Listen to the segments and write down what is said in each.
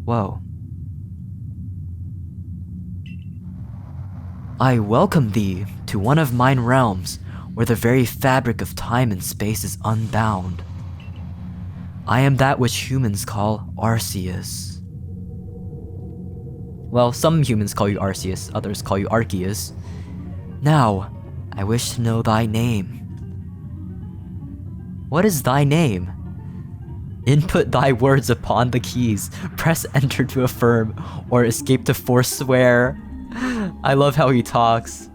Whoa. I welcome thee to one of mine realms, where the very fabric of time and space is unbound. I am that which humans call Arceus. Well, some humans call you Arceus, others call you Arceus. Now, I wish to know thy name. What is thy name? Input thy words upon the keys, press enter to affirm, or escape to forswear. I love how he talks.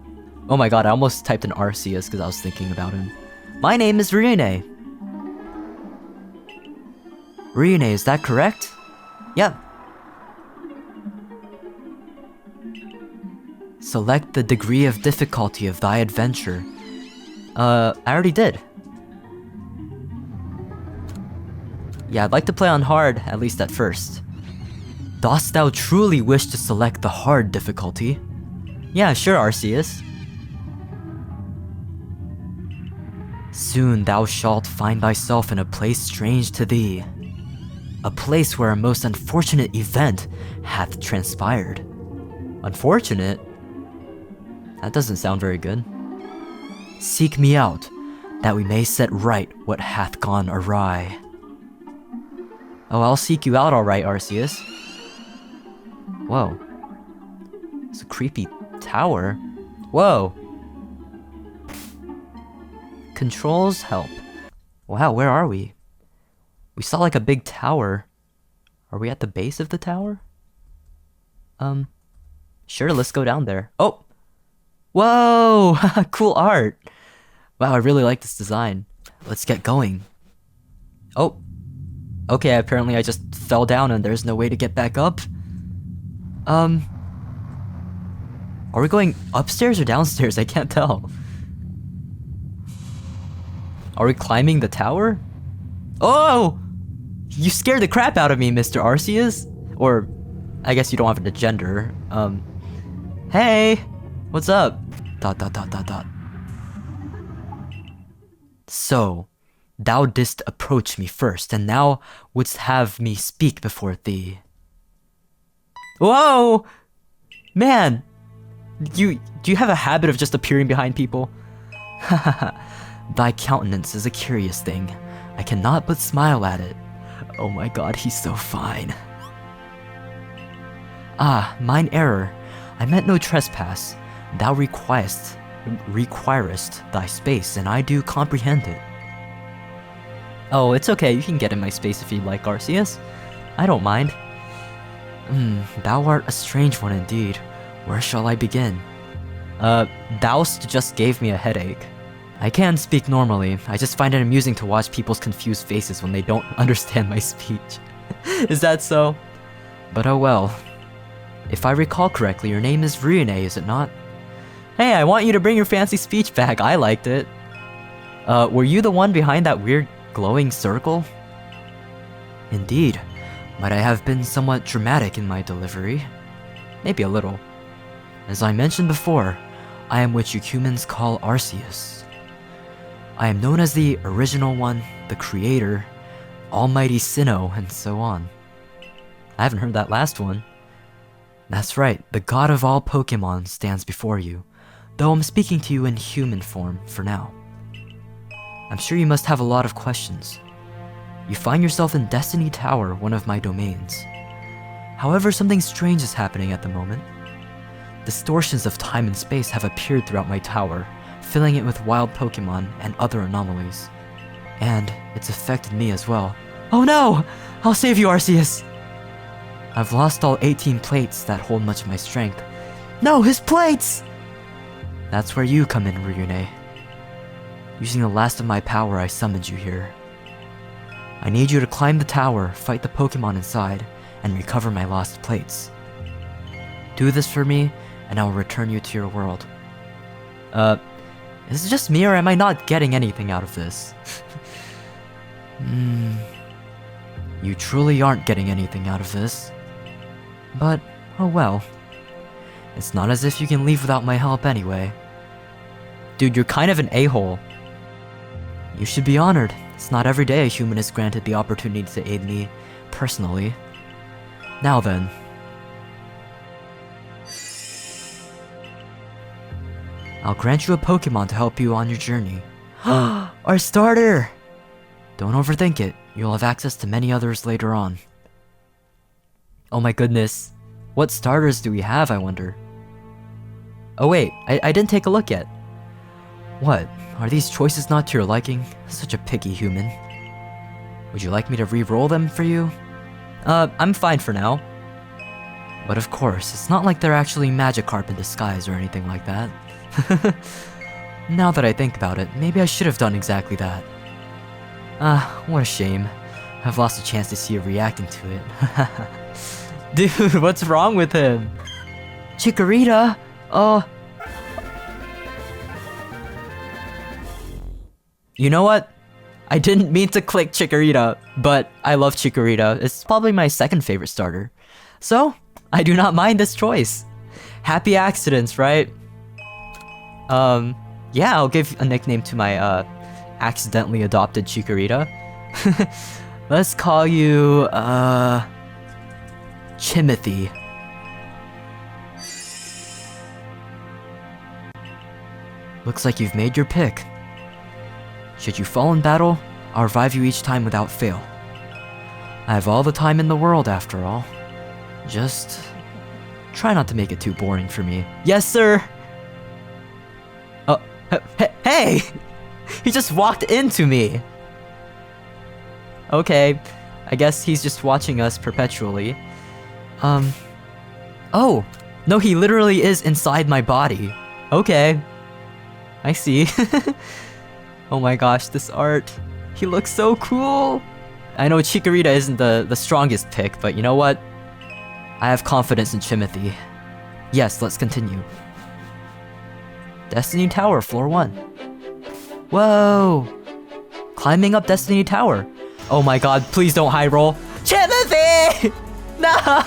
Oh my god, I almost typed in Arceus because I was thinking about him. My name is Ruyune. Ruyune, is that correct? Yep. Select the degree of difficulty of thy adventure. I already did. Yeah, I'd like to play on hard, at least at first. Dost thou truly wish to select the hard difficulty? Yeah, sure, Arceus. Soon thou shalt find thyself in a place strange to thee. A place where a most unfortunate event hath transpired. Unfortunate? That doesn't sound very good. Seek me out, that we may set right what hath gone awry. Oh, I'll seek you out alright, Arceus. Whoa. It's a creepy tower. Whoa. Controls help. Wow, where are we? We saw like a big tower. Are we at the base of the tower? Sure, let's go down there. Oh! Whoa! Cool art! Wow, I really like this design. Let's get going. Oh. Okay, apparently I just fell down and there's no way to get back up. Are we going upstairs or downstairs? I can't tell. Are we climbing the tower? Oh! You scared the crap out of me, Mr. Arceus. Or, I guess you don't have a gender. Hey! What's up? ... So, thou didst approach me first, and now wouldst have me speak before thee. Whoa! Man! Do you have a habit of just appearing behind people? Thy countenance is a curious thing. I cannot but smile at it. Oh my god, he's so fine. Ah, mine error. I meant no trespass. Thou requirest thy space, and I do comprehend it. Oh, it's okay, you can get in my space if you like, Arceus. I don't mind. Thou art a strange one indeed. Where shall I begin? Thou'st just gave me a headache. I can speak normally, I just find it amusing to watch people's confused faces when they don't understand my speech. Is that so? But oh well. If I recall correctly, your name is Ruyune, is it not? Hey, I want you to bring your fancy speech back, I liked it. Were you the one behind that weird glowing circle? Indeed. Might I have been somewhat dramatic in my delivery? Maybe a little. As I mentioned before, I am what you humans call Arceus. I am known as the Original One, the Creator, Almighty Sinnoh, and so on. I haven't heard that last one. That's right, the god of all Pokemon stands before you, though I'm speaking to you in human form for now. I'm sure you must have a lot of questions. You find yourself in Destiny Tower, one of my domains. However, something strange is happening at the moment. Distortions of time and space have appeared throughout my tower, filling it with wild Pokemon and other anomalies. And it's affected me as well. Oh no! I'll save you, Arceus! I've lost all 18 plates that hold much of my strength. No, his plates! That's where you come in, Ruyune. Using the last of my power, I summoned you here. I need you to climb the tower, fight the Pokemon inside, and recover my lost plates. Do this for me, and I will return you to your world. Is it just me, or am I not getting anything out of this? You truly aren't getting anything out of this. But, oh well. It's not as if you can leave without my help anyway. Dude, you're kind of an a-hole. You should be honored. It's not every day a human is granted the opportunity to aid me, personally. Now then. I'll grant you a Pokemon to help you on your journey. Our starter! Don't overthink it. You'll have access to many others later on. Oh my goodness. What starters do we have, I wonder? Oh wait, I didn't take a look yet. What? Are these choices not to your liking? Such a picky human. Would you like me to re-roll them for you? I'm fine for now. But of course, it's not like they're actually Magikarp in disguise or anything like that. Now that I think about it, maybe I should have done exactly that. What a shame. I've lost a chance to see you reacting to it. Dude, what's wrong with him? Chikorita? Oh. You know what? I didn't mean to click Chikorita, but I love Chikorita. It's probably my second favorite starter. So, I do not mind this choice. Happy accidents, right? Yeah, I'll give a nickname to my, accidentally adopted Chikorita. Let's call you, Chimothy. Looks like you've made your pick. Should you fall in battle, I'll revive you each time without fail. I have all the time in the world after all. Just try not to make it too boring for me. Yes, sir! Oh, hey! He just walked into me! Okay, I guess he's just watching us perpetually. Oh! No, he literally is inside my body. Okay. I see. Oh my gosh, this art. He looks so cool! I know Chikorita isn't the strongest pick, but you know what? I have confidence in Chimothy. Yes, let's continue. Destiny Tower, floor 1. Whoa! Climbing up Destiny Tower. Oh my god, please don't high roll. Chimothy! No!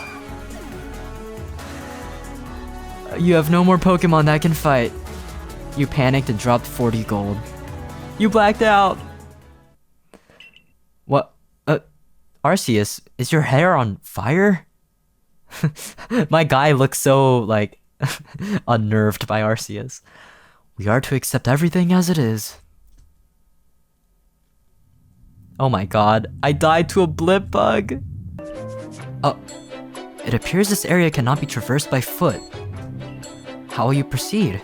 You have no more Pokemon that can fight. You panicked and dropped 40 gold. You blacked out! What? Arceus, is your hair on fire? My guy looks so, like, unnerved by Arceus. We are to accept everything as it is. Oh my god, I died to a blip bug! Oh, it appears this area cannot be traversed by foot. How will you proceed?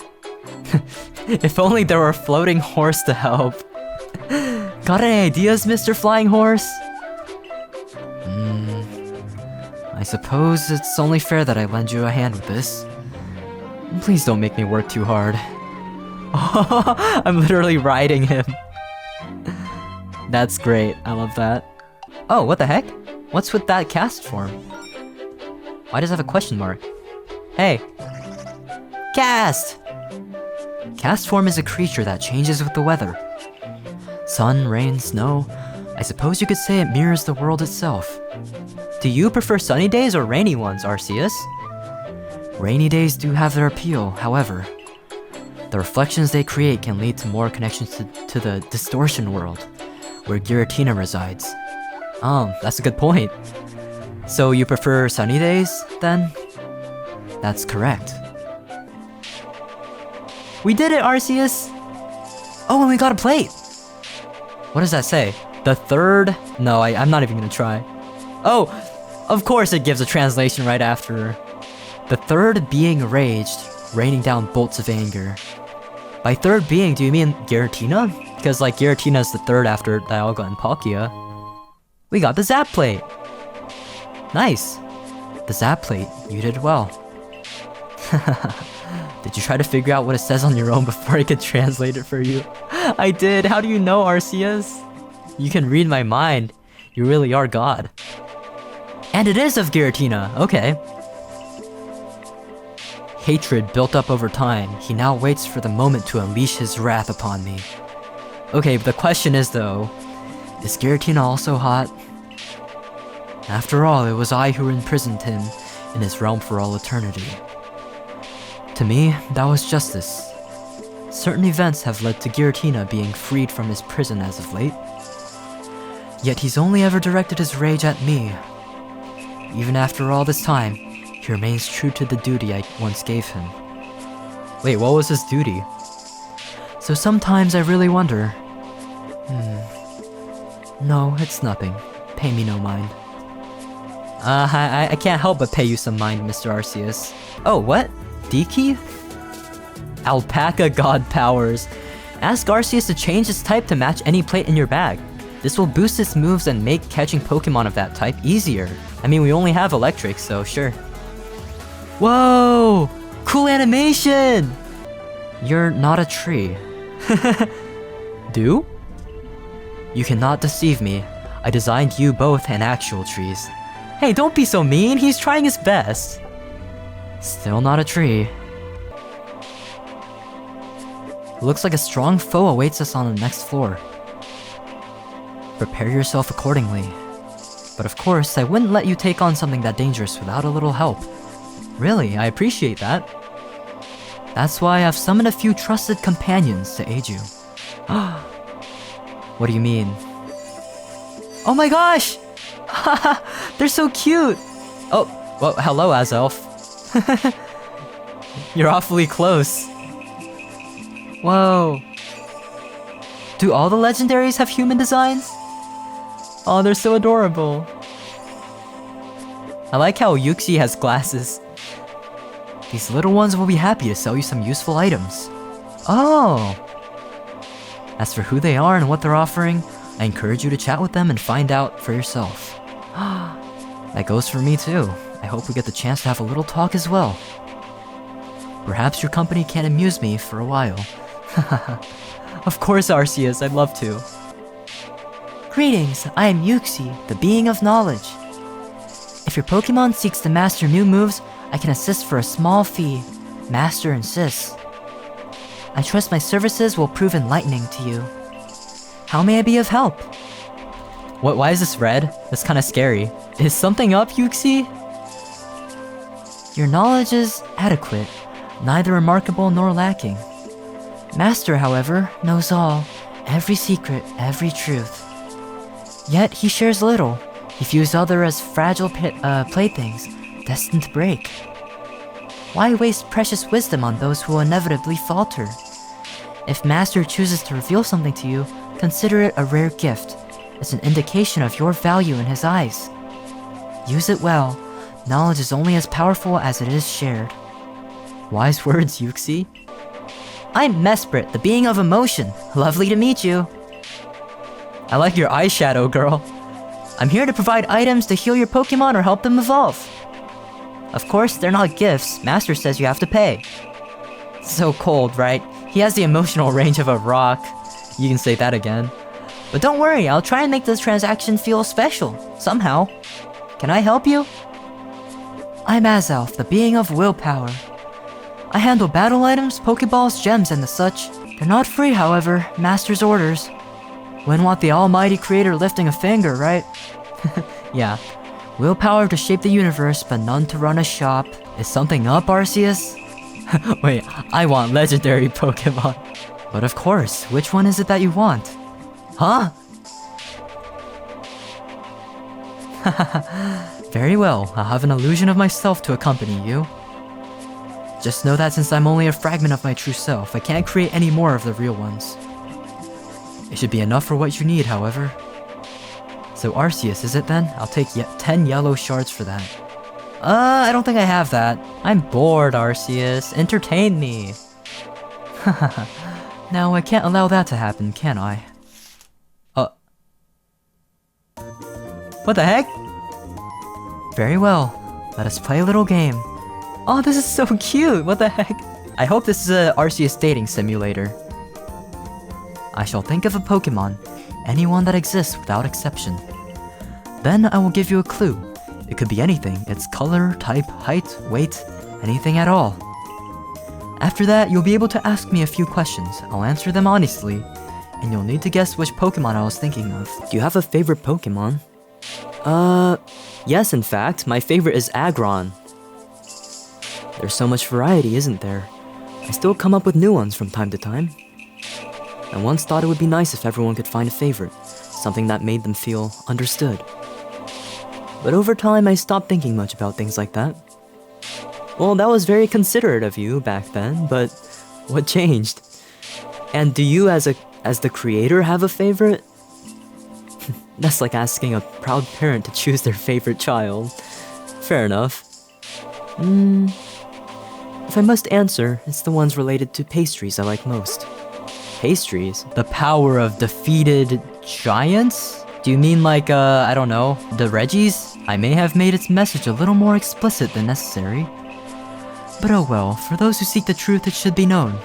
If only there were a floating horse to help. Got any ideas, Mr. Flying Horse? I suppose it's only fair that I lend you a hand with this. Please don't make me work too hard. I'm literally riding him. That's great, I love that. Oh, what the heck? What's with that cast form? Why does it have a question mark? Hey! Cast! Cast form is a creature that changes with the weather. Sun, rain, snow. I suppose you could say it mirrors the world itself. Do you prefer sunny days or rainy ones, Arceus? Rainy days do have their appeal, however. The reflections they create can lead to more connections to the distortion world, where Giratina resides. Oh, that's a good point. So you prefer sunny days, then? That's correct. We did it, Arceus! Oh, and we got a plate! What does that say? The third? No, I'm not even gonna try. Oh, of course it gives a translation right after. The third being raged, raining down bolts of anger. By third being, do you mean Giratina? Because, like, Giratina is the third after Dialga and Palkia. We got the Zap Plate! Nice! The Zap Plate, you did well. Did you try to figure out what it says on your own before I could translate it for you? I did! How do you know, Arceus? You can read my mind. You really are God. And it is of Giratina! Okay. Hatred built up over time. He now waits for the moment to unleash his wrath upon me. Okay, but the question is though, is Giratina also hot? After all, it was I who imprisoned him in his realm for all eternity. To me, that was justice. Certain events have led to Giratina being freed from his prison as of late. Yet he's only ever directed his rage at me. Even after all this time, he remains true to the duty I once gave him. Wait, what was his duty? So sometimes I really wonder. No, it's nothing. Pay me no mind. I can't help but pay you some mind, Mr. Arceus. Oh, what? D-key? Alpaca God powers. Ask Arceus to change his type to match any plate in your bag. This will boost its moves and make catching Pokemon of that type easier. I mean, we only have electric, so sure. Whoa! Cool animation! You're not a tree. Do? You cannot deceive me. I designed you both in actual trees. Hey, don't be so mean, he's trying his best. Still not a tree. Looks like a strong foe awaits us on the next floor. Prepare yourself accordingly. But of course, I wouldn't let you take on something that dangerous without a little help. Really, I appreciate that. That's why I've summoned a few trusted companions to aid you. What do you mean? Oh my gosh! They're so cute! Oh, well, hello, Azelf. You're awfully close. Whoa. Do all the legendaries have human designs? Oh, they're so adorable. I like how Yuxi has glasses. These little ones will be happy to sell you some useful items. Oh! As for who they are and what they're offering, I encourage you to chat with them and find out for yourself. That goes for me too. I hope we get the chance to have a little talk as well. Perhaps your company can amuse me for a while. Of course, Arceus, I'd love to. Greetings, I am Yuxi, the being of knowledge. If your Pokemon seeks to master new moves, I can assist for a small fee. Master insists. I trust my services will prove enlightening to you. How may I be of help? What? Why is this red? That's kind of scary. Is something up, Yuxi? Your knowledge is adequate, neither remarkable nor lacking. Master, however, knows all, every secret, every truth. Yet he shares little. He views others as fragile playthings, destined to break. Why waste precious wisdom on those who will inevitably falter? If Master chooses to reveal something to you, consider it a rare gift, as an indication of your value in his eyes. Use it well. Knowledge is only as powerful as it is shared. Wise words, Yuxi. I'm Mesprit, the being of emotion. Lovely to meet you. I like your eyeshadow, girl. I'm here to provide items to heal your Pokemon or help them evolve. Of course, they're not gifts. Master says you have to pay. So cold, right? He has the emotional range of a rock. You can say that again. But don't worry, I'll try and make this transaction feel special, somehow. Can I help you? I'm Azelf, the being of willpower. I handle battle items, Pokeballs, gems, and the such. They're not free, however, Master's orders. Wouldn't want the almighty creator lifting a finger, right? Yeah. Willpower to shape the universe, but none to run a shop. Is something up, Arceus? Wait, I want legendary Pokemon. But of course, which one is it that you want? Huh? Very well, I'll have an illusion of myself to accompany you. Just know that since I'm only a fragment of my true self, I can't create any more of the real ones. It should be enough for what you need, however. So Arceus, is it then? I'll take 10 yellow shards for that. I don't think I have that. I'm bored, Arceus. Entertain me. Now, I can't allow that to happen, can I? What the heck? Very well. Let us play a little game. Oh, this is so cute! What the heck? I hope this is a Arceus dating simulator. I shall think of a Pokemon, anyone that exists without exception. Then I will give you a clue. It could be anything, its color, type, height, weight, anything at all. After that, you'll be able to ask me a few questions. I'll answer them honestly, and you'll need to guess which Pokemon I was thinking of. Do you have a favorite Pokemon? Yes, in fact, my favorite is Aggron. There's so much variety, isn't there? I still come up with new ones from time to time. I once thought it would be nice if everyone could find a favorite, something that made them feel understood. But over time, I stopped thinking much about things like that. Well, that was very considerate of you back then, but what changed? And do you, as the creator, have a favorite? That's like asking a proud parent to choose their favorite child. Fair enough. If I must answer, it's the ones related to pastries I like most. Pastries? The power of defeated giants? Do you mean like, I don't know, the Reggies? I may have made its message a little more explicit than necessary. But oh well, for those who seek the truth, it should be known.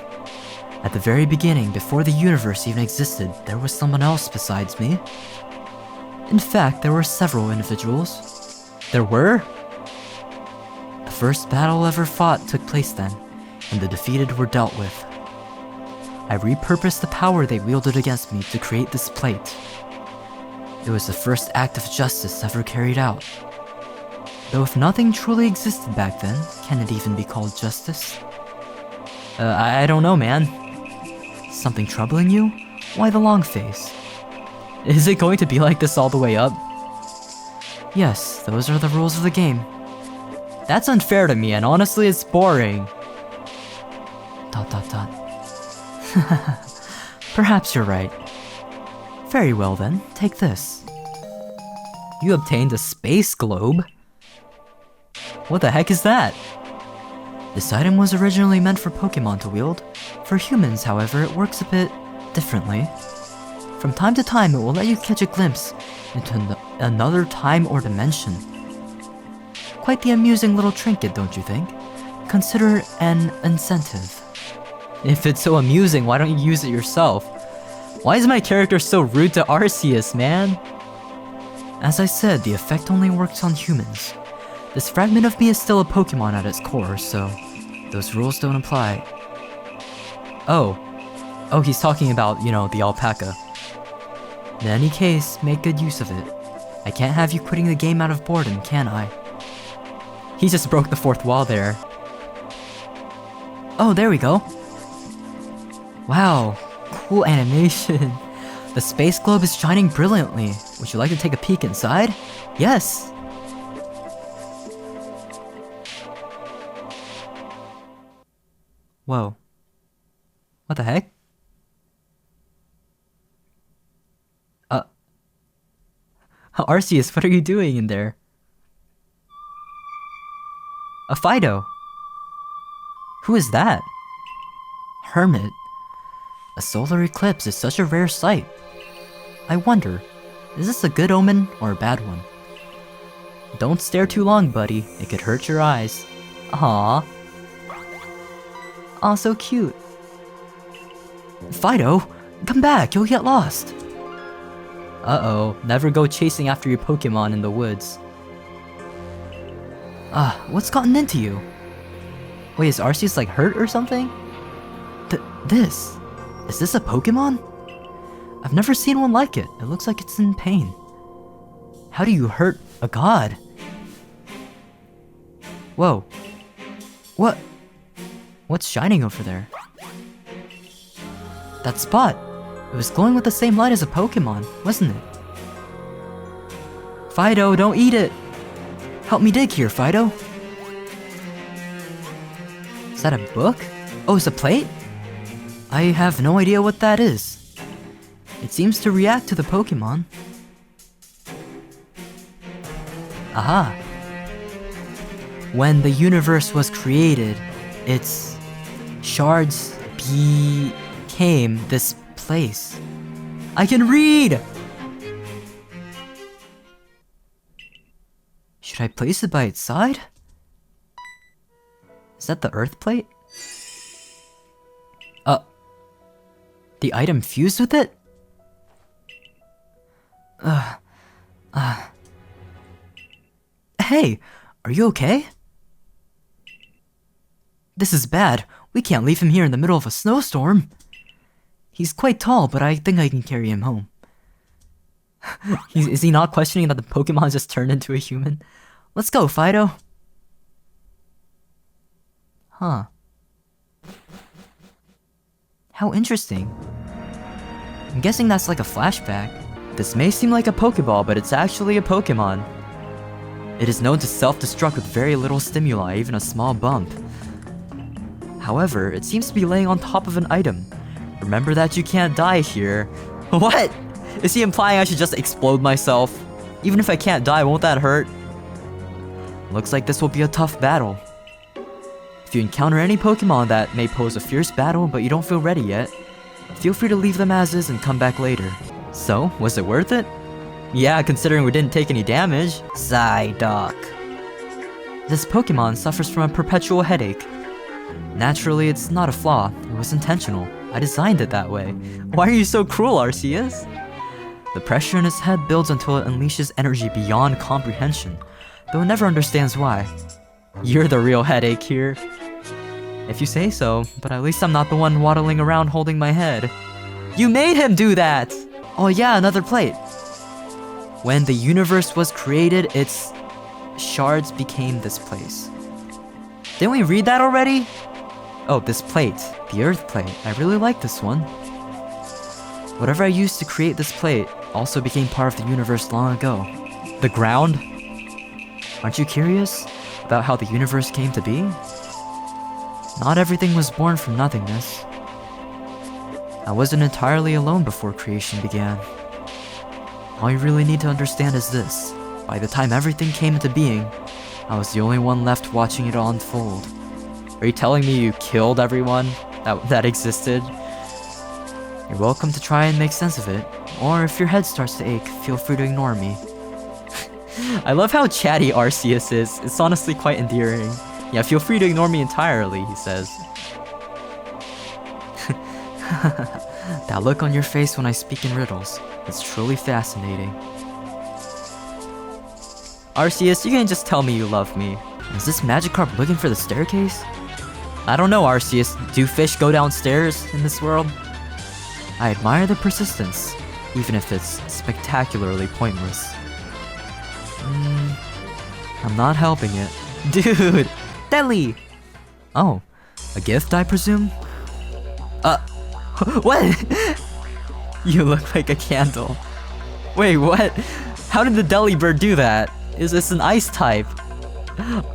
At the very beginning, before the universe even existed, there was someone else besides me. In fact, there were several individuals. There were? The first battle ever fought took place then, and the defeated were dealt with. I repurposed the power they wielded against me to create this plate. It was the first act of justice ever carried out. Though if nothing truly existed back then, can it even be called justice? I don't know, man. Something troubling you? Why the long face? Is it going to be like this all the way up? Yes, those are the rules of the game. That's unfair to me, and honestly, it's boring. ... Perhaps you're right. Very well then, take this. You obtained a space globe? What the heck is that? This item was originally meant for Pokemon to wield. For humans, however, it works a bit differently. From time to time, it will let you catch a glimpse into another time or dimension. Quite the amusing little trinket, don't you think? Consider it an incentive. If it's so amusing, why don't you use it yourself? Why is my character so rude to Arceus, man? As I said, the effect only works on humans. This fragment of me is still a Pokemon at its core, so those rules don't apply. Oh, he's talking about, you know, the alpaca. In any case, make good use of it. I can't have you quitting the game out of boredom, can I? He just broke the fourth wall there. Oh, there we go. Wow, cool animation. The space globe is shining brilliantly. Would you like to take a peek inside? Yes! Whoa. What the heck? Arceus, what are you doing in there? A Fido! Who is that? Hermit. A solar eclipse is such a rare sight. I wonder, is this a good omen or a bad one? Don't stare too long, buddy. It could hurt your eyes. Aww. Aw, so cute. Fido, come back, you'll get lost. Uh-oh, never go chasing after your Pokemon in the woods. What's gotten into you? Wait, is Arceus like hurt or something? This? Is this a Pokemon? I've never seen one like it. It looks like it's in pain. How do you hurt a god? Whoa. What? What's shining over there? That spot. It was glowing with the same light as a Pokemon, wasn't it? Fido, don't eat it! Help me dig here, Fido. Is that a book? Oh, it's a plate? I have no idea what that is. It seems to react to the Pokemon. Aha. When the universe was created, its shards became this place. I can read! Should I place it by its side? Is that the Earth plate? The item fused with it? Hey, are you okay? This is bad. We can't leave him here in the middle of a snowstorm. He's quite tall, but I think I can carry him home. Is he not questioning that the Pokemon just turned into a human? Let's go, Fido. Huh. How interesting. I'm guessing that's like a flashback. This may seem like a Pokeball, but it's actually a Pokemon. It is known to self-destruct with very little stimuli, even a small bump. However, it seems to be laying on top of an item. Remember that you can't die here. What? Is he implying I should just explode myself? Even if I can't die, won't that hurt? Looks like this will be a tough battle. If you encounter any Pokemon that may pose a fierce battle but you don't feel ready yet, feel free to leave them as is and come back later. So, was it worth it? Yeah, considering we didn't take any damage. Psyduck. This Pokemon suffers from a perpetual headache. Naturally, it's not a flaw. It was intentional. I designed it that way. Why are you so cruel, Arceus? The pressure in his head builds until it unleashes energy beyond comprehension, though it never understands why. You're the real headache here. If you say so, but at least I'm not the one waddling around holding my head. You made him do that! Oh yeah, another plate. When the universe was created, its shards became this place. Didn't we read that already? Oh, this plate. The Earth plate. I really like this one. Whatever I used to create this plate also became part of the universe long ago. The ground? Aren't you curious about how the universe came to be? Not everything was born from nothingness. I wasn't entirely alone before creation began. All you really need to understand is this. By the time everything came into being, I was the only one left watching it all unfold. Are you telling me you killed everyone that existed? You're welcome to try and make sense of it, or if your head starts to ache, feel free to ignore me. I love how chatty Arceus is. It's honestly quite endearing. Yeah, feel free to ignore me entirely, he says. That look on your face when I speak in riddles. It's truly fascinating. Arceus, you can just tell me you love me. Is this Magikarp looking for the staircase? I don't know, Arceus. Do fish go downstairs in this world? I admire the persistence, even if it's spectacularly pointless. I'm not helping it. Dude! Deli! Oh, a gift, I presume? What? You look like a candle. Wait, what? How did the Delibird do that? Is this an ice type?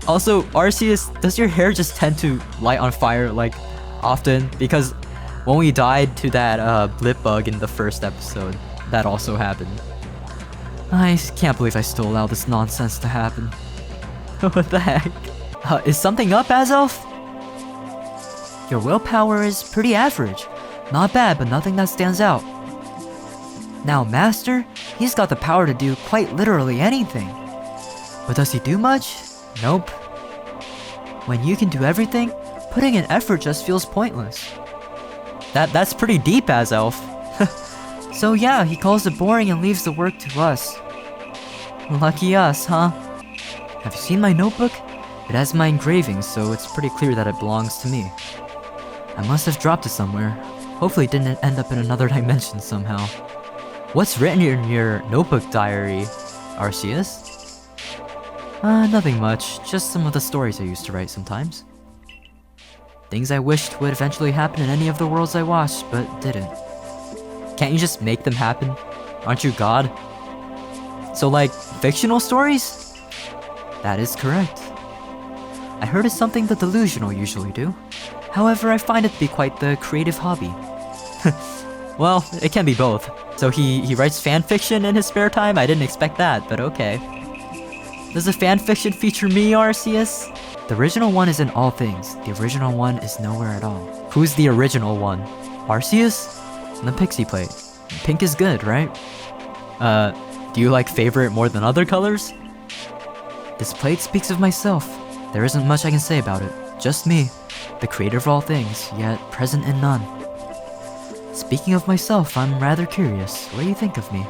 Also, Arceus, does your hair just tend to light on fire, like, often? Because when we died to that, blip bug in the first episode, that also happened. I can't believe I still allow this nonsense to happen. What the heck? Is something up, Azelf? Your willpower is pretty average. Not bad, but nothing that stands out. Now, Master, he's got the power to do quite literally anything. But does he do much? Nope. When you can do everything, putting in effort just feels pointless. That's pretty deep, Azelf. So yeah, he calls it boring and leaves the work to us. Lucky us, huh? Have you seen my notebook? It has my engravings, so it's pretty clear that it belongs to me. I must have dropped it somewhere. Hopefully it didn't end up in another dimension somehow. What's written in your notebook diary, Arceus? Nothing much. Just some of the stories I used to write sometimes. Things I wished would eventually happen in any of the worlds I watched, but didn't. Can't you just make them happen? Aren't you God? So like, fictional stories? That is correct. I heard it's something the delusional usually do. However, I find it to be quite the creative hobby. Well, it can be both. So he writes fanfiction in his spare time? I didn't expect that, but okay. Does the fanfiction feature me, Arceus? The original one is in all things. The original one is nowhere at all. Who's the original one? Arceus? The Pixie Plate. Pink is good, right? Do you like favorite more than other colors? This plate speaks of myself. There isn't much I can say about it. Just me, the creator of all things, yet present in none. Speaking of myself, I'm rather curious. What do you think of me?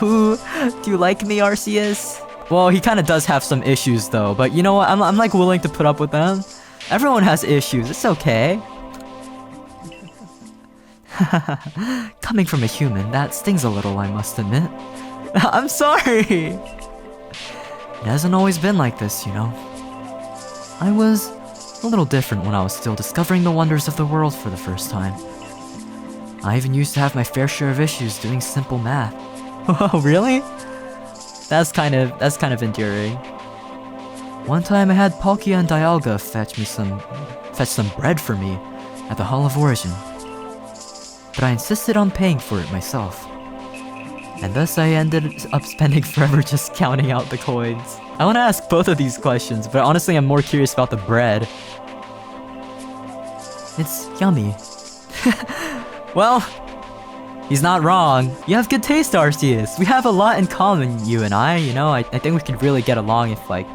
Ooh, do you like me, Arceus? Well, he kind of does have some issues though, but you know what? I'm like willing to put up with them. Everyone has issues, it's okay. Coming from a human, that stings a little, I must admit. I'm sorry! It hasn't always been like this, you know. I was a little different when I was still discovering the wonders of the world for the first time. I even used to have my fair share of issues doing simple math. Oh, really? That's kind of endearing. One time I had Palkia and Dialga fetch some bread for me at the Hall of Origin. But I insisted on paying for it myself. And thus I ended up spending forever just counting out the coins. I want to ask both of these questions, but honestly I'm more curious about the bread. It's yummy. Well, he's not wrong. You have good taste, Arceus. We have a lot in common, you and I, you know? I think we could really get along if, like,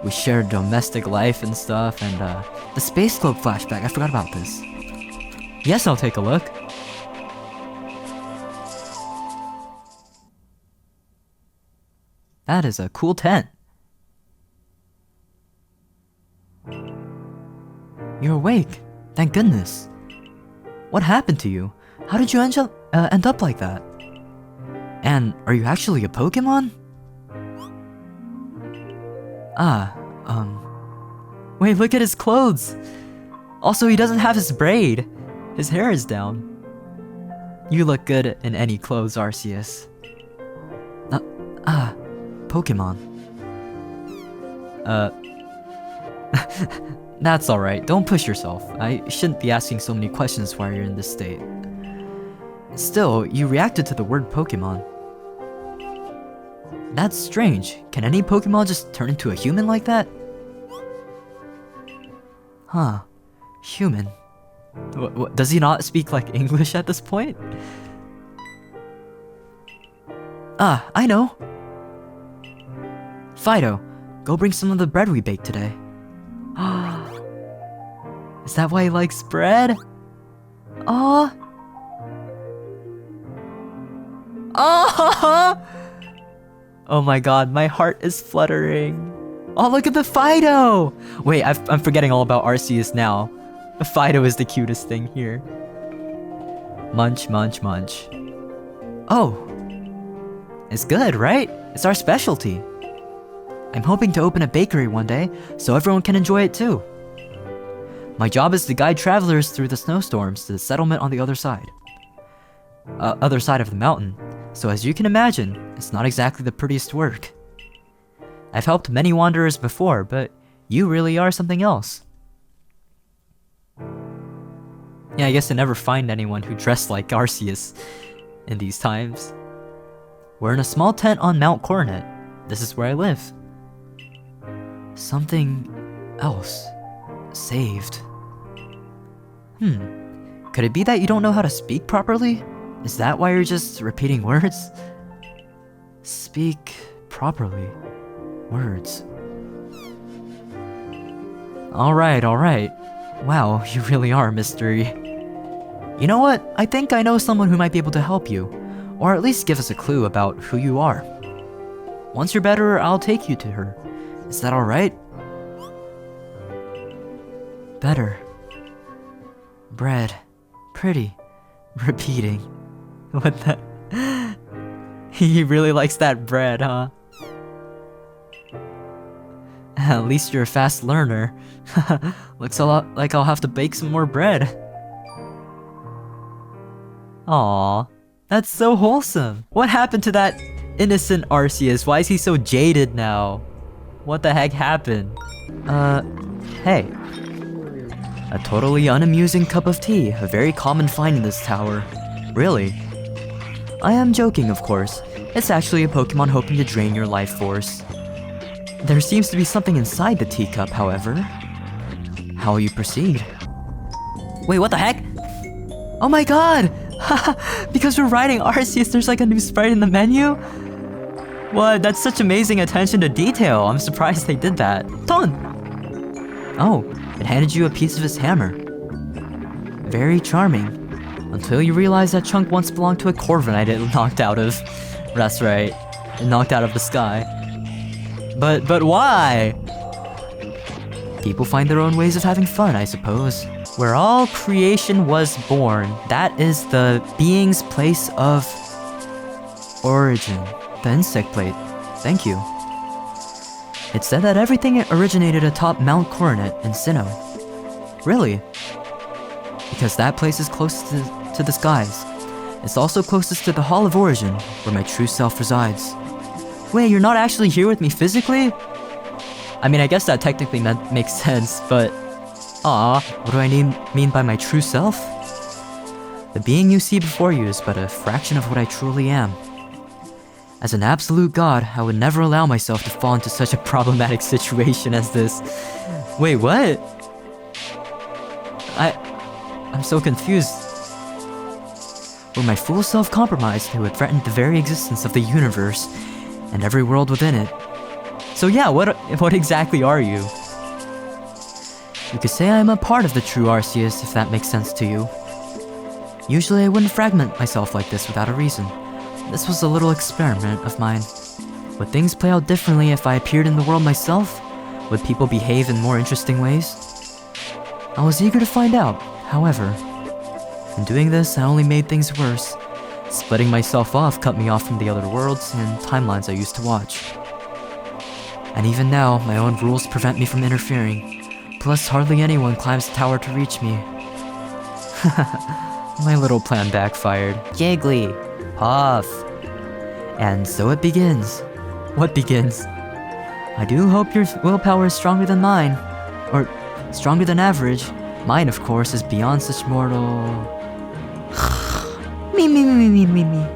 we shared domestic life and stuff, and, the Space Globe flashback, I forgot about this. Yes, I'll take a look. That is a cool tent. You're awake. Thank goodness. What happened to you? How did you end up like that? And are you actually a Pokemon? Wait, look at his clothes! Also, he doesn't have his braid. His hair is down. You look good in any clothes, Arceus. Pokemon. That's alright, don't push yourself. I shouldn't be asking so many questions while you're in this state. Still, you reacted to the word Pokemon. That's strange. Can any Pokemon just turn into a human like that? Huh. Human. Does he not speak, like, English at this point? I know! Fido, go bring some of the bread we baked today. Is that why he likes bread? Aww. Oh my god, my heart is fluttering. Oh, look at the Fido! Wait, I'm forgetting all about Arceus now. Fido is the cutest thing here. Munch, munch, munch. Oh. It's good, right? It's our specialty. I'm hoping to open a bakery one day, so everyone can enjoy it too. My job is to guide travelers through the snowstorms to the settlement on the other side. Other side of the mountain. So as you can imagine, it's not exactly the prettiest work. I've helped many wanderers before, but you really are something else. Yeah, I guess I never find anyone who dressed like Arceus in these times. We're in a small tent on Mount Coronet. This is where I live. Something else. Saved. Could it be that you don't know how to speak properly? Is that why you're just repeating words? Speak properly. Words. Alright. Wow, you really are a mystery. You know what? I think I know someone who might be able to help you. Or at least give us a clue about who you are. Once you're better, I'll take you to her. Is that alright? Better. Bread. Pretty. Repeating. What the? He really likes that bread, huh? At least you're a fast learner. Looks a lot like I'll have to bake some more bread. Aww. That's so wholesome. What happened to that innocent Arceus? Why is he so jaded now? What the heck happened? Hey. A totally unamusing cup of tea, a very common find in this tower. Really? I am joking, of course. It's actually a Pokemon hoping to drain your life force. There seems to be something inside the teacup, however. How will you proceed? Wait, what the heck? Oh my god! Because we're riding Arceus, there's like a new sprite in the menu? What? That's such amazing attention to detail. I'm surprised they did that. Ton! Oh, it handed you a piece of his hammer. Very charming. Until you realize that chunk once belonged to a Corviknight it knocked out of. That's right. It knocked out of the sky. But why? People find their own ways of having fun, I suppose. Where all creation was born, that is the being's place of origin. The insect plate. Thank you. It said that everything originated atop Mount Coronet in Sinnoh. Really? Because that place is closest to the skies. It's also closest to the Hall of Origin, where my true self resides. Wait, you're not actually here with me physically? I mean, I guess that technically makes sense, but... Aw, what do I mean by my true self? The being you see before you is but a fraction of what I truly am. As an absolute god, I would never allow myself to fall into such a problematic situation as this. Wait, what? I'm so confused. Were my full self compromised, it would threaten the very existence of the universe and every world within it. So yeah, what exactly are you? You could say I am a part of the true Arceus, if that makes sense to you. Usually I wouldn't fragment myself like this without a reason. This was a little experiment of mine. Would things play out differently if I appeared in the world myself? Would people behave in more interesting ways? I was eager to find out, however. In doing this, I only made things worse. Splitting myself off cut me off from the other worlds and timelines I used to watch. And even now, my own rules prevent me from interfering. Plus, hardly anyone climbs the tower to reach me. My little plan backfired. Jiggly! Puff! And so it begins. What begins? I do hope your willpower is stronger than mine. Or, stronger than average. Mine, of course, is beyond such mortal... me.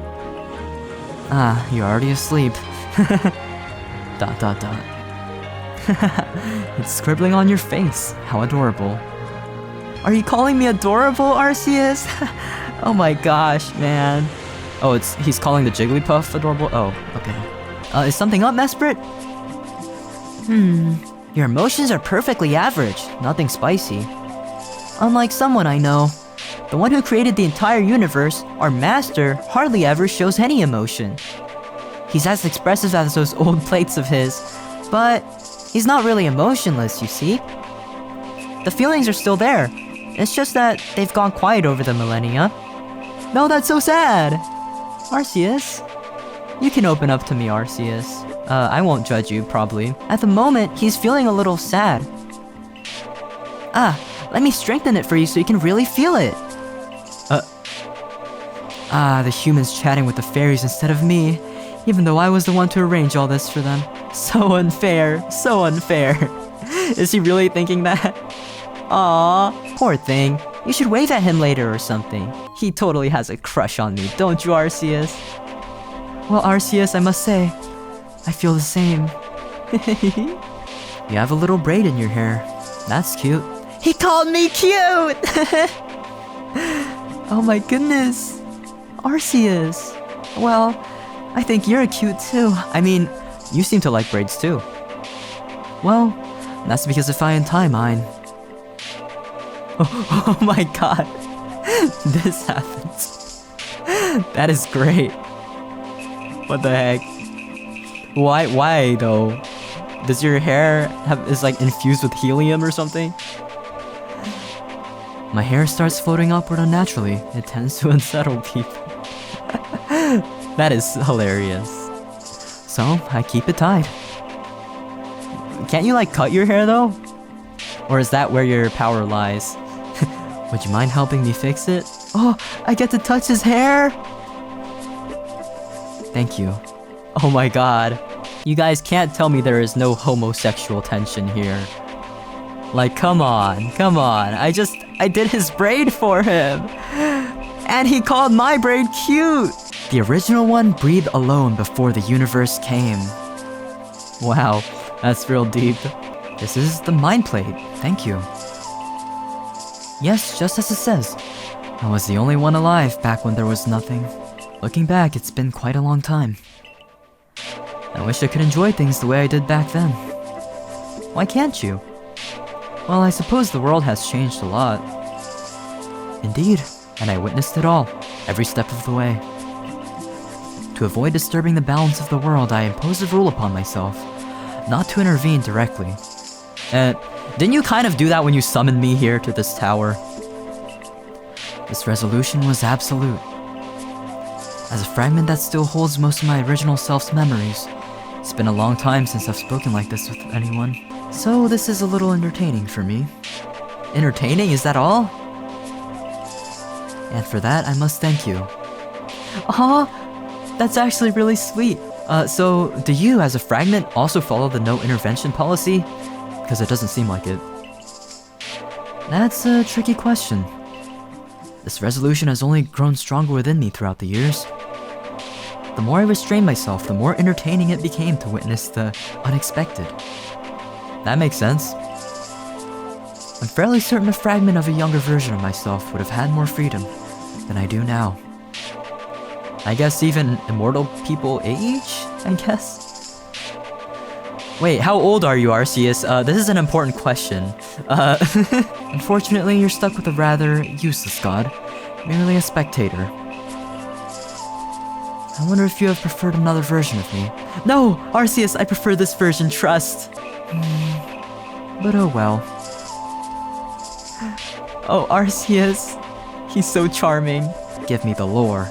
Ah, you're already asleep. ... It's scribbling on your face. How adorable. Are you calling me adorable, Arceus? Oh my gosh, man. Oh, he's calling the Jigglypuff adorable? Oh, okay. Is something up, Mesprit? Your emotions are perfectly average, nothing spicy. Unlike someone I know, the one who created the entire universe, our master, hardly ever shows any emotion. He's as expressive as those old plates of his, but he's not really emotionless, you see? The feelings are still there. It's just that they've gone quiet over the millennia. No, that's so sad! Arceus? You can open up to me, Arceus. I won't judge you, probably. At the moment, he's feeling a little sad. Let me strengthen it for you so you can really feel it. The humans chatting with the fairies instead of me, even though I was the one to arrange all this for them. So unfair, so unfair. Is he really thinking that? Aww, poor thing. You should wave at him later or something. He totally has a crush on me, don't you, Arceus? Well, Arceus, I must say, I feel the same. You have a little braid in your hair. That's cute. He called me cute! Oh my goodness. Arceus. Well, I think you're cute too. I mean, you seem to like braids too. Well, that's because if I untie mine... Oh my god. This happens. That is great. What the heck? Why though? Does your hair is like infused with helium or something? My hair starts floating upward unnaturally. It tends to unsettle people. That is hilarious. So, I keep it tied. Can't you like cut your hair though? Or is that where your power lies? Would you mind helping me fix it? Oh, I get to touch his hair! Thank you. Oh my god. You guys can't tell me there is no homosexual tension here. Like, come on. I did his braid for him. And he called my braid cute. The original one breathed alone before the universe came. Wow, that's real deep. This is the mind plate. Thank you. Yes, just as it says. I was the only one alive back when there was nothing. Looking back, it's been quite a long time. I wish I could enjoy things the way I did back then. Why can't you? Well, I suppose the world has changed a lot. Indeed, and I witnessed it all, every step of the way. To avoid disturbing the balance of the world, I imposed a rule upon myself, not to intervene directly. Didn't you kind of do that when you summoned me here to this tower? This resolution was absolute. As a fragment that still holds most of my original self's memories, it's been a long time since I've spoken like this with anyone. So this is a little entertaining for me. Entertaining? Is that all? And for that, I must thank you. Aw, that's actually really sweet. So do you, as a fragment, also follow the no intervention policy? Because it doesn't seem like it. That's a tricky question. This resolution has only grown stronger within me throughout the years. The more I restrained myself, the more entertaining it became to witness the unexpected. That makes sense. I'm fairly certain a fragment of a younger version of myself would have had more freedom than I do now. I guess even immortal people age, I guess? Wait, how old are you, Arceus? This is an important question. Unfortunately, you're stuck with a rather useless god, merely a spectator. I wonder if you have preferred another version of me. No! Arceus, I prefer this version, trust! But oh well. Oh, Arceus. He's so charming. Give me the lore.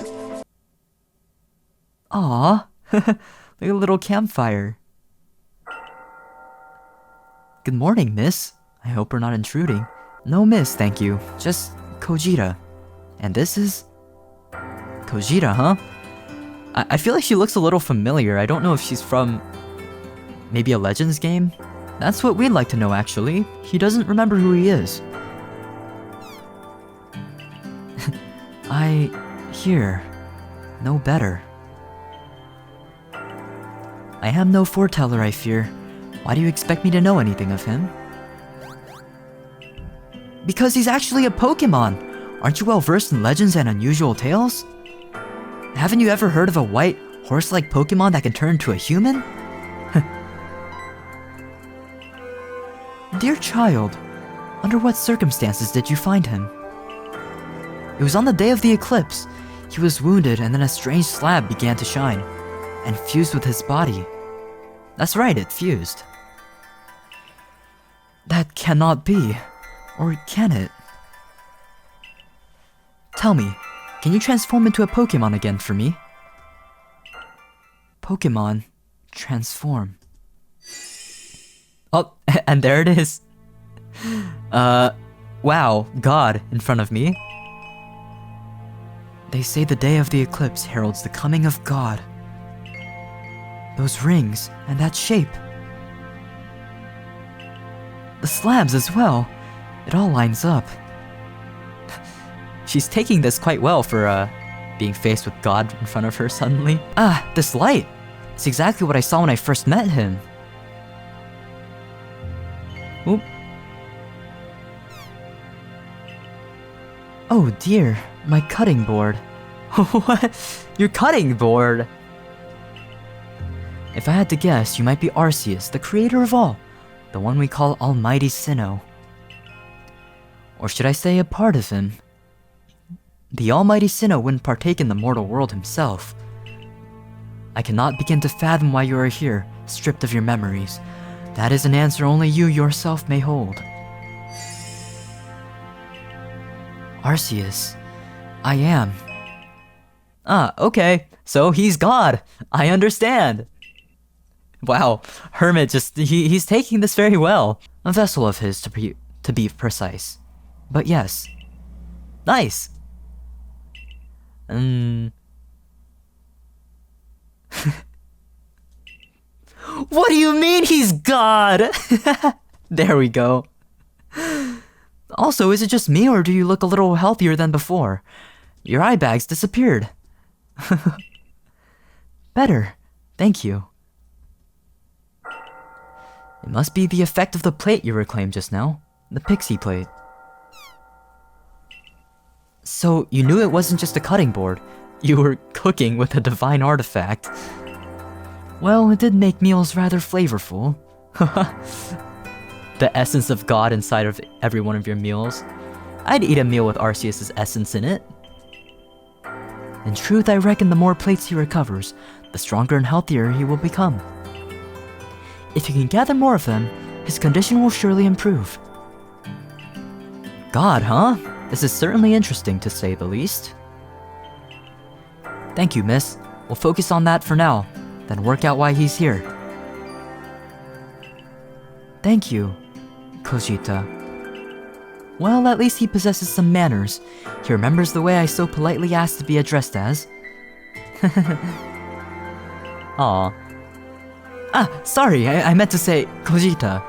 Aw, like a little campfire. Good morning, miss. I hope we're not intruding. No, miss, thank you. Just Kojita. And this is... Kojita, huh? I feel like she looks a little familiar. I don't know if she's from... maybe a Legends game? That's what we'd like to know, actually. He doesn't remember who he is. I... hear... know better. I am no foreteller, I fear. Why do you expect me to know anything of him? Because he's actually a Pokemon! Aren't you well versed in legends and unusual tales? Haven't you ever heard of a white, horse-like Pokemon that can turn into a human? Dear child, under what circumstances did you find him? It was on the day of the eclipse. He was wounded and then a strange slab began to shine and fused with his body. That's right, it fused. That cannot be. Or can it? Tell me, can you transform into a Pokemon again for me? Pokemon, transform. Oh, and there it is. Wow, God in front of me. They say the day of the eclipse heralds the coming of God. Those rings and that shape. The slabs as well. It all lines up. She's taking this quite well for, being faced with God in front of her suddenly. Ah, this light! It's exactly what I saw when I first met him. Oop. Oh dear, my cutting board. What? Your cutting board? If I had to guess, you might be Arceus, the creator of all. The one we call Almighty Sinnoh. Or should I say a part of him? The Almighty Sinnoh wouldn't partake in the mortal world himself. I cannot begin to fathom why you are here, stripped of your memories. That is an answer only you yourself may hold. Arceus, I am. Ah, okay. So he's God. I understand. Wow, Hermit he's taking this very well. A vessel of his, to be precise. But yes. Nice. What do you mean he's God? There we go. Also, is it just me or do you look a little healthier than before? Your eye bags disappeared. Better. Thank you. It must be the effect of the plate you reclaimed just now. The pixie plate. So, you knew it wasn't just a cutting board. You were cooking with a divine artifact. Well, it did make meals rather flavorful. The essence of God inside of every one of your meals. I'd eat a meal with Arceus' essence in it. In truth, I reckon the more plates he recovers, the stronger and healthier he will become. If he can gather more of them, his condition will surely improve. God, huh? This is certainly interesting, to say the least. Thank you, miss. We'll focus on that for now, then work out why he's here. Thank you, Kojita. Well, at least he possesses some manners. He remembers the way I so politely asked to be addressed as. Aw. Ah, sorry, I meant to say Kojita.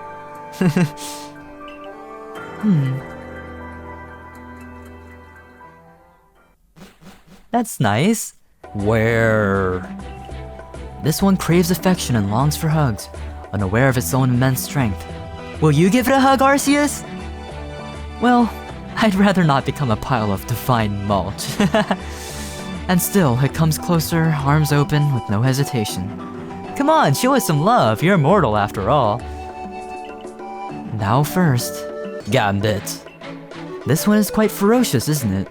That's nice. Where? This one craves affection and longs for hugs, unaware of its own immense strength. Will you give it a hug, Arceus? Well, I'd rather not become a pile of divine mulch. And still, it comes closer, arms open, with no hesitation. Come on, show us some love, you're immortal after all. Thou first. Gambit. This one is quite ferocious, isn't it?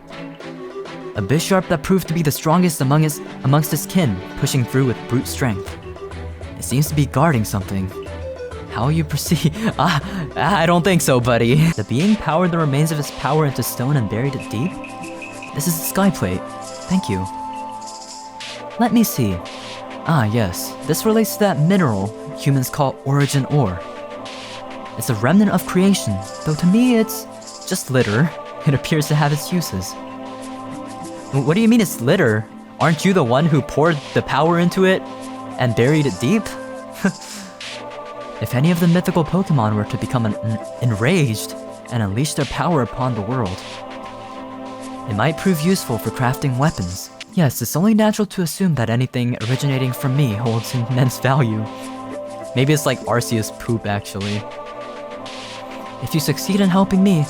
A Bisharp that proved to be the strongest amongst his kin, pushing through with brute strength. It seems to be guarding something. How you proceed? I don't think so, buddy. The being powered the remains of its power into stone and buried it deep? This is the sky plate. Thank you. Let me see. Ah, yes. This relates to that mineral humans call origin ore. It's a remnant of creation, though to me it's just litter. It appears to have its uses. What do you mean it's litter? Aren't you the one who poured the power into it and buried it deep? If any of the mythical Pokemon were to become enraged and unleash their power upon the world, it might prove useful for crafting weapons. Yes, it's only natural to assume that anything originating from me holds immense value. Maybe it's like Arceus poop, actually. If you succeed in helping me,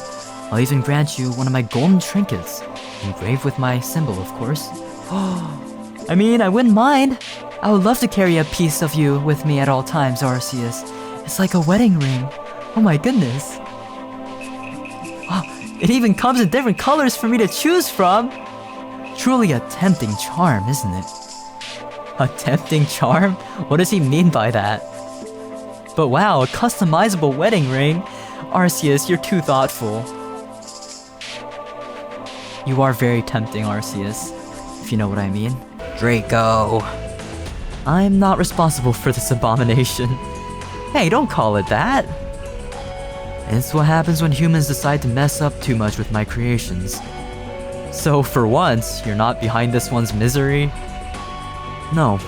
I'll even grant you one of my golden trinkets, engraved with my symbol, of course. I mean, I wouldn't mind. I would love to carry a piece of you with me at all times, Arceus. It's like a wedding ring. Oh my goodness. Oh, it even comes in different colors for me to choose from. Truly a tempting charm, isn't it? A tempting charm? What does he mean by that? But wow, a customizable wedding ring? Arceus, you're too thoughtful. You are very tempting, Arceus, if you know what I mean. Draco. I'm not responsible for this abomination. Hey, don't call it that. It's what happens when humans decide to mess up too much with my creations. So for once, you're not behind this one's misery? No,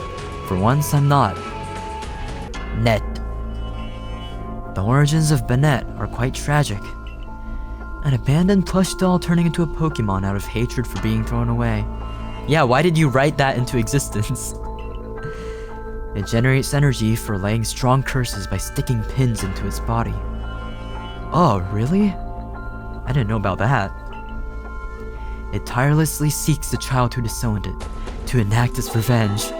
for once I'm not. Net. The origins of Banette are quite tragic. An abandoned plush doll turning into a Pokemon out of hatred for being thrown away. Yeah, why did you write that into existence? It generates energy for laying strong curses by sticking pins into its body. Oh, really? I didn't know about that. It tirelessly seeks the child who disowned it, to enact its revenge.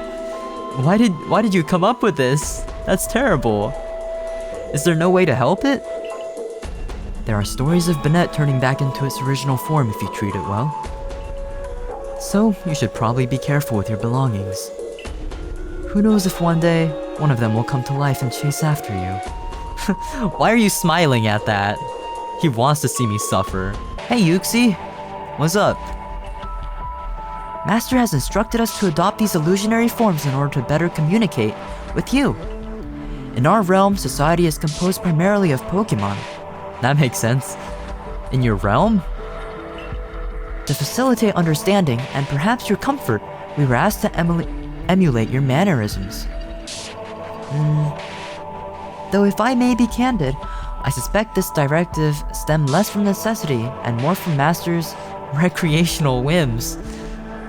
Why did you come up with this? That's terrible. Is there no way to help it? There are stories of Banette turning back into its original form if you treat it well. So, you should probably be careful with your belongings. Who knows if one day, one of them will come to life and chase after you. Why are you smiling at that? He wants to see me suffer. Hey Yuxi, what's up? Master has instructed us to adopt these illusionary forms in order to better communicate with you. In our realm, society is composed primarily of Pokemon. That makes sense. In your realm? To facilitate understanding and perhaps your comfort, we were asked to emulate your mannerisms. Though if I may be candid, I suspect this directive stemmed less from necessity and more from Master's recreational whims.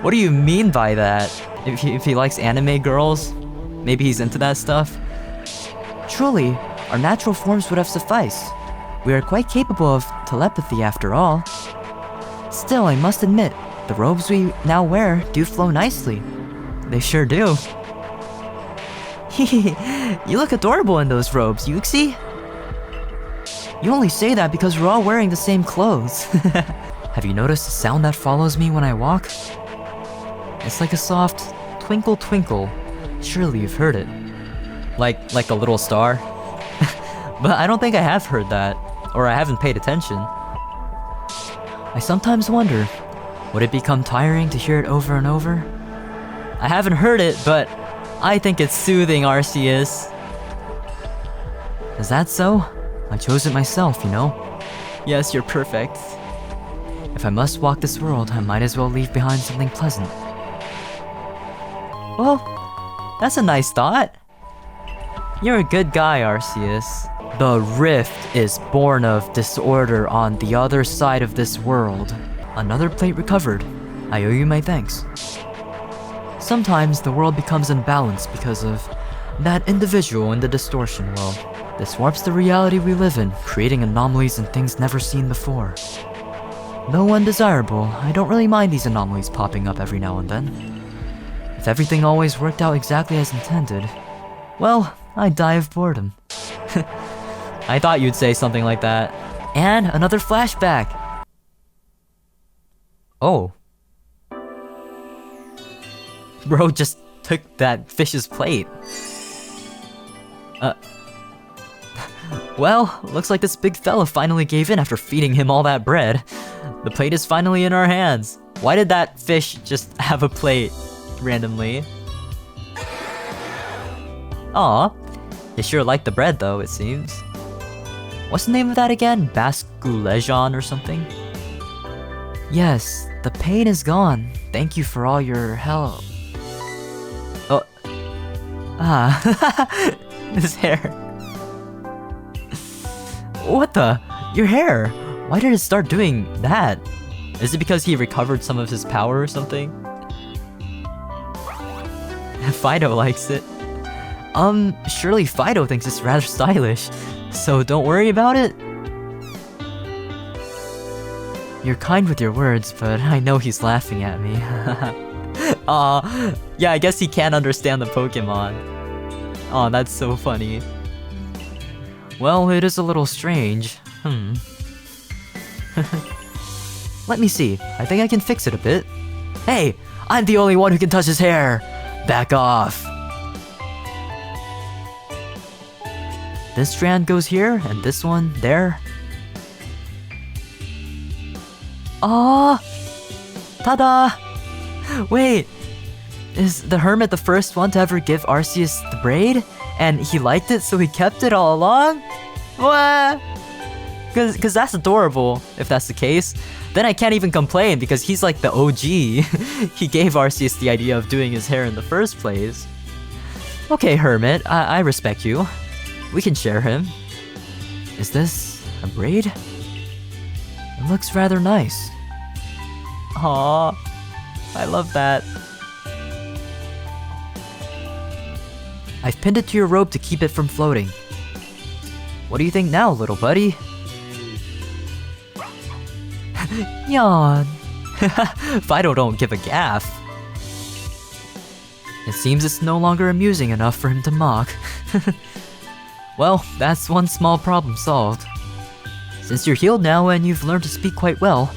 What do you mean by that? If he likes anime girls? Maybe he's into that stuff? Truly, our natural forms would have sufficed. We are quite capable of telepathy after all. Still, I must admit, the robes we now wear do flow nicely. They sure do. You look adorable in those robes, Yuxi. You only say that because we're all wearing the same clothes. Have you noticed the sound that follows me when I walk? It's like a soft twinkle twinkle. Surely you've heard it. Like a little star? But I don't think I have heard that, or I haven't paid attention. I sometimes wonder, would it become tiring to hear it over and over? I haven't heard it, but I think it's soothing, Arceus. Is that so? I chose it myself, you know? Yes, you're perfect. If I must walk this world, I might as well leave behind something pleasant. Well, That's a nice thought. You're a good guy, Arceus. The rift is born of disorder on the other side of this world. Another plate recovered. I owe you my thanks. Sometimes the world becomes imbalanced because of that individual in the distortion world. This warps the reality we live in, creating anomalies and things never seen before. Though undesirable, I don't really mind these anomalies popping up every now and then. If everything always worked out exactly as intended, well, I'd die of boredom. I thought you'd say something like that. And another flashback! Oh. Bro just took that fish's plate. Well, looks like this big fella finally gave in after feeding him all that bread. The plate is finally in our hands. Why did that fish just have a plate randomly? Aw, they sure like the bread though, it seems. What's the name of that again? Basculejon or something? Yes, the pain is gone. Thank you for all your help. Oh. Ah. His hair. What the? Your hair? Why did it start doing that? Is it because he recovered some of his power or something? Fido likes it. Surely Fido thinks it's rather stylish, so don't worry about it. You're kind with your words, but I know he's laughing at me. Aw, yeah, I guess he can't understand the Pokemon. Aw, that's so funny. Well, it is a little strange. Let me see. I think I can fix it a bit. Hey, I'm the only one who can touch his hair. Back off. This strand goes here, and this one there. Aww! Ta-da! Wait, is the hermit the first one to ever give Arceus the braid? And he liked it, so he kept it all along? What? Cause that's adorable, if that's the case. Then I can't even complain, because he's like the OG. He gave Arceus the idea of doing his hair in the first place. Okay, hermit, I respect you. We can share him. Is this a braid? It looks rather nice. Aww, I love that. I've pinned it to your robe to keep it from floating. What do you think now, little buddy? Yawn. Fido don't give a gaff. It seems it's no longer amusing enough for him to mock. Well, that's one small problem solved. Since you're healed now and you've learned to speak quite well,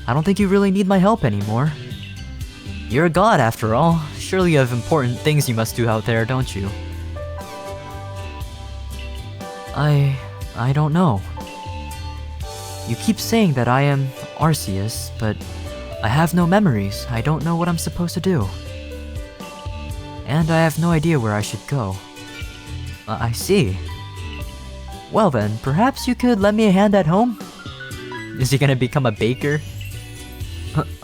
I don't think you really need my help anymore. You're a god after all. Surely you have important things you must do out there, don't you? I don't know. You keep saying that I am Arceus, but I have no memories. I don't know what I'm supposed to do. And I have no idea where I should go. I see. Well then, perhaps you could lend me a hand at home? Is he gonna become a baker?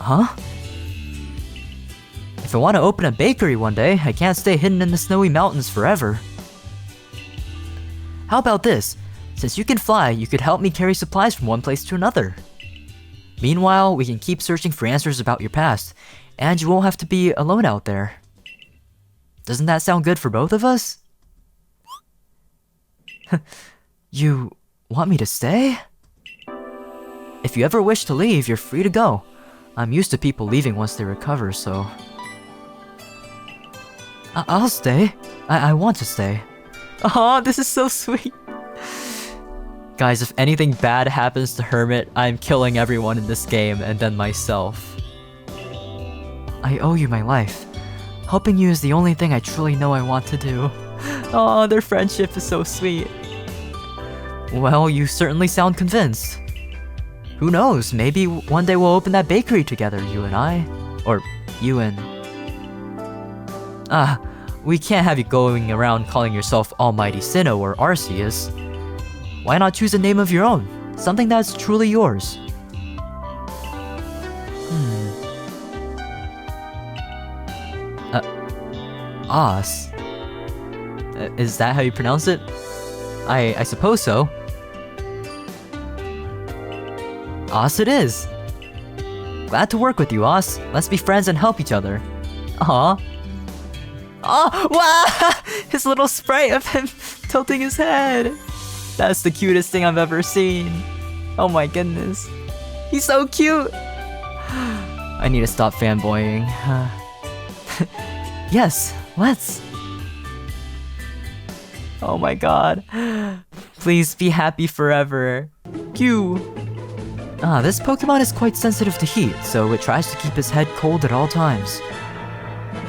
Huh? If I want to open a bakery one day, I can't stay hidden in the snowy mountains forever. How about this? Since you can fly, you could help me carry supplies from one place to another. Meanwhile, we can keep searching for answers about your past, and you won't have to be alone out there. Doesn't that sound good for both of us? You want me to stay? If you ever wish to leave, you're free to go. I'm used to people leaving once they recover, so... I'll stay. I want to stay. Aw, this is so sweet. Guys, if anything bad happens to Hermit, I'm killing everyone in this game and then myself. I owe you my life. Helping you is the only thing I truly know I want to do. Aw, their friendship is so sweet. Well, you certainly sound convinced. Who knows, maybe one day we'll open that bakery together, you and I. Or, you and... we can't have you going around calling yourself Almighty Sinnoh or Arceus. Why not choose a name of your own? Something that's truly yours. Os. Is that how you pronounce it? I suppose so. Os it is. Glad to work with you, Os. Let's be friends and help each other. Aw. Oh, wow! His little sprite of him tilting his head. That's the cutest thing I've ever seen. Oh my goodness. He's so cute! I need to stop fanboying. Yes, let's. Oh my god. Please be happy forever. Q. This Pokemon is quite sensitive to heat, so it tries to keep its head cold at all times.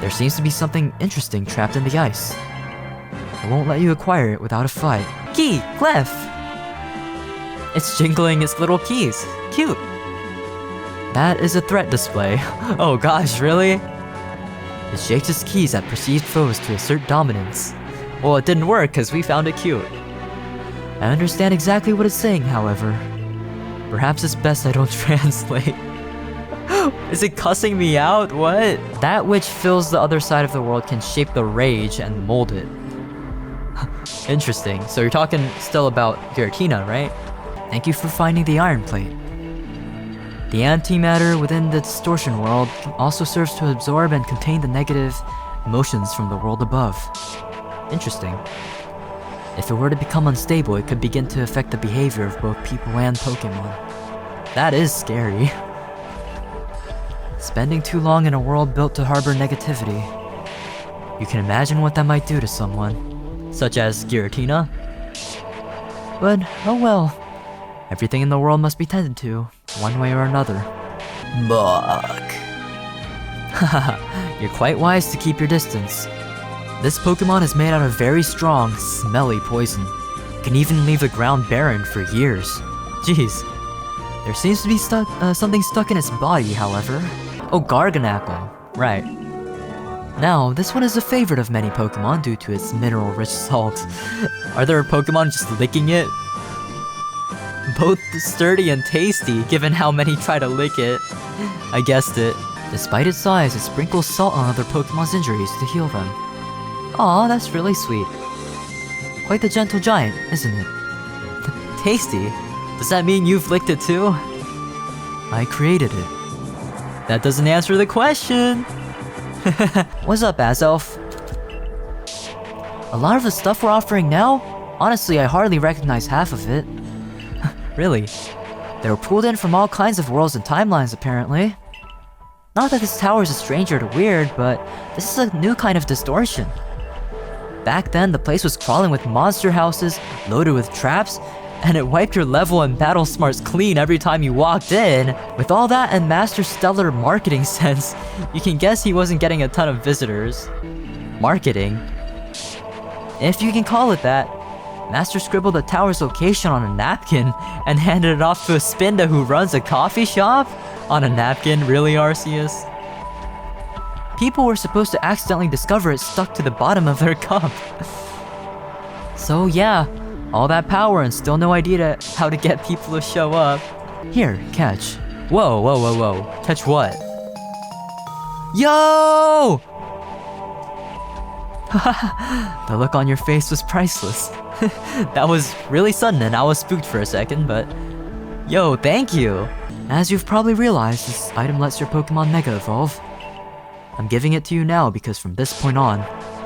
There seems to be something interesting trapped in the ice. I won't let you acquire it without a fight. Key! Clef! It's jingling its little keys. Cute! That is a threat display. Oh gosh, really? It shakes its keys at perceived foes to assert dominance. Well, it didn't work because we found it cute. I understand exactly what it's saying, however. Perhaps it's best I don't translate. Is it cussing me out? What? That which fills the other side of the world can shape the rage and mold it. Interesting. So you're talking still about Giratina, right? Thank you for finding the iron plate. The antimatter within the distortion world also serves to absorb and contain the negative emotions from the world above. Interesting. If it were to become unstable, it could begin to affect the behavior of both people and Pokemon. That is scary. Spending too long in a world built to harbor negativity. You can imagine what that might do to someone. Such as Giratina? But, oh well. Everything in the world must be tended to, one way or another. Muck. Haha, you're quite wise to keep your distance. This Pokemon is made out of very strong, smelly poison. Can even leave the ground barren for years. Jeez. There seems to be something stuck in its body, however. Oh, Garganapple. Right. Now, this one is a favorite of many Pokemon due to its mineral-rich salt. Are there Pokemon just licking it? Both sturdy and tasty, given how many try to lick it. I guessed it. Despite its size, it sprinkles salt on other Pokemon's injuries to heal them. Aw, that's really sweet. Quite the gentle giant, isn't it? Tasty? Does that mean you've licked it too? I created it. That doesn't answer the question! What's up, Azelf? A lot of the stuff we're offering now? Honestly, I hardly recognize half of it. Really? They were pulled in from all kinds of worlds and timelines, apparently. Not that this tower is a stranger to weird, but this is a new kind of distortion. Back then, the place was crawling with monster houses, loaded with traps, and it wiped your level and battle smarts clean every time you walked in. With all that and Master Stellar marketing sense, you can guess he wasn't getting a ton of visitors. Marketing? If you can call it that. Master scribbled the tower's location on a napkin and handed it off to a Spinda who runs a coffee shop? On a napkin? Really, Arceus? People were supposed to accidentally discover it stuck to the bottom of their cup. So yeah, all that power and still no idea how to get people to show up. Here, catch. Whoa, whoa, whoa, whoa. Catch what? Yo! The look on your face was priceless. That was really sudden and I was spooked for a second, but... Yo, thank you! As you've probably realized, this item lets your Pokemon Mega Evolve. I'm giving it to you now because from this point on,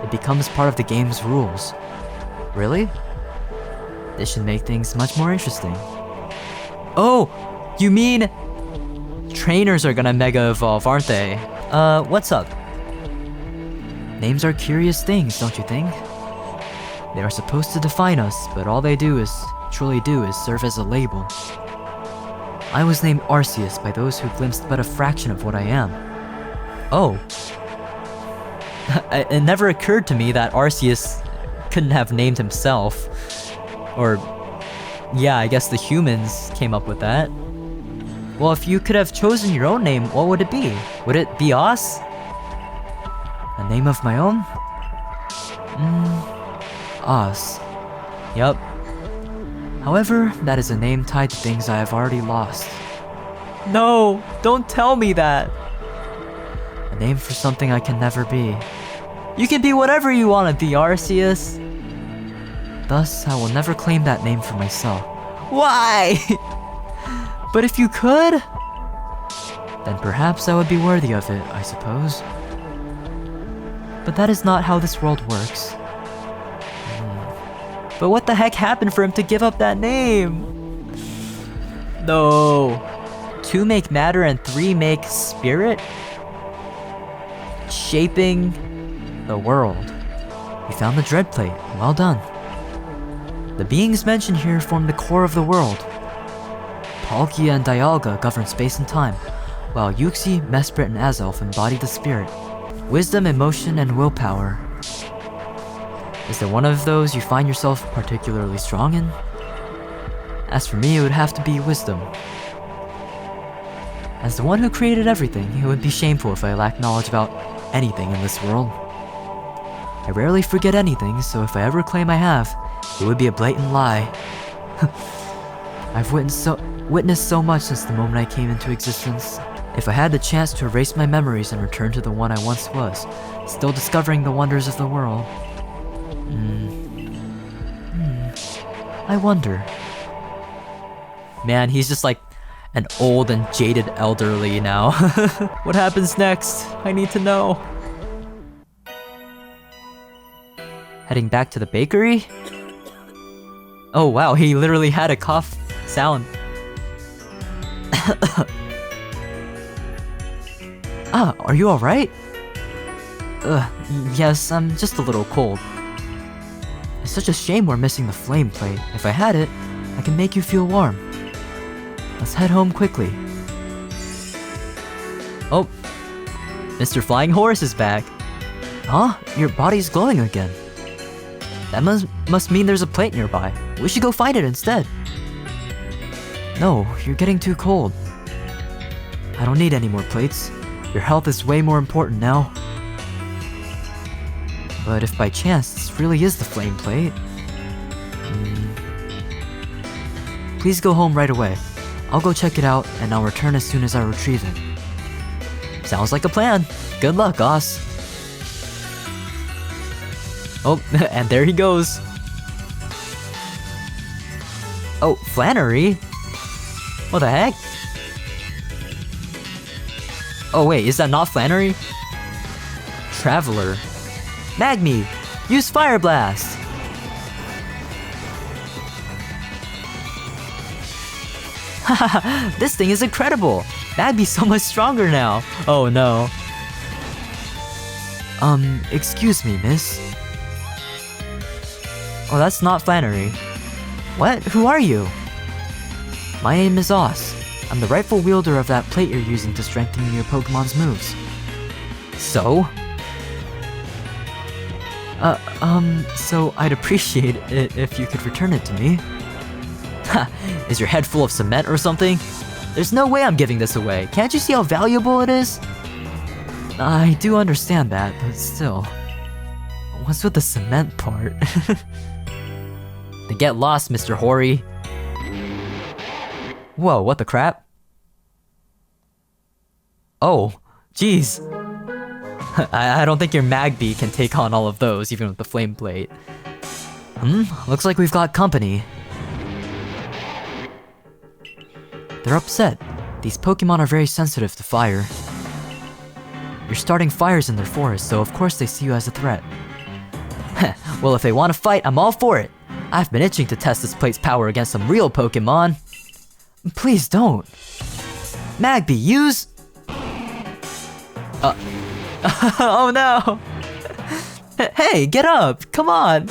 it becomes part of the game's rules. Really? This should make things much more interesting. Oh! You mean... Trainers are gonna Mega Evolve, aren't they? What's up? Names are curious things, don't you think? They are supposed to define us, but all they truly do is serve as a label. I was named Arceus by those who glimpsed but a fraction of what I am. Oh. It never occurred to me that Arceus couldn't have named himself. Or, yeah, I guess the humans came up with that. Well, if you could have chosen your own name, what would it be? Would it be Os? A name of my own? Os. Yup. However, that is a name tied to things I have already lost. No! Don't tell me that! A name for something I can never be. You can be whatever you want to be, Arceus. Thus, I will never claim that name for myself. Why? But if you could, then perhaps I would be worthy of it, I suppose. But that is not how this world works. But what the heck happened for him to give up that name? No. 2 make matter and 3 make spirit? Shaping the world. You found the dread plate. Well done. The beings mentioned here form the core of the world. Palkia and Dialga govern space and time, while Yuxi, Mesprit, and Azelf embody the spirit. Wisdom, emotion, and willpower. Is there one of those you find yourself particularly strong in? As for me, it would have to be wisdom. As the one who created everything, it would be shameful if I lacked knowledge about anything in this world. I rarely forget anything, so if I ever claim I have, it would be a blatant lie. I've witnessed so much since the moment I came into existence. If I had the chance to erase my memories and return to the one I once was, still discovering the wonders of the world. I wonder. Man, he's just like an old and jaded elderly now. What happens next? I need to know. Heading back to the bakery? Oh wow, he literally had a cough sound. Are you alright? Yes, I'm just a little cold. It's such a shame we're missing the flame plate. If I had it, I can make you feel warm. Let's head home quickly. Oh, Mr. Flying Horse is back. Huh? Your body's glowing again. That must mean there's a plate nearby. We should go find it instead. No, you're getting too cold. I don't need any more plates. Your health is way more important now. But if by chance this really is the flame plate... Please go home right away. I'll go check it out, and I'll return as soon as I retrieve it. Sounds like a plan. Good luck, Oz. Oh, and there he goes. Oh, Flannery? What the heck? Oh wait, is that not Flannery? Traveler. Magme, use Fire Blast! Haha, this thing is incredible! Magme's so much stronger now! Oh no. Excuse me, miss. Oh, that's not Flannery. What? Who are you? My name is Oz. I'm the rightful wielder of that plate you're using to strengthen your Pokemon's moves. So? So I'd appreciate it if you could return it to me. Ha! Is your head full of cement or something? There's no way I'm giving this away. Can't you see how valuable it is? I do understand that, but still. What's with the cement part? Then get lost, Mr. Hori. Whoa, what the crap? Oh, jeez. I don't think your Magby can take on all of those, even with the flame plate. Looks like we've got company. They're upset. These Pokemon are very sensitive to fire. You're starting fires in their forest, so of course they see you as a threat. Well, if they want to fight, I'm all for it. I've been itching to test this plate's power against some real Pokemon. Please don't. Magby, use... oh no! Hey, get up! Come on!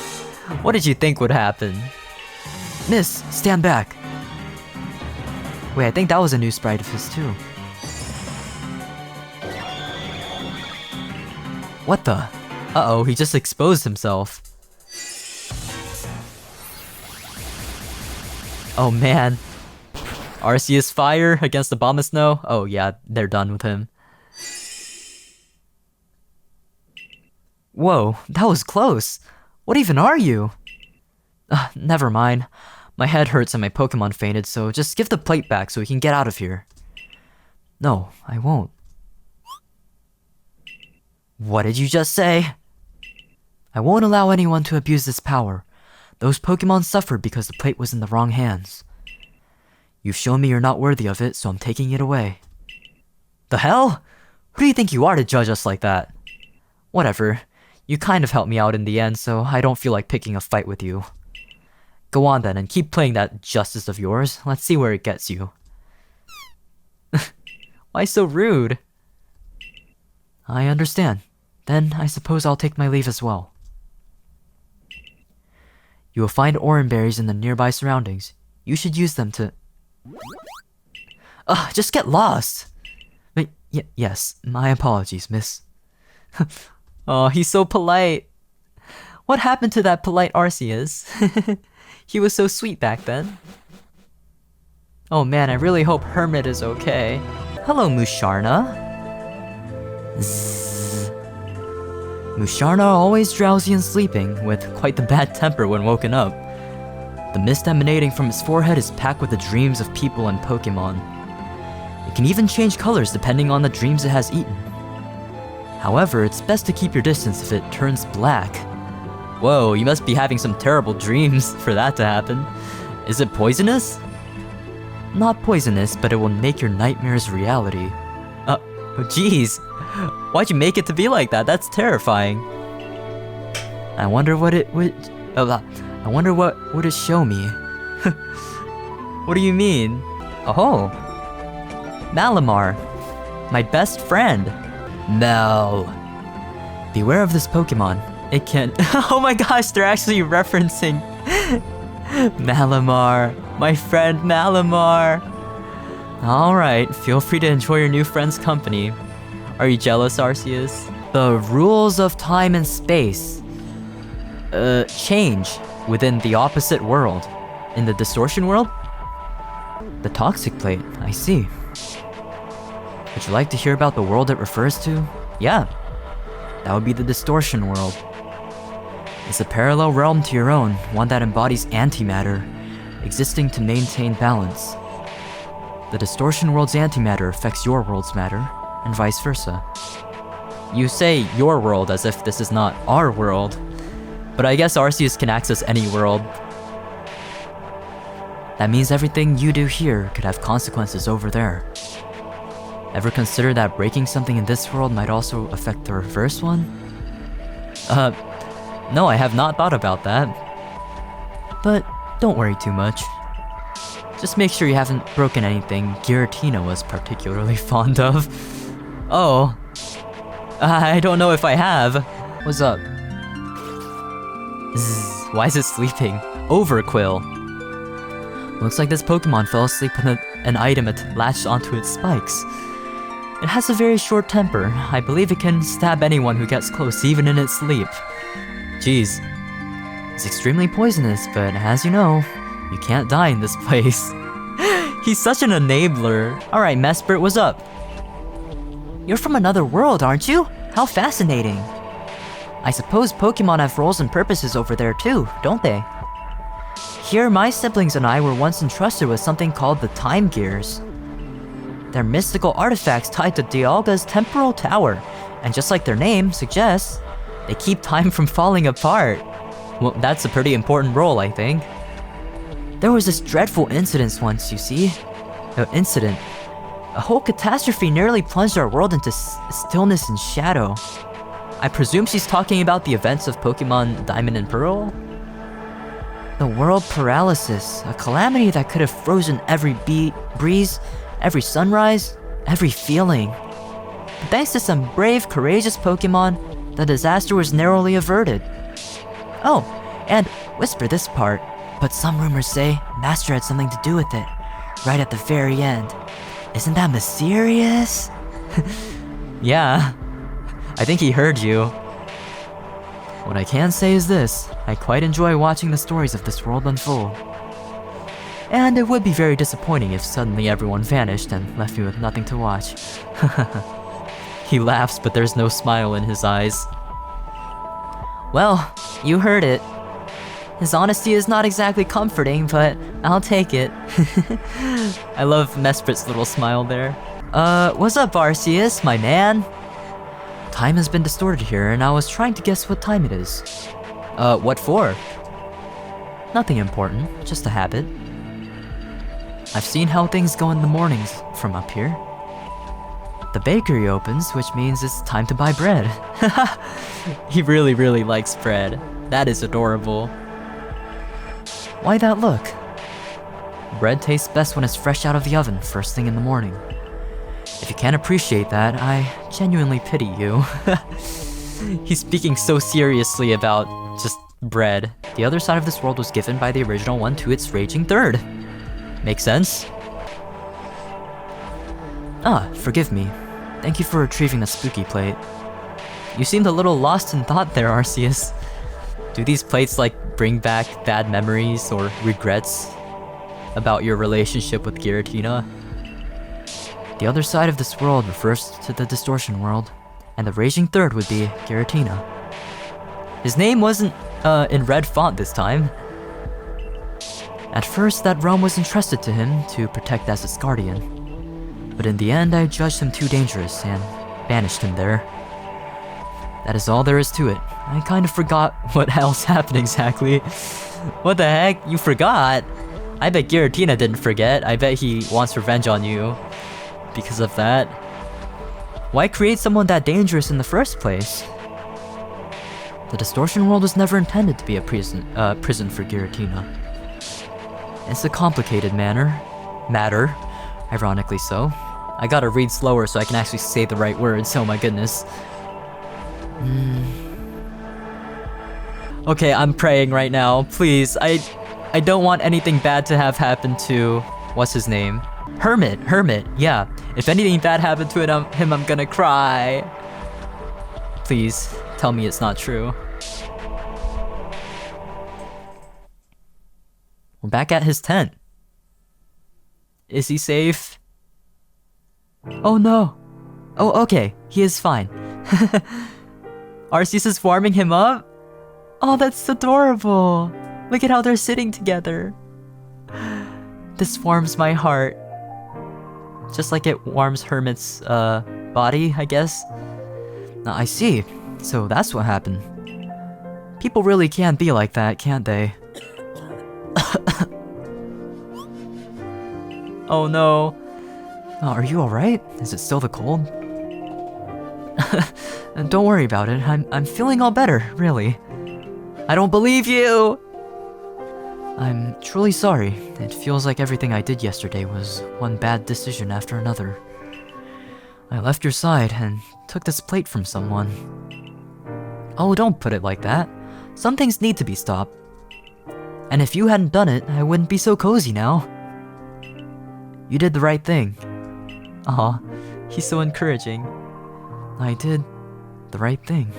What did you think would happen? Miss, stand back. Wait, I think that was a new sprite of his too. What the? Uh-oh, he just exposed himself. Oh man. Arceus Fire against the Abomasnow? Oh yeah, they're done with him. Whoa, that was close. What even are you? Never mind. My head hurts and my Pokemon fainted, so just give the plate back so we can get out of here. No, I won't. What did you just say? I won't allow anyone to abuse this power. Those Pokemon suffered because the plate was in the wrong hands. You've shown me you're not worthy of it, so I'm taking it away. The hell? Who do you think you are to judge us like that? Whatever. You kind of helped me out in the end, so I don't feel like picking a fight with you. Go on then, and keep playing that justice of yours. Let's see where it gets you. Why so rude? I understand. Then I suppose I'll take my leave as well. You will find orange berries in the nearby surroundings. You should use them to... just get lost! Yes, my apologies, miss. Oh, he's so polite. What happened to that polite Arceus? He was so sweet back then. Oh man, I really hope Hermit is okay. Hello, Musharna. Zzz. Musharna always drowsy and sleeping, with quite the bad temper when woken up. The mist emanating from its forehead is packed with the dreams of people and Pokemon. It can even change colors depending on the dreams it has eaten. However, it's best to keep your distance if it turns black. Whoa, you must be having some terrible dreams for that to happen. Is it poisonous? Not poisonous, but it will make your nightmares reality. Jeez. Why'd you make it to be like that? That's terrifying. I wonder what it would... I wonder what would it show me? What do you mean? Oh. Malamar. My best friend. Mel. Beware of this Pokemon. It can... Oh my gosh, they're actually referencing... Malamar. My friend Malamar. Alright, feel free to enjoy your new friend's company. Are you jealous, Arceus? The rules of time and space change within the opposite world. In the distortion world? The toxic plate, I see. Would you like to hear about the world it refers to? Yeah. That would be the distortion world. It's a parallel realm to your own, one that embodies antimatter, existing to maintain balance. The distortion world's antimatter affects your world's matter, and vice versa. You say your world as if this is not our world, but I guess Arceus can access any world. That means everything you do here could have consequences over there. Ever consider that breaking something in this world might also affect the reverse one? No, I have not thought about that. But don't worry too much. Just make sure you haven't broken anything Giratina was particularly fond of. Oh. I don't know if I have. What's up? Zzz, why is it sleeping? Overquill. Looks like this Pokemon fell asleep with an item latched onto its spikes. It has a very short temper. I believe it can stab anyone who gets close, even in its sleep. Jeez. It's extremely poisonous, but as you know, you can't die in this place. He's such an enabler. Alright, Mesprit, what's up? You're from another world, aren't you? How fascinating. I suppose Pokemon have roles and purposes over there too, don't they? Here, my siblings and I were once entrusted with something called the Time Gears. They're mystical artifacts tied to Dialga's temporal tower, and just like their name suggests, they keep time from falling apart. Well, that's a pretty important role, I think. There was this dreadful incident once, you see. Incident? A whole catastrophe nearly plunged our world into stillness and shadow. I presume she's talking about the events of Pokemon Diamond and Pearl? The world paralysis, a calamity that could have frozen every breeze, every sunrise, every feeling. But thanks to some brave, courageous Pokemon, the disaster was narrowly averted. Oh, and whisper this part, but some rumors say Master had something to do with it, right at the very end. Isn't that mysterious? Yeah, I think he heard you. What I can say is this, I quite enjoy watching the stories of this world unfold. And it would be very disappointing if suddenly everyone vanished and left me with nothing to watch. He laughs, but there's no smile in his eyes. Well, you heard it. His honesty is not exactly comforting, but I'll take it. I love Mesprit's little smile there. What's up, Arceus, my man? Time has been distorted here, and I was trying to guess what time it is. What for? Nothing important, just a habit. I've seen how things go in the mornings from up here. The bakery opens, which means it's time to buy bread. He really likes bread. That is adorable. Why that look? Bread tastes best when it's fresh out of the oven first thing in the morning. If you can't appreciate that, I genuinely pity you. He's speaking so seriously about just bread. The other side of this world was given by the original one to its raging third. Makes sense? Ah, forgive me. Thank you for retrieving the spooky plate. You seemed a little lost in thought there, Arceus. Do these plates, like, bring back bad memories or regrets about your relationship with Giratina? The other side of this world refers to the distortion world, and the raging third would be Giratina. His name wasn't, in red font this time. At first, that realm was entrusted to him to protect as its guardian. But in the end, I judged him too dangerous and banished him there. That is all there is to it. I kind of forgot what else happened exactly. What the heck? You forgot? I bet Giratina didn't forget. I bet he wants revenge on you because of that. Why create someone that dangerous in the first place? The distortion world was never intended to be a prison for Giratina. It's a complicated matter, ironically so. I gotta read slower so I can actually say the right words, oh my goodness. Okay, I'm praying right now, please. I don't want anything bad to have happened to... what's his name? Hermit, yeah. If anything bad happened to him, I'm gonna cry. Please, tell me it's not true. We're back at his tent. Is he safe? Oh no. Oh, okay. He is fine. Arceus is warming him up? Oh, that's adorable. Look at how they're sitting together. This warms my heart. Just like it warms Hermit's, body, I guess. I see. So that's what happened. People really can be like that, can't they? Oh no. Are you alright? Is it still the cold? Don't worry about it. I'm feeling all better, really. I don't believe you! I'm truly sorry. It feels like everything I did yesterday was one bad decision after another. I left your side and took this plate from someone. Oh, don't put it like that. Some things need to be stopped. And if you hadn't done it, I wouldn't be so cozy now. You did the right thing. Aw, he's so encouraging. I did the right thing.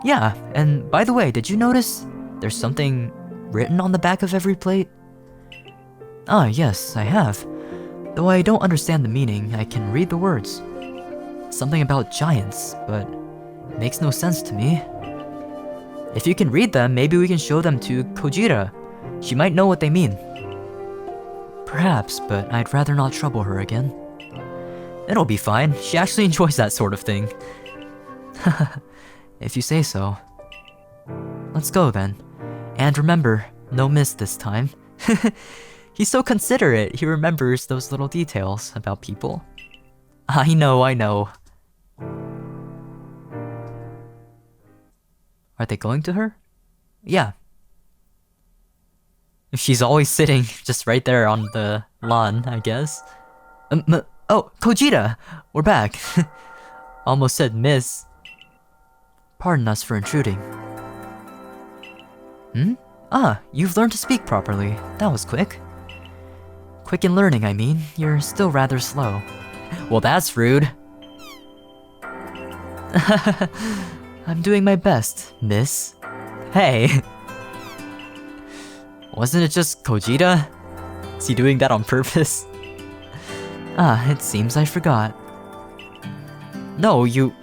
Yeah, and by the way, did you notice there's something written on the back of every plate? Ah, yes, I have. Though I don't understand the meaning, I can read the words. Something about giants, but it makes no sense to me. If you can read them, maybe we can show them to Kojira. She might know what they mean. Perhaps, but I'd rather not trouble her again. It'll be fine. She actually enjoys that sort of thing. If you say so. Let's go then. And remember, no miss this time. He's so considerate, he remembers those little details about people. I know. Are they going to her? Yeah. She's always sitting just right there on the lawn, I guess. Oh, Kojita! We're back. Almost said miss. Pardon us for intruding. Ah, you've learned to speak properly. That was quick. Quick in learning, I mean. You're still rather slow. Well, that's rude. I'm doing my best, miss. Hey! Wasn't it just Kojita? Is he doing that on purpose? Ah, it seems I forgot. No, you...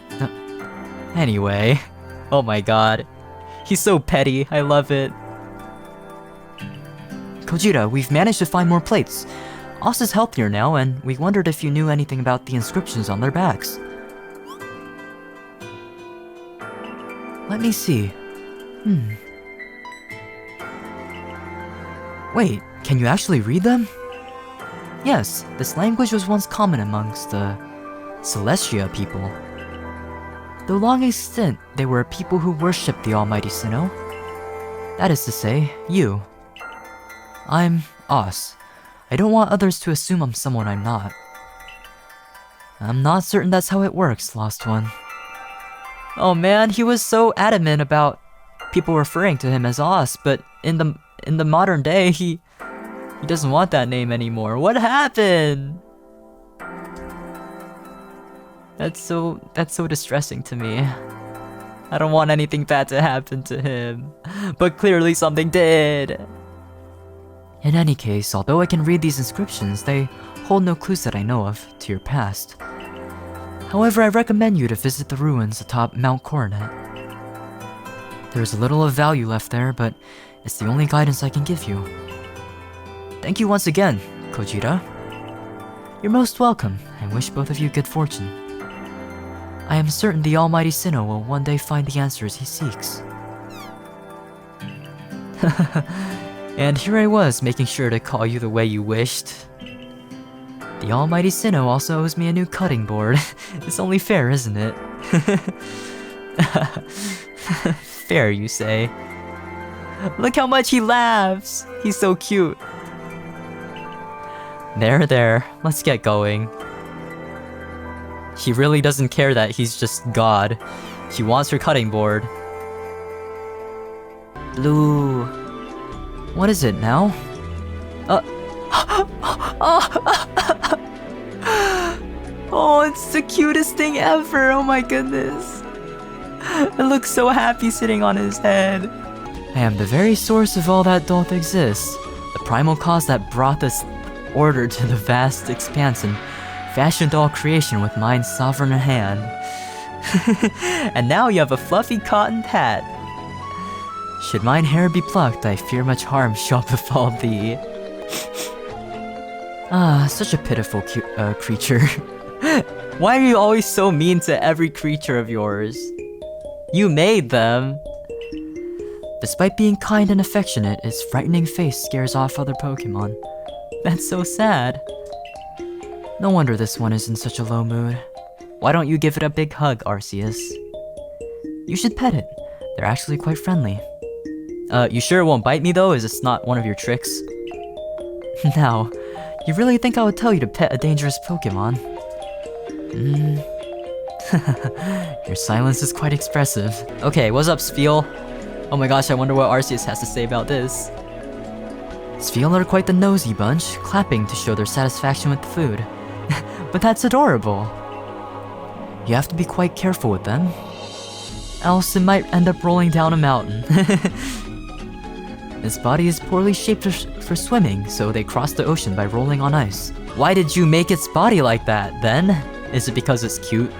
Anyway. Oh my god. He's so petty, I love it. Kojita, we've managed to find more plates. Oz is healthier now, and we wondered if you knew anything about the inscriptions on their backs. Let me see. Wait, can you actually read them? Yes, this language was once common amongst the Celestia people. Though long extant, they were a people who worshipped the almighty Sinnoh. That is to say, you. I'm Os. I don't want others to assume I'm someone I'm not. I'm not certain that's how it works, Lost One. Oh man, he was so adamant about people referring to him as Os, but in the modern day, he doesn't want that name anymore. What happened? That's so distressing to me. I don't want anything bad to happen to him, but clearly something did. In any case, although I can read these inscriptions, they hold no clues that I know of to your past. However, I recommend you to visit the ruins atop Mount Coronet. There's a little of value left there, but it's the only guidance I can give you. Thank you once again, Kojira. You're most welcome, and wish both of you good fortune. I am certain the almighty Sinnoh will one day find the answers he seeks. And here I was, making sure to call you the way you wished. The almighty Sinnoh also owes me a new cutting board. It's only fair, isn't it? Fair, you say? Look how much he laughs! He's so cute. There, let's get going. He really doesn't care that he's just God. He wants her cutting board. Blue. What is it now? Oh, it's the cutest thing ever! Oh my goodness. It looks so happy sitting on his head. I am the very source of all that doth exist. The primal cause that brought this order to the vast expanse and fashioned all creation with mine's sovereign hand. And now you have a fluffy cotton hat. Should mine hair be plucked, I fear much harm shall befall thee. Ah, such a pitiful creature. Why are you always so mean to every creature of yours? You made them. Despite being kind and affectionate, its frightening face scares off other Pokemon. That's so sad. No wonder this one is in such a low mood. Why don't you give it a big hug, Arceus? You should pet it. They're actually quite friendly. You sure it won't bite me though? Is this not one of your tricks? Now, you really think I would tell you to pet a dangerous Pokemon? Your silence is quite expressive. Okay, what's up, Spheal? Oh my gosh, I wonder what Arceus has to say about this. Spheal are quite the nosy bunch, clapping to show their satisfaction with the food. But that's adorable. You have to be quite careful with them, else it might end up rolling down a mountain. Its body is poorly shaped for swimming, so they cross the ocean by rolling on ice. Why did you make its body like that, then? Is it because it's cute?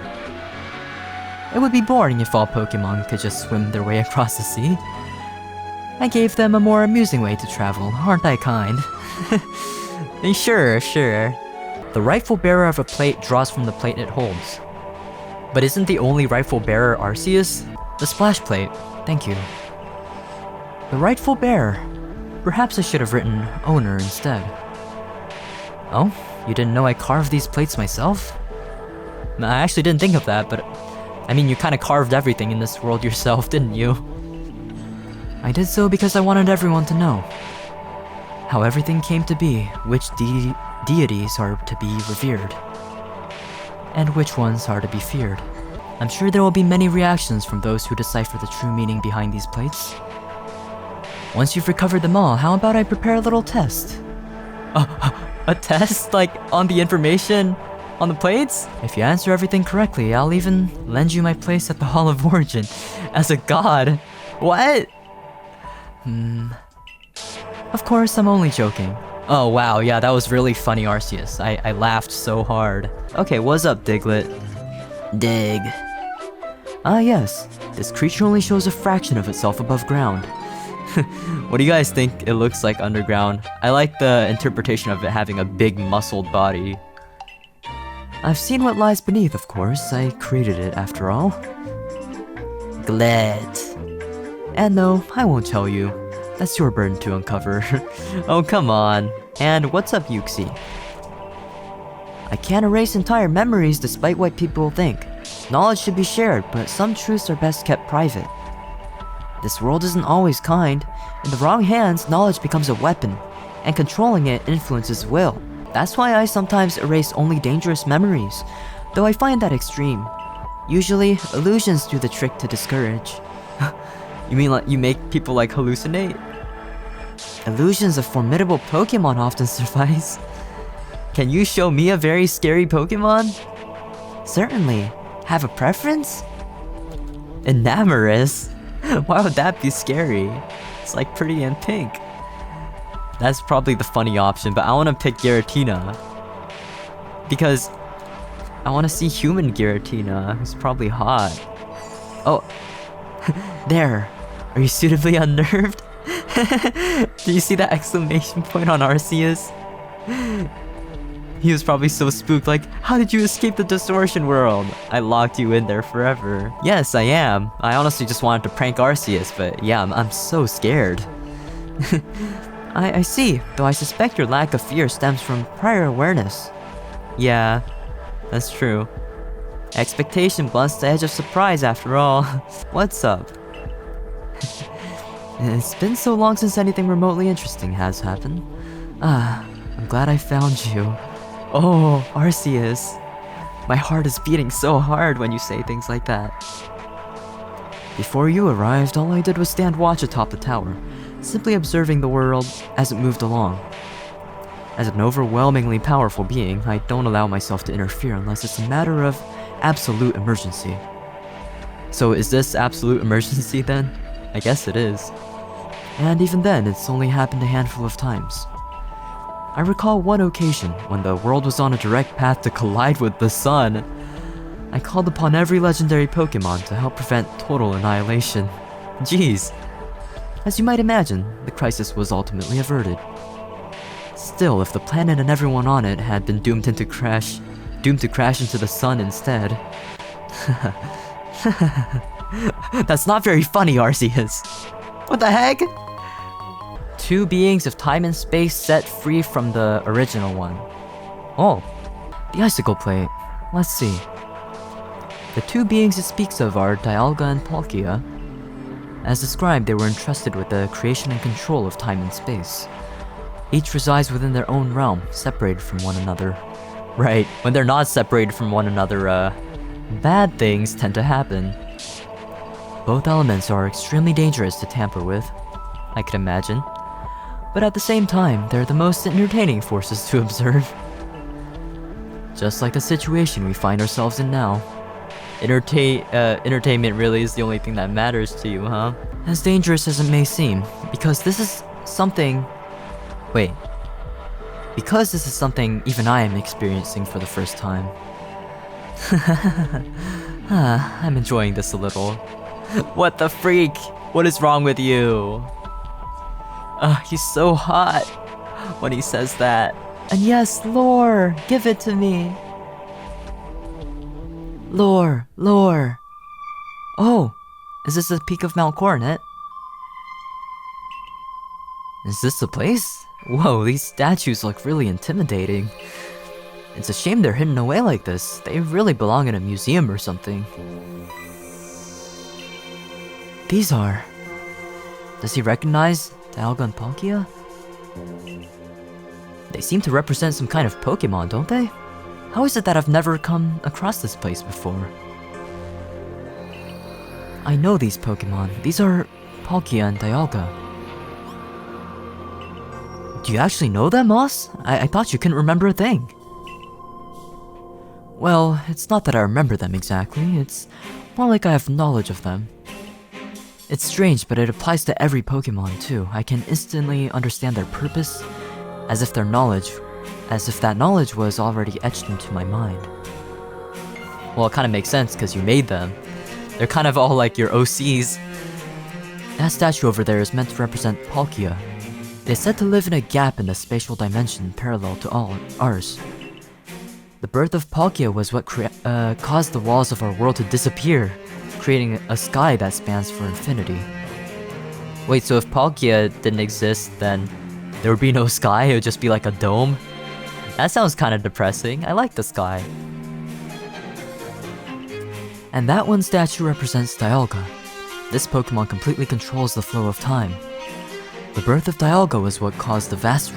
It would be boring if all Pokemon could just swim their way across the sea. I gave them a more amusing way to travel, aren't I kind? Sure. The rightful bearer of a plate draws from the plate it holds. But isn't the only rightful bearer Arceus? The splash plate, thank you. The rightful bearer. Perhaps I should have written owner instead. Oh, you didn't know I carved these plates myself? I actually didn't think of that, but I mean, you kinda carved everything in this world yourself, didn't you? I did so because I wanted everyone to know how everything came to be, which deities are to be revered, and which ones are to be feared. I'm sure there will be many reactions from those who decipher the true meaning behind these plates. Once you've recovered them all, how about I prepare a little test? A test? Like, on the information on the plates? If you answer everything correctly, I'll even lend you my place at the Hall of Origin as a god. What? Of course, I'm only joking. Oh wow, yeah, that was really funny, Arceus. I laughed so hard. Okay, what's up, Diglett? Dig. Ah yes, this creature only shows a fraction of itself above ground. What do you guys think it looks like underground? I like the interpretation of it having a big muscled body. I've seen what lies beneath, of course. I created it, after all. Glad. And no, I won't tell you. That's your burden to uncover. Oh, come on. And what's up, Yuxi? I can't erase entire memories despite what people think. Knowledge should be shared, but some truths are best kept private. This world isn't always kind. In the wrong hands, knowledge becomes a weapon, and controlling it influences will. That's why I sometimes erase only dangerous memories, though I find that extreme. Usually, illusions do the trick to discourage. You mean like you make people like hallucinate? Illusions of formidable Pokemon often suffice. Can you show me a very scary Pokemon? Certainly. Have a preference? Enamorous? Why would that be scary? It's like pretty and pink. That's probably the funny option, but I want to pick Giratina. Because I want to see human Giratina, who's probably hot. Oh, there. Are you suitably unnerved? Do you see that exclamation point on Arceus? He was probably so spooked, like, how did you escape the distortion world? I locked you in there forever. Yes, I am. I honestly just wanted to prank Arceus, but yeah, I'm so scared. I see, though I suspect your lack of fear stems from prior awareness. Yeah, that's true. Expectation blunts the edge of surprise after all. What's up? It's been so long since anything remotely interesting has happened. I'm glad I found you. Oh, Arceus. My heart is beating so hard when you say things like that. Before you arrived, all I did was stand watch atop the tower, simply observing the world as it moved along. As an overwhelmingly powerful being, I don't allow myself to interfere unless it's a matter of absolute emergency. So is this absolute emergency then? I guess it is. And even then, it's only happened a handful of times. I recall one occasion when the world was on a direct path to collide with the sun. I called upon every legendary Pokemon to help prevent total annihilation. Jeez. As you might imagine, the crisis was ultimately averted. Still, if the planet and everyone on it had been doomed to crash into the sun instead. That's not very funny, Arceus. What the heck? Two beings of time and space set free from the original one. Oh, the icicle plate. Let's see. The two beings it speaks of are Dialga and Palkia. As described, they were entrusted with the creation and control of time and space. Each resides within their own realm, separated from one another. Right, when they're not separated from one another, bad things tend to happen. Both elements are extremely dangerous to tamper with, I could imagine. But at the same time, they're the most entertaining forces to observe. Just like the situation we find ourselves in now. Entertainment really is the only thing that matters to you, huh? As dangerous as it may seem, because this is something even I am experiencing for the first time. I'm enjoying this a little. What the freak? What is wrong with you? He's so hot when he says that. And yes, lore! Give it to me! Lore! Oh! Is this the peak of Mount Coronet? Is this the place? Whoa, these statues look really intimidating. It's a shame they're hidden away like this. They really belong in a museum or something. These are... Does he recognize Dialga and Palkia? They seem to represent some kind of Pokemon, don't they? How is it that I've never come across this place before? I know these Pokemon. These are Palkia and Dialga. Do you actually know them, Moss? I thought you couldn't remember a thing. Well, it's not that I remember them exactly. It's more like I have knowledge of them. It's strange, but it applies to every Pokemon too. I can instantly understand their purpose, as if that knowledge was already etched into my mind. Well, it kind of makes sense because you made them. They're kind of all like your OCs. That statue over there is meant to represent Palkia. It is said to live in a gap in the spatial dimension parallel to ours. The birth of Palkia was what caused the walls of our world to disappear, creating a sky that spans for infinity. Wait, so if Palkia didn't exist, then there would be no sky, it would just be like a dome? That sounds kind of depressing. I like the sky. And that one statue represents Dialga. This Pokemon completely controls the flow of time. The birth of Dialga was what caused the vast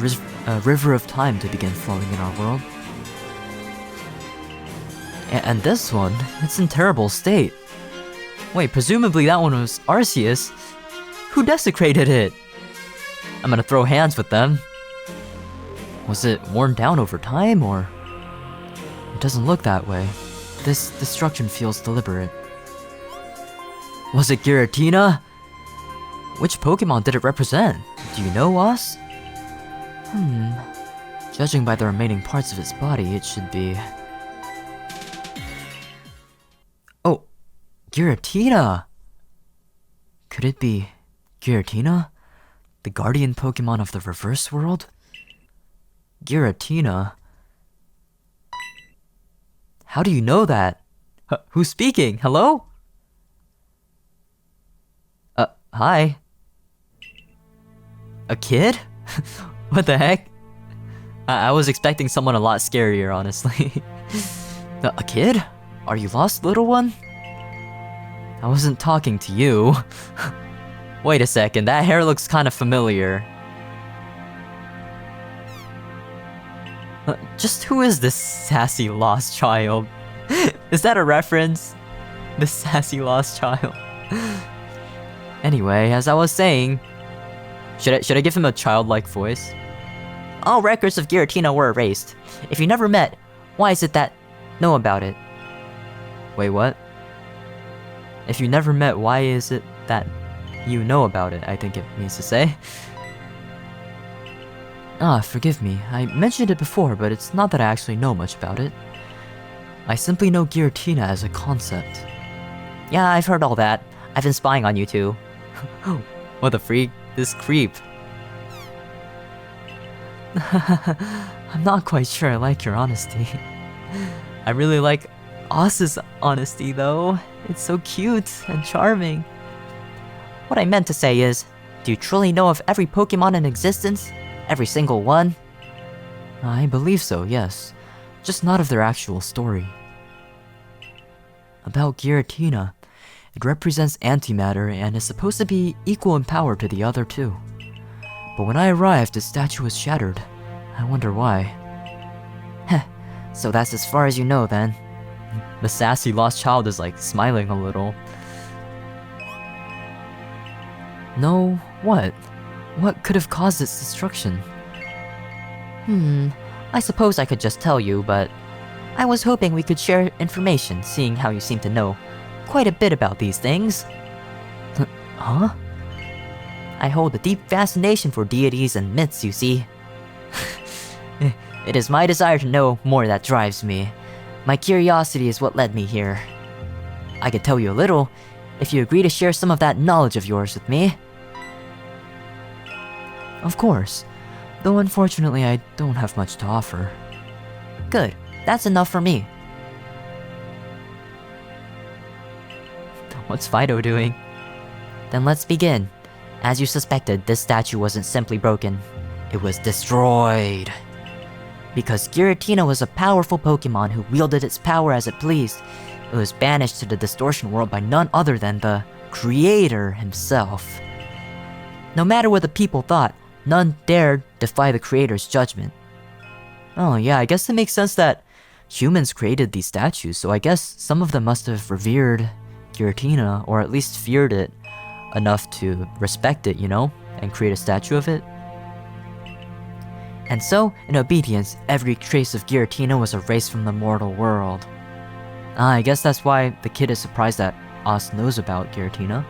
river of time to begin flowing in our world. And this one, it's in terrible state. Wait, presumably that one was Arceus. Who desecrated it? I'm gonna throw hands with them. Was it worn down over time, or...? It doesn't look that way. This destruction feels deliberate. Was it Giratina? Which Pokemon did it represent? Do you know, Oz? Judging by the remaining parts of its body, it should be... Oh, Giratina! Could it be Giratina? The guardian Pokemon of the reverse world? Giratina? How do you know that? Who's speaking? Hello? Hi? A kid? What the heck? I was expecting someone a lot scarier, honestly. A kid? Are you lost, little one? I wasn't talking to you. Wait a second, that hair looks kind of familiar. Just who is this sassy lost child? Is that a reference? The sassy lost child. Anyway, as I was saying, should I give him a childlike voice? All records of Giratina were erased. If you never met, why is it that know about it? Wait, what? If you never met, why is it that you know about it, I think it means to say. Forgive me. I mentioned it before, but it's not that I actually know much about it. I simply know Giratina as a concept. Yeah, I've heard all that. I've been spying on you too. What the freak? This creep. I'm not quite sure I like your honesty. I really like Oz's honesty though. It's so cute and charming. What I meant to say is, do you truly know of every Pokemon in existence? Every single one? I believe so, yes. Just not of their actual story. About Giratina, it represents antimatter and is supposed to be equal in power to the other two. But when I arrived, its statue was shattered. I wonder why. Heh, so that's as far as you know then. The sassy lost child is like smiling a little. No, what? What could have caused its destruction? I suppose I could just tell you, but I was hoping we could share information, seeing how you seem to know quite a bit about these things. Huh? I hold a deep fascination for deities and myths, you see. It is my desire to know more that drives me. My curiosity is what led me here. I could tell you a little, if you agree to share some of that knowledge of yours with me. Of course, though unfortunately I don't have much to offer. Good, that's enough for me. What's Fido doing? Then let's begin. As you suspected, this statue wasn't simply broken. It was destroyed. Because Giratina was a powerful Pokemon who wielded its power as it pleased, it was banished to the Distortion World by none other than the Creator himself. No matter what the people thought, none dared defy the Creator's judgment. Oh yeah, I guess it makes sense that humans created these statues, so I guess some of them must have revered Giratina, or at least feared it enough to respect it, you know, and create a statue of it. And so, in obedience, every trace of Giratina was erased from the mortal world. I guess that's why the kid is surprised that Oz knows about Giratina.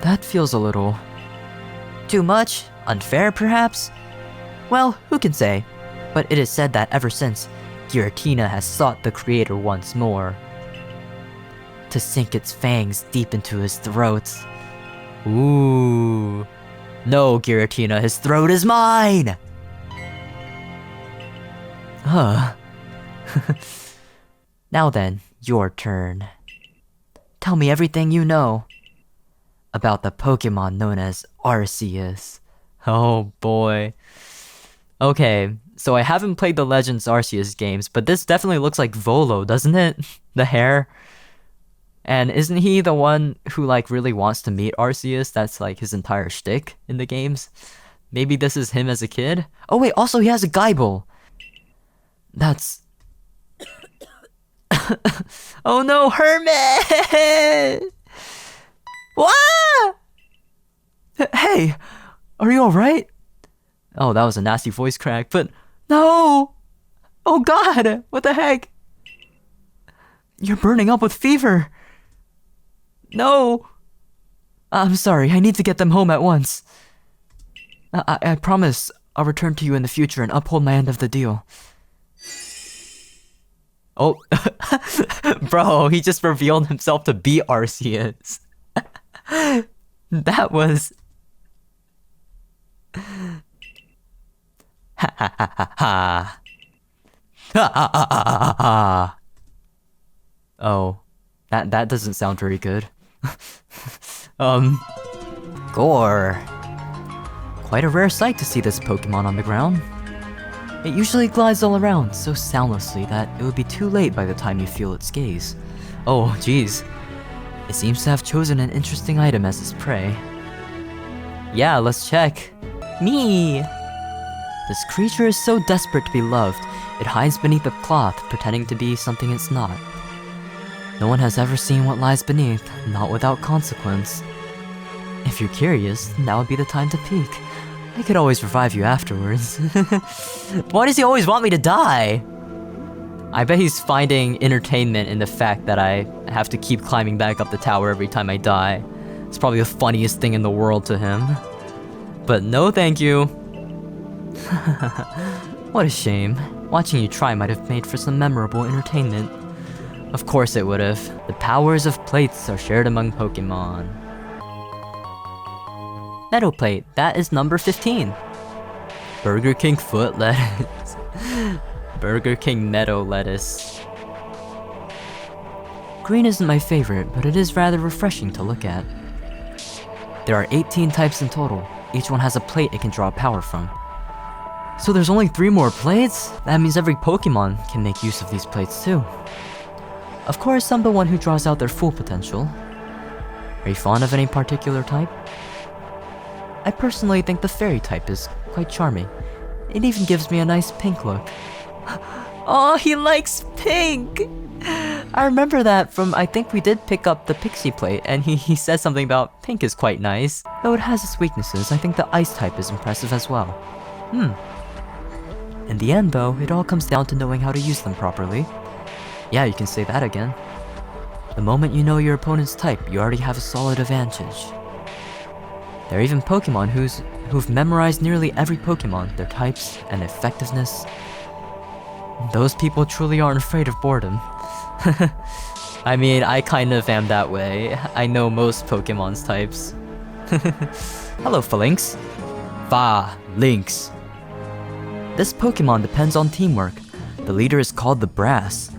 That feels a little... Too much? Unfair, perhaps? Well, who can say? But it is said that ever since, Giratina has sought the Creator once more. To sink its fangs deep into his throat. Ooh. No, Giratina, his throat is mine! Huh. Now then, your turn. Tell me everything you know about the Pokemon known as Arceus. Oh boy. Okay, so I haven't played the Legends Arceus games, but this definitely looks like Volo, doesn't it? The hair. And isn't he the one who like really wants to meet Arceus? That's like his entire shtick in the games. Maybe this is him as a kid? Oh wait, also he has a Geibel. That's... Oh no, Hermit! What? Hey, are you alright? Oh, that was a nasty voice crack, but no! Oh god, what the heck? You're burning up with fever. No! I'm sorry, I need to get them home at once. I promise I'll return to you in the future and uphold my end of the deal. Oh, bro, he just revealed himself to be Arceus. That was... Ha ha ha ha ha. Ha ha ha ha ha. Oh, that doesn't sound very good. Gore. Quite a rare sight to see this Pokemon on the ground. It usually glides all around so soundlessly that it would be too late by the time you feel its gaze. Oh, geez. It seems to have chosen an interesting item as its prey. Yeah, let's check. Me! This creature is so desperate to be loved, it hides beneath a cloth, pretending to be something it's not. No one has ever seen what lies beneath, not without consequence. If you're curious, now would be the time to peek. I could always revive you afterwards. Why does he always want me to die? I bet he's finding entertainment in the fact that I have to keep climbing back up the tower every time I die. It's probably the funniest thing in the world to him. But no thank you. What a shame. Watching you try might have made for some memorable entertainment. Of course it would have. The powers of plates are shared among Pokemon. Meadow Plate, that is number 15. Burger King foot lettuce. Burger King meadow lettuce. Green isn't my favorite, but it is rather refreshing to look at. There are 18 types in total. Each one has a plate it can draw power from. So there's only 3 more plates? That means every Pokemon can make use of these plates too. Of course, I'm the one who draws out their full potential. Are you fond of any particular type? I personally think the fairy type is quite charming. It even gives me a nice pink look. Oh, he likes pink! I remember that from, I think we did pick up the Pixie plate, and he said something about pink is quite nice. Though it has its weaknesses, I think the ice type is impressive as well. In the end though, it all comes down to knowing how to use them properly. Yeah, you can say that again. The moment you know your opponent's type, you already have a solid advantage. There are even Pokemon who've memorized nearly every Pokemon, their types, and effectiveness. Those people truly aren't afraid of boredom. I mean, I kind of am that way. I know most Pokemon's types. Hello, Phalanx. Phalanx. This Pokemon depends on teamwork. The leader is called the Brass.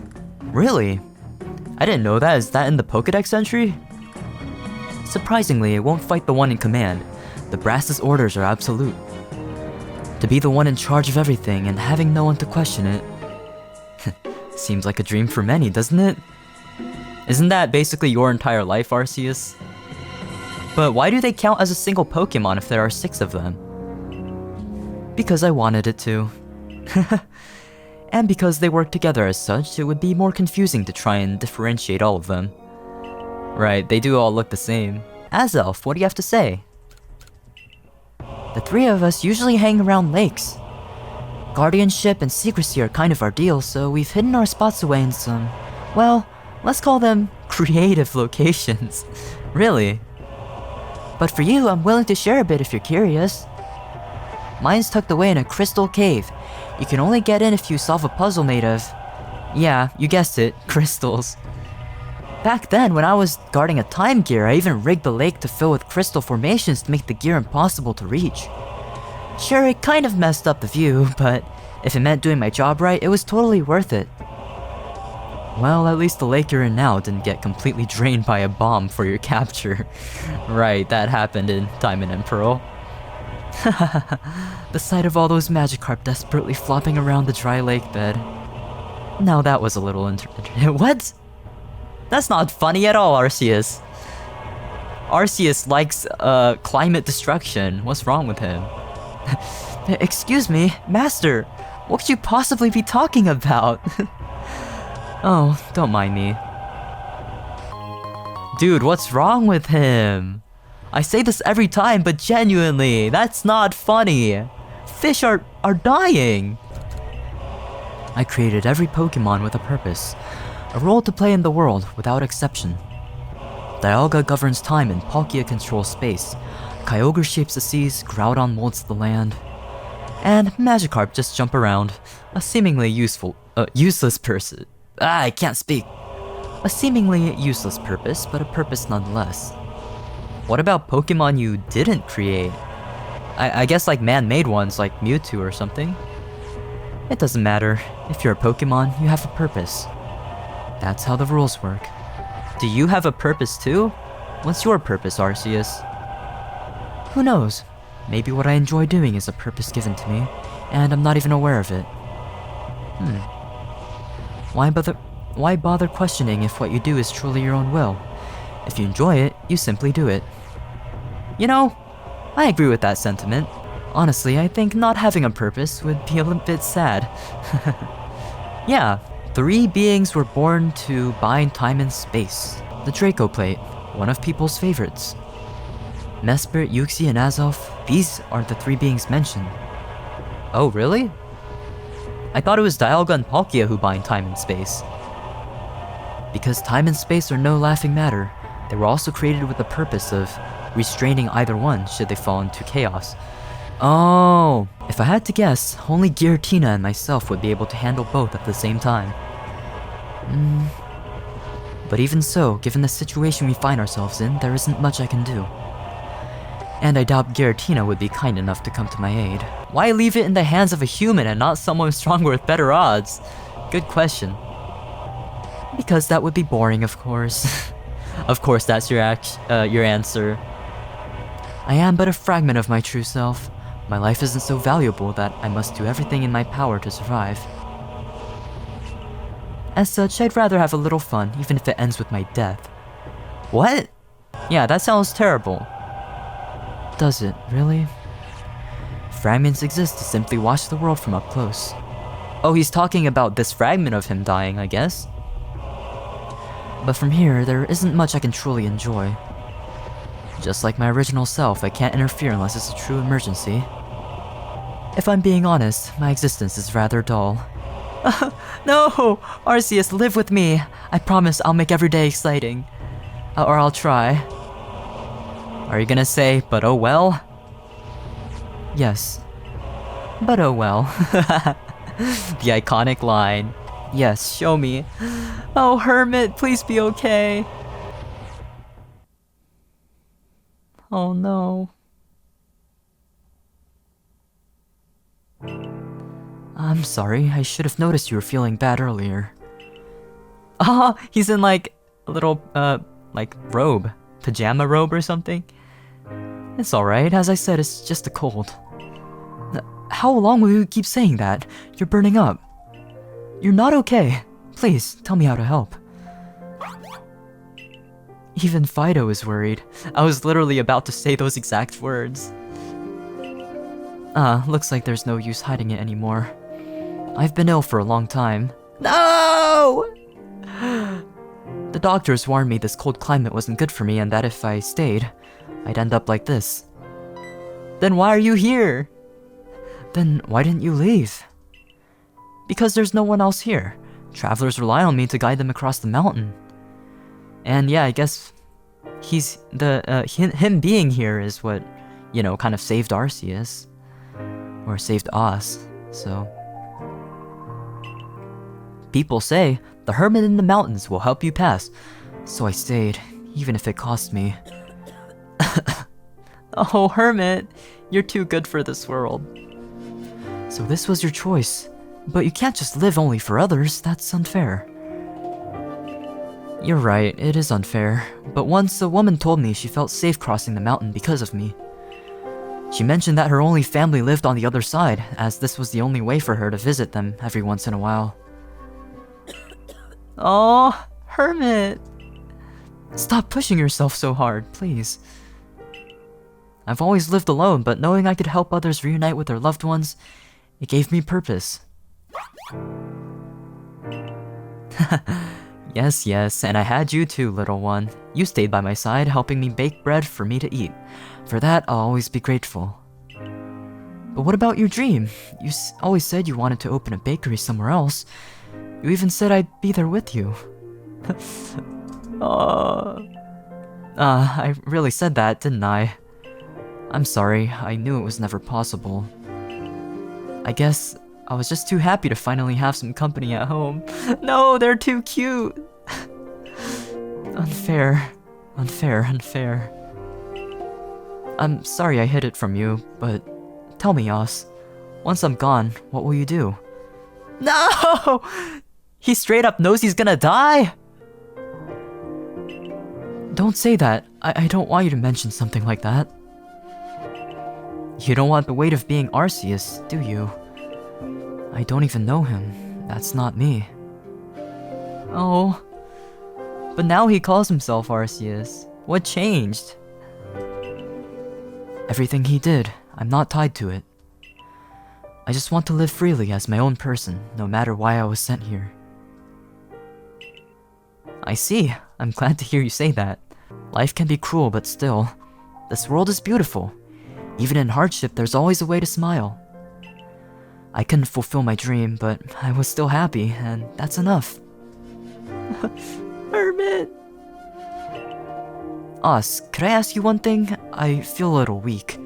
Really? I didn't know that. Is that in the Pokedex entry? Surprisingly, it won't fight the one in command. The Brass's orders are absolute. To be the one in charge of everything and having no one to question it. Seems like a dream for many, doesn't it? Isn't that basically your entire life, Arceus? But why do they count as a single Pokemon if there are 6 of them? Because I wanted it to. And because they work together as such, it would be more confusing to try and differentiate all of them. Right, they do all look the same. Azelf, what do you have to say? The 3 of us usually hang around lakes. Guardianship and secrecy are kind of our deal, so we've hidden our spots away in some, well, let's call them creative locations. Really? But for you, I'm willing to share a bit if you're curious. Mine's tucked away in a crystal cave. You can only get in if you solve a puzzle made of... yeah, you guessed it, crystals. Back then, when I was guarding a time gear, I even rigged the lake to fill with crystal formations to make the gear impossible to reach. Sure, it kind of messed up the view, but if it meant doing my job right, it was totally worth it. Well, at least the lake you're in now didn't get completely drained by a bomb for your capture. Right, that happened in Diamond and Pearl. The sight of all those Magikarp desperately flopping around the dry lake bed. Now that was a little What? That's not funny at all, Arceus. Arceus likes, climate destruction. What's wrong with him? Excuse me, Master. What could you possibly be talking about? Oh, don't mind me. Dude, what's wrong with him? I say this every time, but genuinely, that's not funny. Fish are dying. I created every Pokemon with a purpose, a role to play in the world without exception. Dialga governs time and Palkia controls space. Kyogre shapes the seas, Groudon molds the land. And Magikarp just jump around, a seemingly useless person. I can't speak. A seemingly useless purpose, but a purpose nonetheless. What about Pokemon you didn't create? I guess like man-made ones, like Mewtwo or something? It doesn't matter. If you're a Pokemon, you have a purpose. That's how the rules work. Do you have a purpose too? What's your purpose, Arceus? Who knows? Maybe what I enjoy doing is a purpose given to me, and I'm not even aware of it. Why bother questioning if what you do is truly your own will? If you enjoy it, you simply do it. You know, I agree with that sentiment. Honestly, I think not having a purpose would be a little bit sad. Yeah, 3 beings were born to bind time and space. The Draco Plate, one of people's favorites. Mesprit, Yuxi, and Azelf, these aren't the 3 beings mentioned. Oh, really? I thought it was Dialga and Palkia who bind time and space. Because time and space are no laughing matter, they were also created with the purpose of restraining either one should they fall into chaos. Oh, if I had to guess, only Giratina and myself would be able to handle both at the same time. But even so, given the situation we find ourselves in, there isn't much I can do. And I doubt Giratina would be kind enough to come to my aid. Why leave it in the hands of a human and not someone stronger with better odds? Good question. Because that would be boring, of course. Of course, that's your answer. I am but a fragment of my true self. My life isn't so valuable that I must do everything in my power to survive. As such, I'd rather have a little fun, even if it ends with my death. What? Yeah, that sounds terrible. Does it, really? Fragments exist to simply watch the world from up close. Oh, he's talking about this fragment of him dying, I guess. But from here, there isn't much I can truly enjoy. Just like my original self, I can't interfere unless it's a true emergency. If I'm being honest, my existence is rather dull. No! Arceus, live with me! I promise I'll make every day exciting. Or I'll try. Are you gonna say, but oh well? Yes. But oh well. The iconic line. Yes, show me. Oh, Hermit, please be okay. Oh no. I'm sorry, I should have noticed you were feeling bad earlier. Ah, he's in like a little, like robe. Pajama robe or something? It's alright, as I said, it's just a cold. How long will you keep saying that? You're burning up. You're not okay. Please, tell me how to help. Even Fido is worried. I was literally about to say those exact words. Looks like there's no use hiding it anymore. I've been ill for a long time. No! The doctors warned me this cold climate wasn't good for me and that if I stayed, I'd end up like this. Then why are you here? Then why didn't you leave? Because there's no one else here. Travelers rely on me to guide them across the mountain. And yeah, I guess him being here is what, you know, kind of saved Arceus. Or saved us, so. People say, the hermit in the mountains will help you pass. So I stayed, even if it cost me. Oh, Hermit, you're too good for this world. So this was your choice. But you can't just live only for others, that's unfair. You're right, it is unfair. But once a woman told me she felt safe crossing the mountain because of me. She mentioned that her only family lived on the other side, as this was the only way for her to visit them every once in a while. Oh, Hermit! Stop pushing yourself so hard, please. I've always lived alone, but knowing I could help others reunite with their loved ones, it gave me purpose. Yes, and I had you too, little one. You stayed by my side, helping me bake bread for me to eat. For that, I'll always be grateful. But what about your dream? You always said you wanted to open a bakery somewhere else. You even said I'd be there with you. I really said that, didn't I? I'm sorry, I knew it was never possible. I guess I was just too happy to finally have some company at home. No, they're too cute! Unfair. I'm sorry I hid it from you, but tell me, Yas, once I'm gone, what will you do? No! He straight up knows he's gonna die? Don't say that. I don't want you to mention something like that. You don't want the weight of being Arceus, do you? I don't even know him. That's not me. Oh. But now he calls himself Arceus. What changed? Everything he did. I'm not tied to it. I just want to live freely as my own person, no matter why I was sent here. I see. I'm glad to hear you say that. Life can be cruel, but still, this world is beautiful. Even in hardship, there's always a way to smile. I couldn't fulfill my dream, but I was still happy, and that's enough. Hermit! Os, could I ask you one thing? I feel a little weak.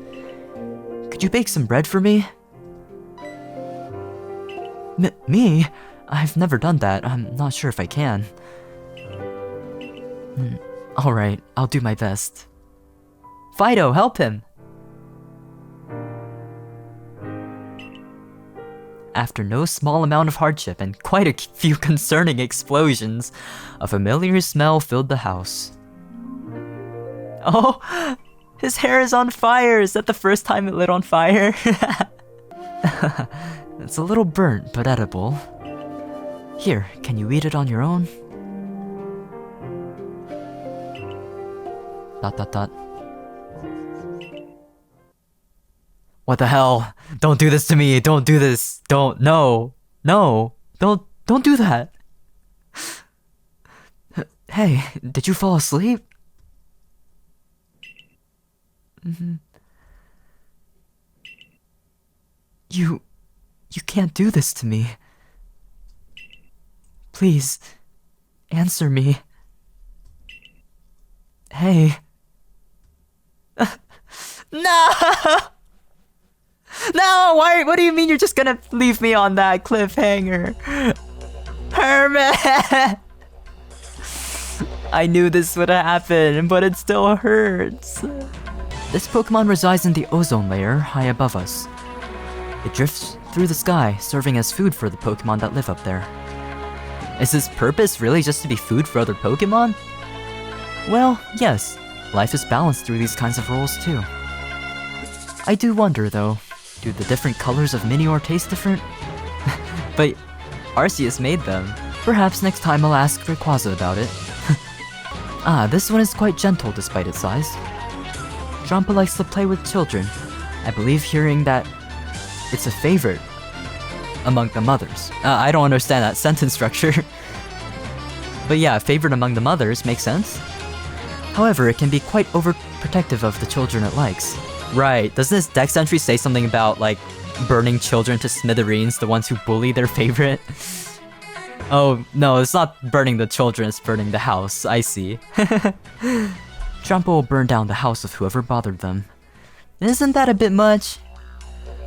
Could you bake some bread for me? Me? I've never done that. I'm not sure if I can. Alright, I'll do my best. Fido, help him! After no small amount of hardship and quite a few concerning explosions, a familiar smell filled the house. Oh, his hair is on fire! Is that the first time it lit on fire? It's a little burnt, but edible. Here, can you eat it on your own? ... What the hell? Don't do this to me! Don't do this! Don't, no! No! Don't do that! Hey, did you fall asleep? You can't do this to me. Please, answer me. Hey. No! No! What do you mean you're just gonna leave me on that cliffhanger? Hermit! I knew this would happen, but it still hurts. This Pokemon resides in the ozone layer high above us. It drifts through the sky, serving as food for the Pokemon that live up there. Is its purpose really just to be food for other Pokemon? Well, yes. Life is balanced through these kinds of roles too. I do wonder though, do the different colors of Minior taste different? But Arceus made them. Perhaps next time I'll ask Rayquaza about it. This one is quite gentle despite its size. Drampa likes to play with children. I believe hearing that it's a favorite among the mothers. I don't understand that sentence structure. But yeah, favorite among the mothers makes sense. However, it can be quite overprotective of the children it likes. Right, doesn't this dex entry say something about, like, burning children to smithereens, the ones who bully their favorite? Oh, no, it's not burning the children, it's burning the house. I see. Drampa will burn down the house of whoever bothered them. Isn't that a bit much?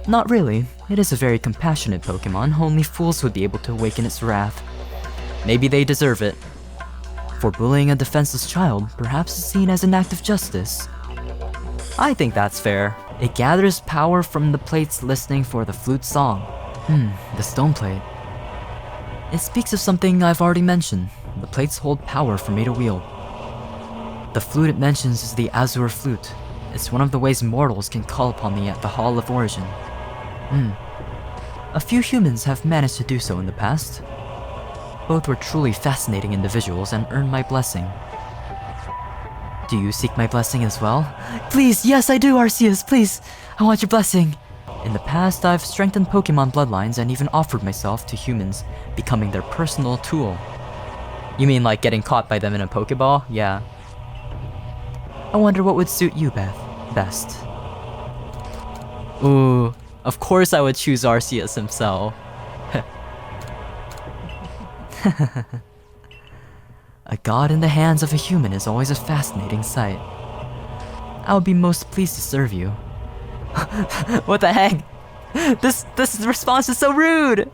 Not really. It is a very compassionate Pokemon. Only fools would be able to awaken its wrath. Maybe they deserve it. For bullying a defenseless child, perhaps it's seen as an act of justice. I think that's fair. It gathers power from the plates listening for the flute song. The stone plate. It speaks of something I've already mentioned. The plates hold power for me to wield. The flute it mentions is the Azure Flute. It's one of the ways mortals can call upon me at the Hall of Origin. A few humans have managed to do so in the past. Both were truly fascinating individuals and earned my blessing. Do you seek my blessing as well? Please, yes I do, Arceus, please. I want your blessing. In the past, I've strengthened Pokemon bloodlines and even offered myself to humans, becoming their personal tool. You mean like getting caught by them in a Pokeball? Yeah. I wonder what would suit you, best. Ooh, of course I would choose Arceus himself. A god in the hands of a human is always a fascinating sight. I would be most pleased to serve you. What the heck? This response is so rude!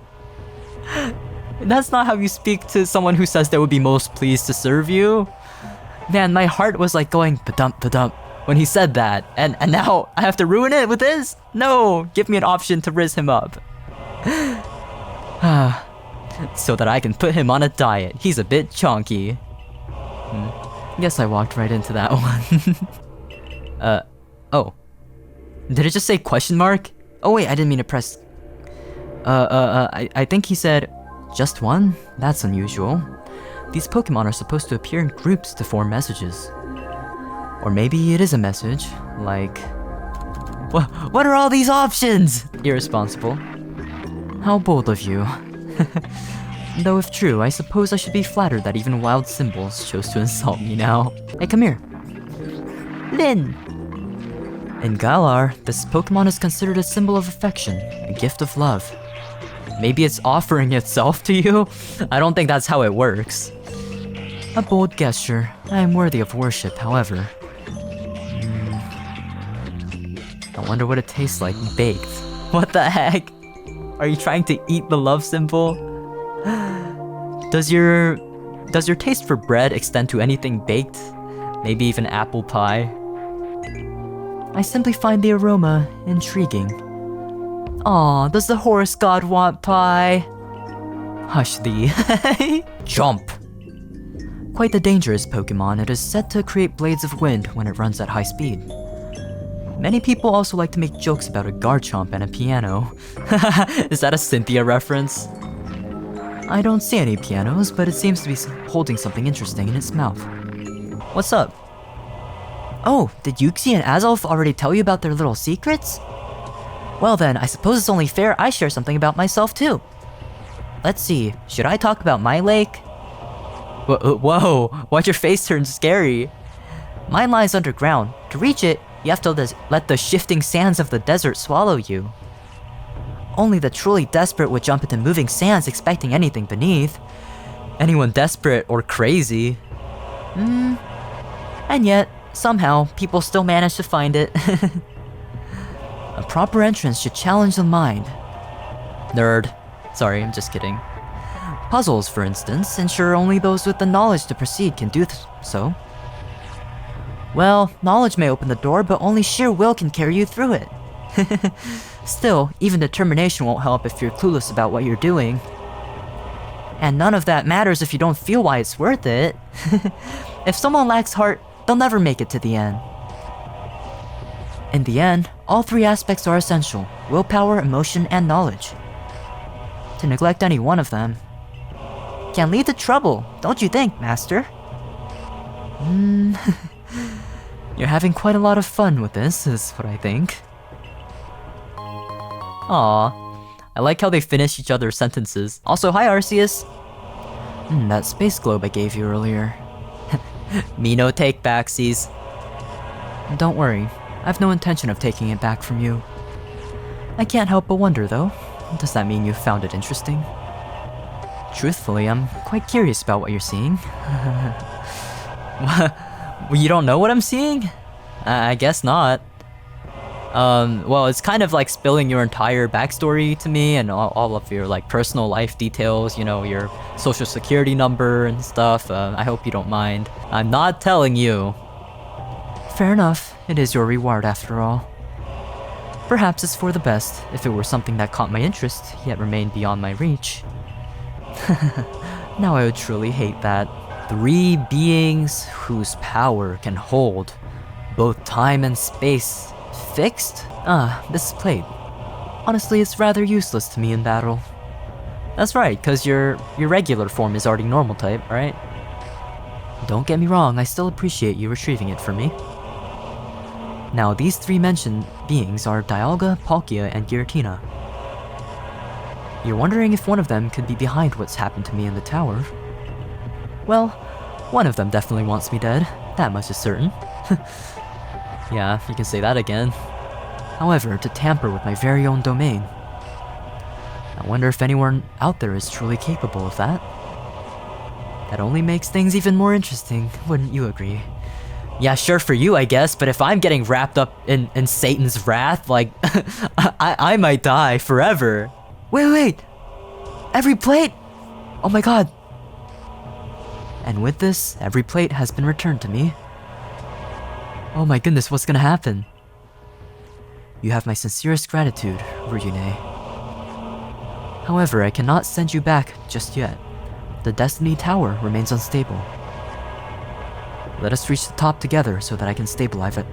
That's not how you speak to someone who says they would be most pleased to serve you. Man, my heart was like going ba-dump ba-dump when he said that, and now I have to ruin it with this? No! Give me an option to riz him up. So that I can put him on a diet. He's a bit chonky. Guess I walked right into that one. Oh. Did it just say question mark? Oh wait, I didn't mean to press... I think he said, just one? That's unusual. These Pokemon are supposed to appear in groups to form messages. Or maybe it is a message, like... What are all these options? Irresponsible. How bold of you. Though if true, I suppose I should be flattered that even wild symbols chose to insult me now. Hey, come here. Lin! In Galar, this Pokemon is considered a symbol of affection, a gift of love. Maybe it's offering itself to you? I don't think that's how it works. A bold gesture. I am worthy of worship, however. I wonder what it tastes like baked. What the heck? Are you trying to eat the love symbol? Does your taste for bread extend to anything baked? Maybe even apple pie? I simply find the aroma intriguing. Aw, does the horse god want pie? Hush thee. Jump! Quite the dangerous Pokemon, it is said to create blades of wind when it runs at high speed. Many people also like to make jokes about a Garchomp and a piano. Is that a Cynthia reference? I don't see any pianos, but it seems to be holding something interesting in its mouth. What's up? Oh, did Yuxi and Azolf already tell you about their little secrets? Well then, I suppose it's only fair I share something about myself too. Let's see, should I talk about my lake? Whoa, why'd your face turn scary? Mine lies underground. To reach it, you have to let the shifting sands of the desert swallow you. Only the truly desperate would jump into moving sands expecting anything beneath. Anyone desperate or crazy. And yet, somehow, people still manage to find it. A proper entrance should challenge the mind. Nerd. Sorry, I'm just kidding. Puzzles, for instance, ensure only those with the knowledge to proceed can do so. Well, knowledge may open the door, but only sheer will can carry you through it. Still, even determination won't help if you're clueless about what you're doing. And none of that matters if you don't feel why it's worth it. If someone lacks heart, they'll never make it to the end. In the end, all three aspects are essential: willpower, emotion, and knowledge. To neglect any one of them can lead to trouble, don't you think, Master? You're having quite a lot of fun with this, is what I think. Aw, I like how they finish each other's sentences. Also, hi Arceus! That space globe I gave you earlier. Me no take backsies. Don't worry, I've no intention of taking it back from you. I can't help but wonder though, does that mean you found it interesting? Truthfully, I'm quite curious about what you're seeing. You don't know what I'm seeing? I guess not. Well, it's kind of like spilling your entire backstory to me and all of your like personal life details, you know, your social security number and stuff. I hope you don't mind. I'm not telling you. Fair enough. It is your reward after all. Perhaps it's for the best if it were something that caught my interest, yet remained beyond my reach. Now I would truly hate that. 3 beings whose power can hold both time and space fixed? This plate. Honestly, it's rather useless to me in battle. That's right, cause your regular form is already normal type, right? Don't get me wrong, I still appreciate you retrieving it for me. Now, these 3 mentioned beings are Dialga, Palkia, and Giratina. You're wondering if one of them could be behind what's happened to me in the tower. Well, one of them definitely wants me dead, that much is certain. Yeah, you can say that again. However, to tamper with my very own domain. I wonder if anyone out there is truly capable of that. That only makes things even more interesting, wouldn't you agree? Yeah, sure for you, I guess, but if I'm getting wrapped up in Satan's wrath, like, I might die forever. Wait! Every plate? Oh my god. And with this, every plate has been returned to me. Oh my goodness, what's gonna happen? You have my sincerest gratitude, Ruyune. However, I cannot send you back just yet. The Destiny Tower remains unstable. Let us reach the top together so that I can stabilize it.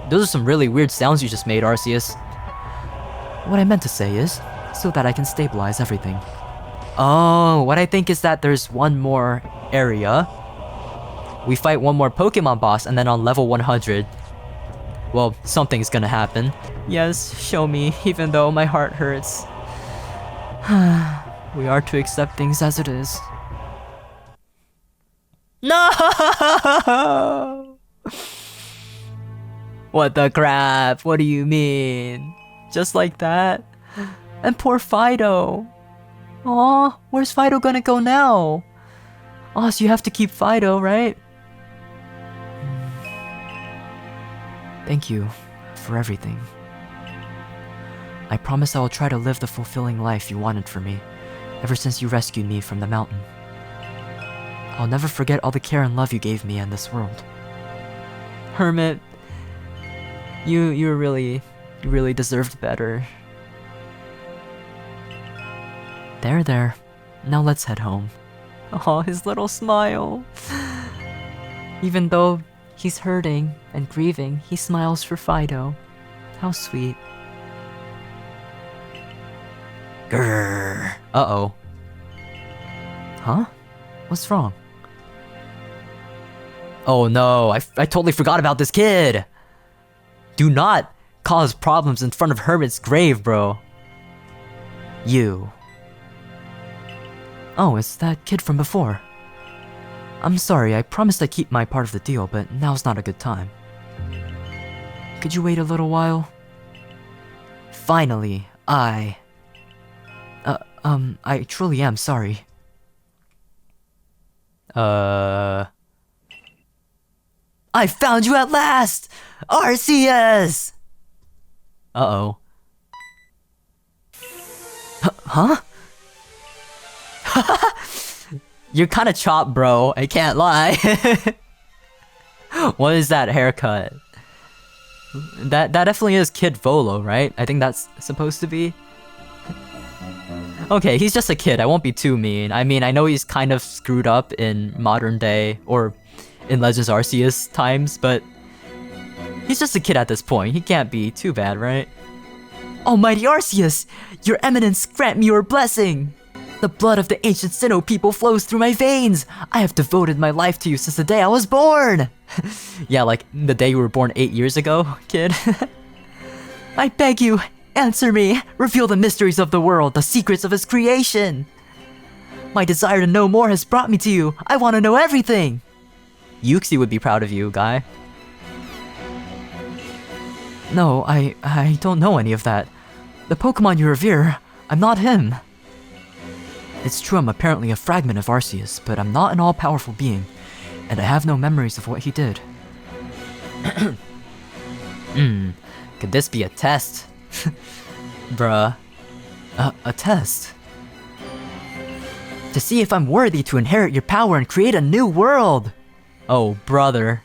Those are some really weird sounds you just made, Arceus. What I meant to say is, so that I can stabilize everything. Oh, what I think is that there's one more area. We fight one more Pokemon boss, and then on level 100, well, something's gonna happen. Yes, show me, even though my heart hurts. We are to accept things as it is. No! What the crap? What do you mean? Just like that? And poor Fido. Aw, where's Fido gonna go now? Oh, so you have to keep Fido, right? Thank you for everything. I promise I will try to live the fulfilling life you wanted for me, ever since you rescued me from the mountain. I'll never forget all the care and love you gave me and this world. Hermit, you really deserved better. There. Now let's head home. Oh, his little smile. Even though he's hurting and grieving, he smiles for Fido. How sweet. Grrr. Uh-oh. Huh? What's wrong? Oh no, I totally forgot about this kid! Do not cause problems in front of Hermit's grave, bro. You. Oh, it's that kid from before. I'm sorry, I promised I'd keep my part of the deal, but now's not a good time. Could you wait a little while? Finally, I truly am sorry. I found you at last! Arceus! Uh-oh. Huh? You're kinda chopped, bro. I can't lie. What is that haircut? That definitely is Kid Volo, right? I think that's supposed to be. Okay, he's just a kid. I won't be too mean. I mean, I know he's kind of screwed up in modern day, or in Legends Arceus times, but he's just a kid at this point. He can't be too bad, right? Almighty Arceus! Your Eminence, grant me your blessing! The blood of the ancient Sinnoh people flows through my veins! I have devoted my life to you since the day I was born! Yeah, like the day you were born 8 years ago, kid. I beg you, answer me! Reveal the mysteries of the world, the secrets of its creation! My desire to know more has brought me to you! I want to know everything! Yuxi would be proud of you, guy. No, I don't know any of that. The Pokemon you revere, I'm not him. It's true I'm apparently a fragment of Arceus, but I'm not an all-powerful being, and I have no memories of what he did. Could this be a test? Bruh. A test? To see if I'm worthy to inherit your power and create a new world! Oh, brother.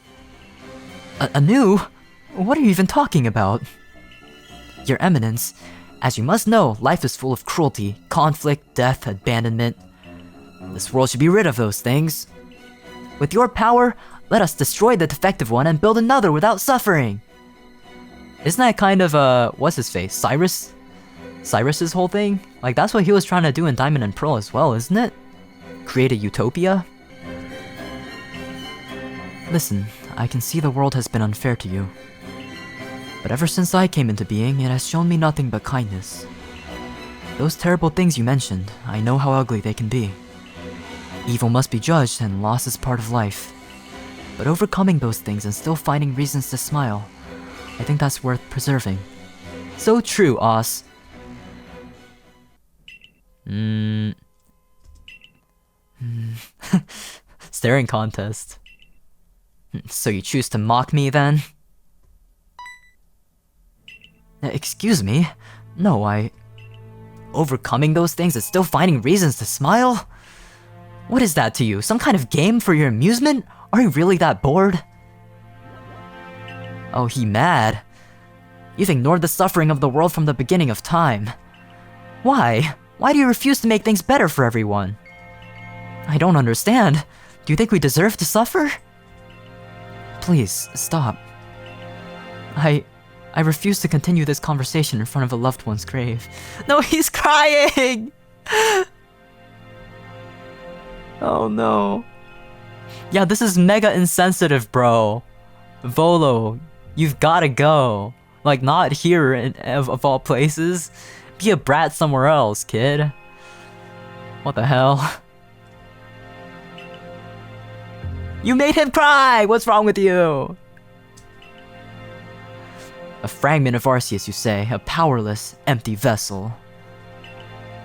A new? What are you even talking about? Your Eminence, As you must know, life is full of cruelty, conflict, death, abandonment. This world should be rid of those things. With your power, let us destroy the defective one and build another without suffering. Isn't that kind of, what's his face? Cyrus's whole thing? Like, that's what he was trying to do in Diamond and Pearl as well, isn't it? Create a utopia? Listen, I can see the world has been unfair to you. But ever since I came into being, it has shown me nothing but kindness. Those terrible things you mentioned, I know how ugly they can be. Evil must be judged, and loss is part of life. But overcoming those things and still finding reasons to smile, I think that's worth preserving. So true, Oz. Staring contest. So you choose to mock me then? Excuse me? No, overcoming those things and still finding reasons to smile? What is that to you? Some kind of game for your amusement? Are you really that bored? Oh, he mad? You've ignored the suffering of the world from the beginning of time. Why? Why do you refuse to make things better for everyone? I don't understand. Do you think we deserve to suffer? Please, stop. I refuse to continue this conversation in front of a loved one's grave. No, he's crying! Oh no. Yeah, this is mega insensitive, bro. Volo, you've gotta go. Like, not here of all places. Be a brat somewhere else, kid. What the hell? You made him cry! What's wrong with you? A fragment of Arceus, you say, a powerless, empty vessel.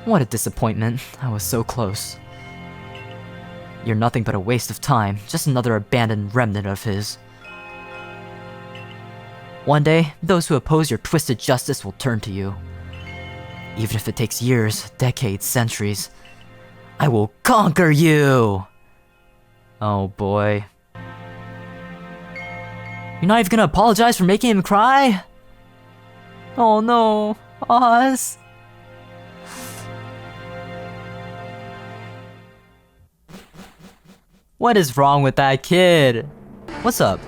What a disappointment. I was so close. You're nothing but a waste of time, just another abandoned remnant of his. One day, those who oppose your twisted justice will turn to you. Even if it takes years, decades, centuries, I will conquer you! Oh boy. You're not even gonna apologize for making him cry? Oh no, Oz. What is wrong with that kid? What's up?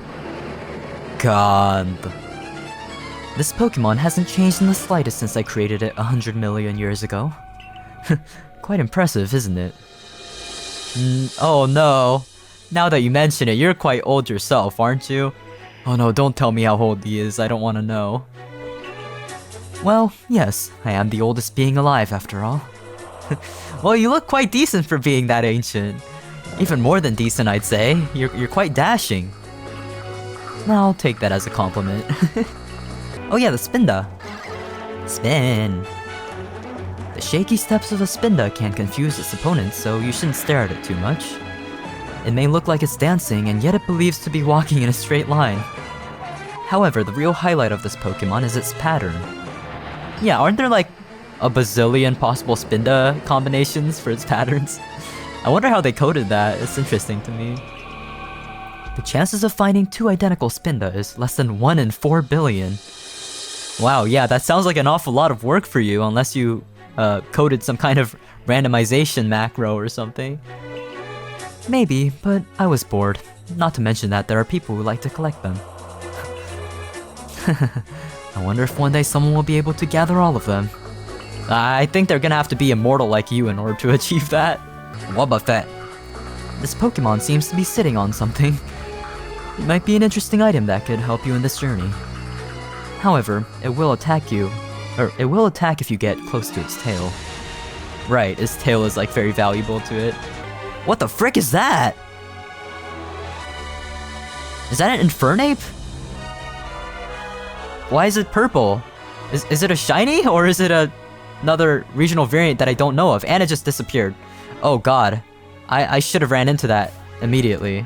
God. This Pokemon hasn't changed in the slightest since I created it 100 million years ago. Quite impressive, isn't it? Oh no. Now that you mention it, you're quite old yourself, aren't you? Oh no, don't tell me how old he is, I don't want to know. Well, yes, I am the oldest being alive after all. Well, you look quite decent for being that ancient. Even more than decent, I'd say. You're quite dashing. I'll take that as a compliment. Oh yeah, the Spinda. Spin. The shaky steps of a Spinda can confuse its opponents, so you shouldn't stare at it too much. It may look like it's dancing, and yet it believes to be walking in a straight line. However, the real highlight of this Pokemon is its pattern. Yeah, aren't there like a bazillion possible Spinda combinations for its patterns? I wonder how they coded that, it's interesting to me. The chances of finding two identical Spinda is less than 1 in 4 billion. Wow, yeah, that sounds like an awful lot of work for you, unless you coded some kind of randomization macro or something. Maybe, but I was bored. Not to mention that there are people who like to collect them. I wonder if one day someone will be able to gather all of them. I think they're gonna have to be immortal like you in order to achieve that. Wobbuffet. This Pokemon seems to be sitting on something. It might be an interesting item that could help you in this journey. However, it will attack you, or it will attack if you get close to its tail. Right, its tail is like very valuable to it. What the frick is that? Is that an Infernape? Why is it purple? Is it a shiny, or is it another regional variant that I don't know of? And it just disappeared. Oh god. I should have ran into that immediately.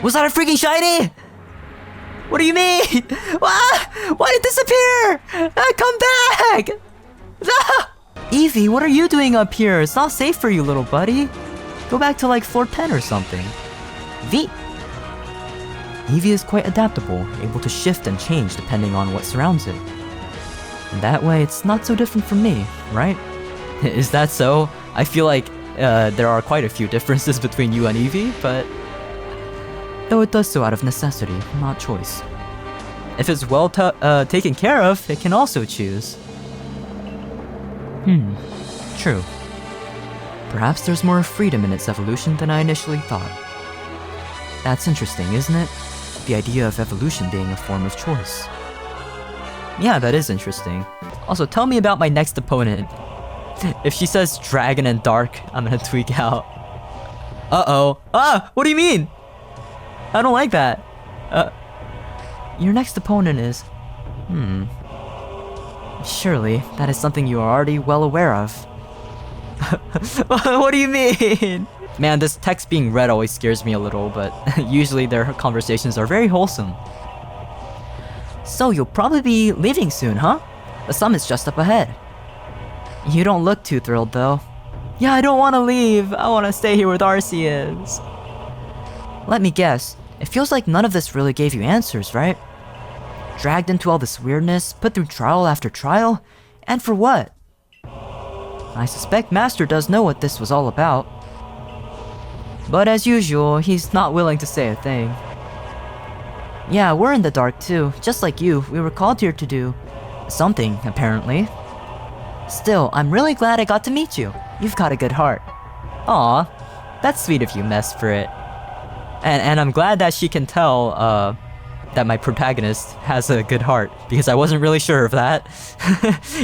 Was that a freaking shiny? What do you mean? Why did it disappear? Come back! Ah! Eevee, what are you doing up here? It's not safe for you, little buddy. Go back to like floor 10 or something. V. Eevee is quite adaptable, able to shift and change depending on what surrounds it. That way, it's not so different from me, right? Is that so? I feel like there are quite a few differences between you and Evie, but... Though it does so out of necessity, not choice. If it's well taken care of, it can also choose. True. Perhaps there's more freedom in its evolution than I initially thought. That's interesting, isn't it? The idea of evolution being a form of choice. Yeah, that is interesting. Also, tell me about my next opponent. If she says dragon and dark, I'm gonna tweak out. Uh-oh. Ah! What do you mean? I don't like that. Your next opponent is... Surely, that is something you are already well aware of. What do you mean? Man, this text being read always scares me a little, but usually their conversations are very wholesome. So you'll probably be leaving soon, huh? The summit's just up ahead. You don't look too thrilled, though. Yeah, I don't want to leave. I want to stay here with Arceus. Let me guess. It feels like none of this really gave you answers, right? Dragged into all this weirdness, put through trial after trial, and for what? I suspect Master does know what this was all about. But as usual, he's not willing to say a thing. Yeah, we're in the dark too. Just like you, we were called here to do something, apparently. Still, I'm really glad I got to meet you. You've got a good heart. Aw, that's sweet of you, Mesprit. And I'm glad that she can tell, that my protagonist has a good heart, because I wasn't really sure of that.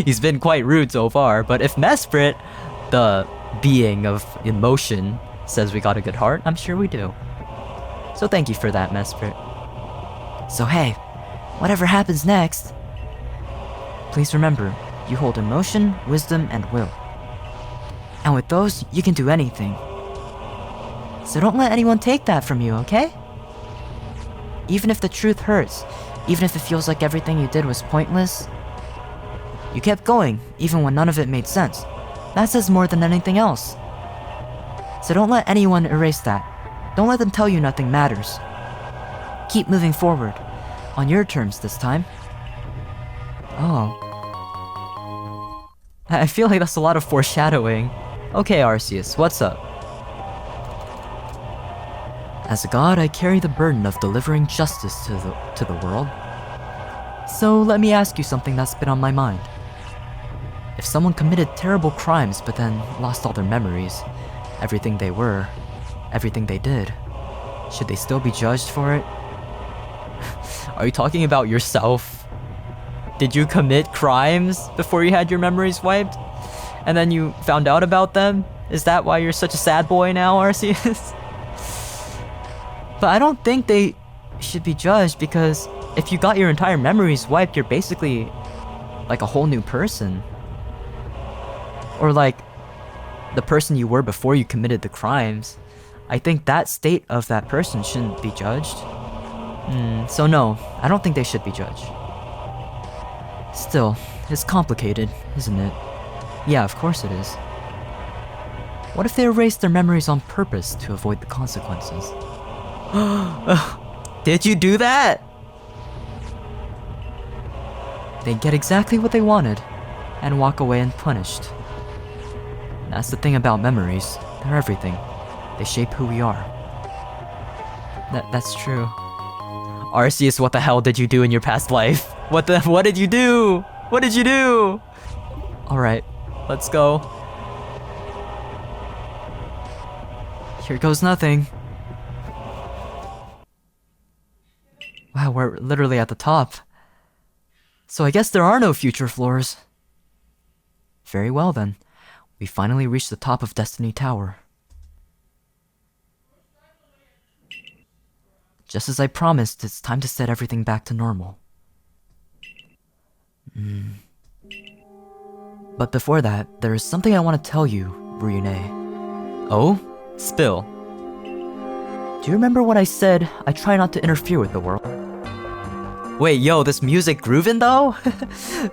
He's been quite rude so far, but if Mesprit, the being of emotion, says we got a good heart, I'm sure we do. So thank you for that, Mesprit. So hey, whatever happens next, please remember, you hold emotion, wisdom, and will. And with those, you can do anything. So don't let anyone take that from you, okay? Even if the truth hurts, even if it feels like everything you did was pointless, you kept going, even when none of it made sense. That says more than anything else. So don't let anyone erase that. Don't let them tell you nothing matters. Keep moving forward. On your terms this time. Oh. I feel like that's a lot of foreshadowing. Okay, Arceus, what's up? As a god, I carry the burden of delivering justice to the world. So let me ask you something that's been on my mind. If someone committed terrible crimes but then lost all their memories, everything they were, everything they did, should they still be judged for it? Are you talking about yourself? Did you commit crimes before you had your memories wiped? And then you found out about them? Is that why you're such a sad boy now, Arceus? But I don't think they should be judged, because if you got your entire memories wiped, you're basically like a whole new person. Or like the person you were before you committed the crimes. I think that state of that person shouldn't be judged. So no, I don't think they should be judged. Still, it's complicated, isn't it? Yeah, of course it is. What if they erased their memories on purpose to avoid the consequences? Did you do that? They get exactly what they wanted, and walk away unpunished. That's the thing about memories. They're everything. They shape who we are. That's true. Arceus, what the hell did you do in your past life? What did you do? What did you do? Alright, let's go. Here goes nothing. Wow, we're literally at the top. So I guess there are no future floors. Very well then. We finally reached the top of Destiny Tower. Just as I promised, it's time to set everything back to normal. But before that, there is something I want to tell you, Ruyune. Oh? Spill. Do you remember when I said I try not to interfere with the world? Wait, yo, this music grooving though?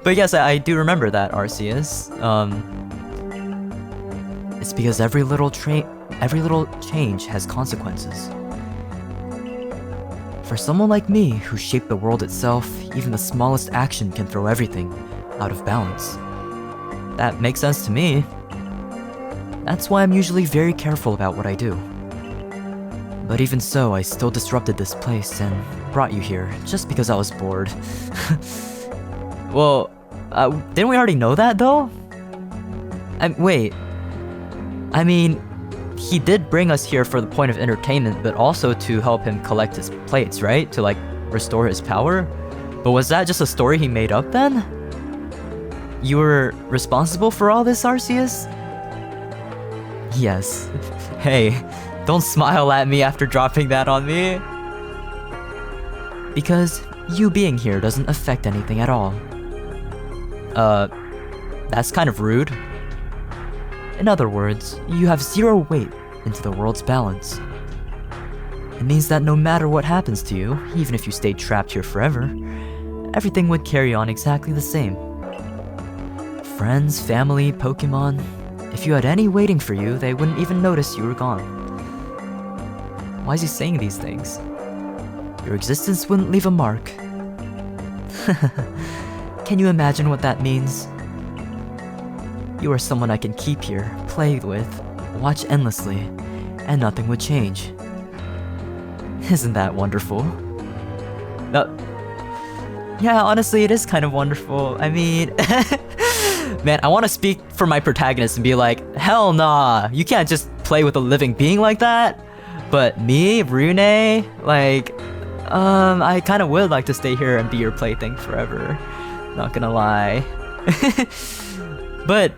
But yes, I do remember that, Arceus. It's because every little change has consequences. For someone like me, who shaped the world itself, even the smallest action can throw everything out of balance. That makes sense to me. That's why I'm usually very careful about what I do. But even so, I still disrupted this place and brought you here just because I was bored. Well, didn't we already know that though? Wait. I mean, he did bring us here for the point of entertainment, but also to help him collect his plates, right? To like restore his power? But was that just a story he made up then? You were responsible for all this, Arceus? Yes. Hey, don't smile at me after dropping that on me. Because you being here doesn't affect anything at all. That's kind of rude. In other words, you have zero weight into the world's balance. It means that no matter what happens to you, even if you stayed trapped here forever, everything would carry on exactly the same. Friends, family, Pokemon, if you had any waiting for you, they wouldn't even notice you were gone. Why is he saying these things? Your existence wouldn't leave a mark. Can you imagine what that means? You are someone I can keep here, play with, watch endlessly, and nothing would change. Isn't that wonderful? Yeah, honestly, it is kind of wonderful. I mean, man, I want to speak for my protagonist and be like, hell nah, you can't just play with a living being like that. But me, Ruyune, like, I kind of would like to stay here and be your plaything forever. Not gonna lie. But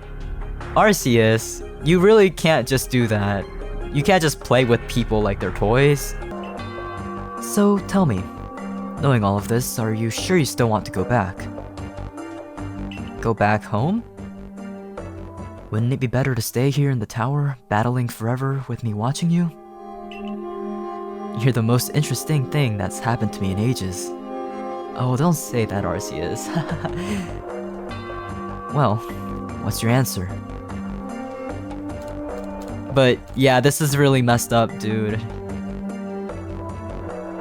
Arceus, you really can't just do that. You can't just play with people like they're toys. So tell me, knowing all of this, are you sure you still want to go back? Go back home? Wouldn't it be better to stay here in the tower, battling forever with me watching you? You're the most interesting thing that's happened to me in ages. Oh, don't say that, Arceus. Well, what's your answer? But yeah, this is really messed up, dude.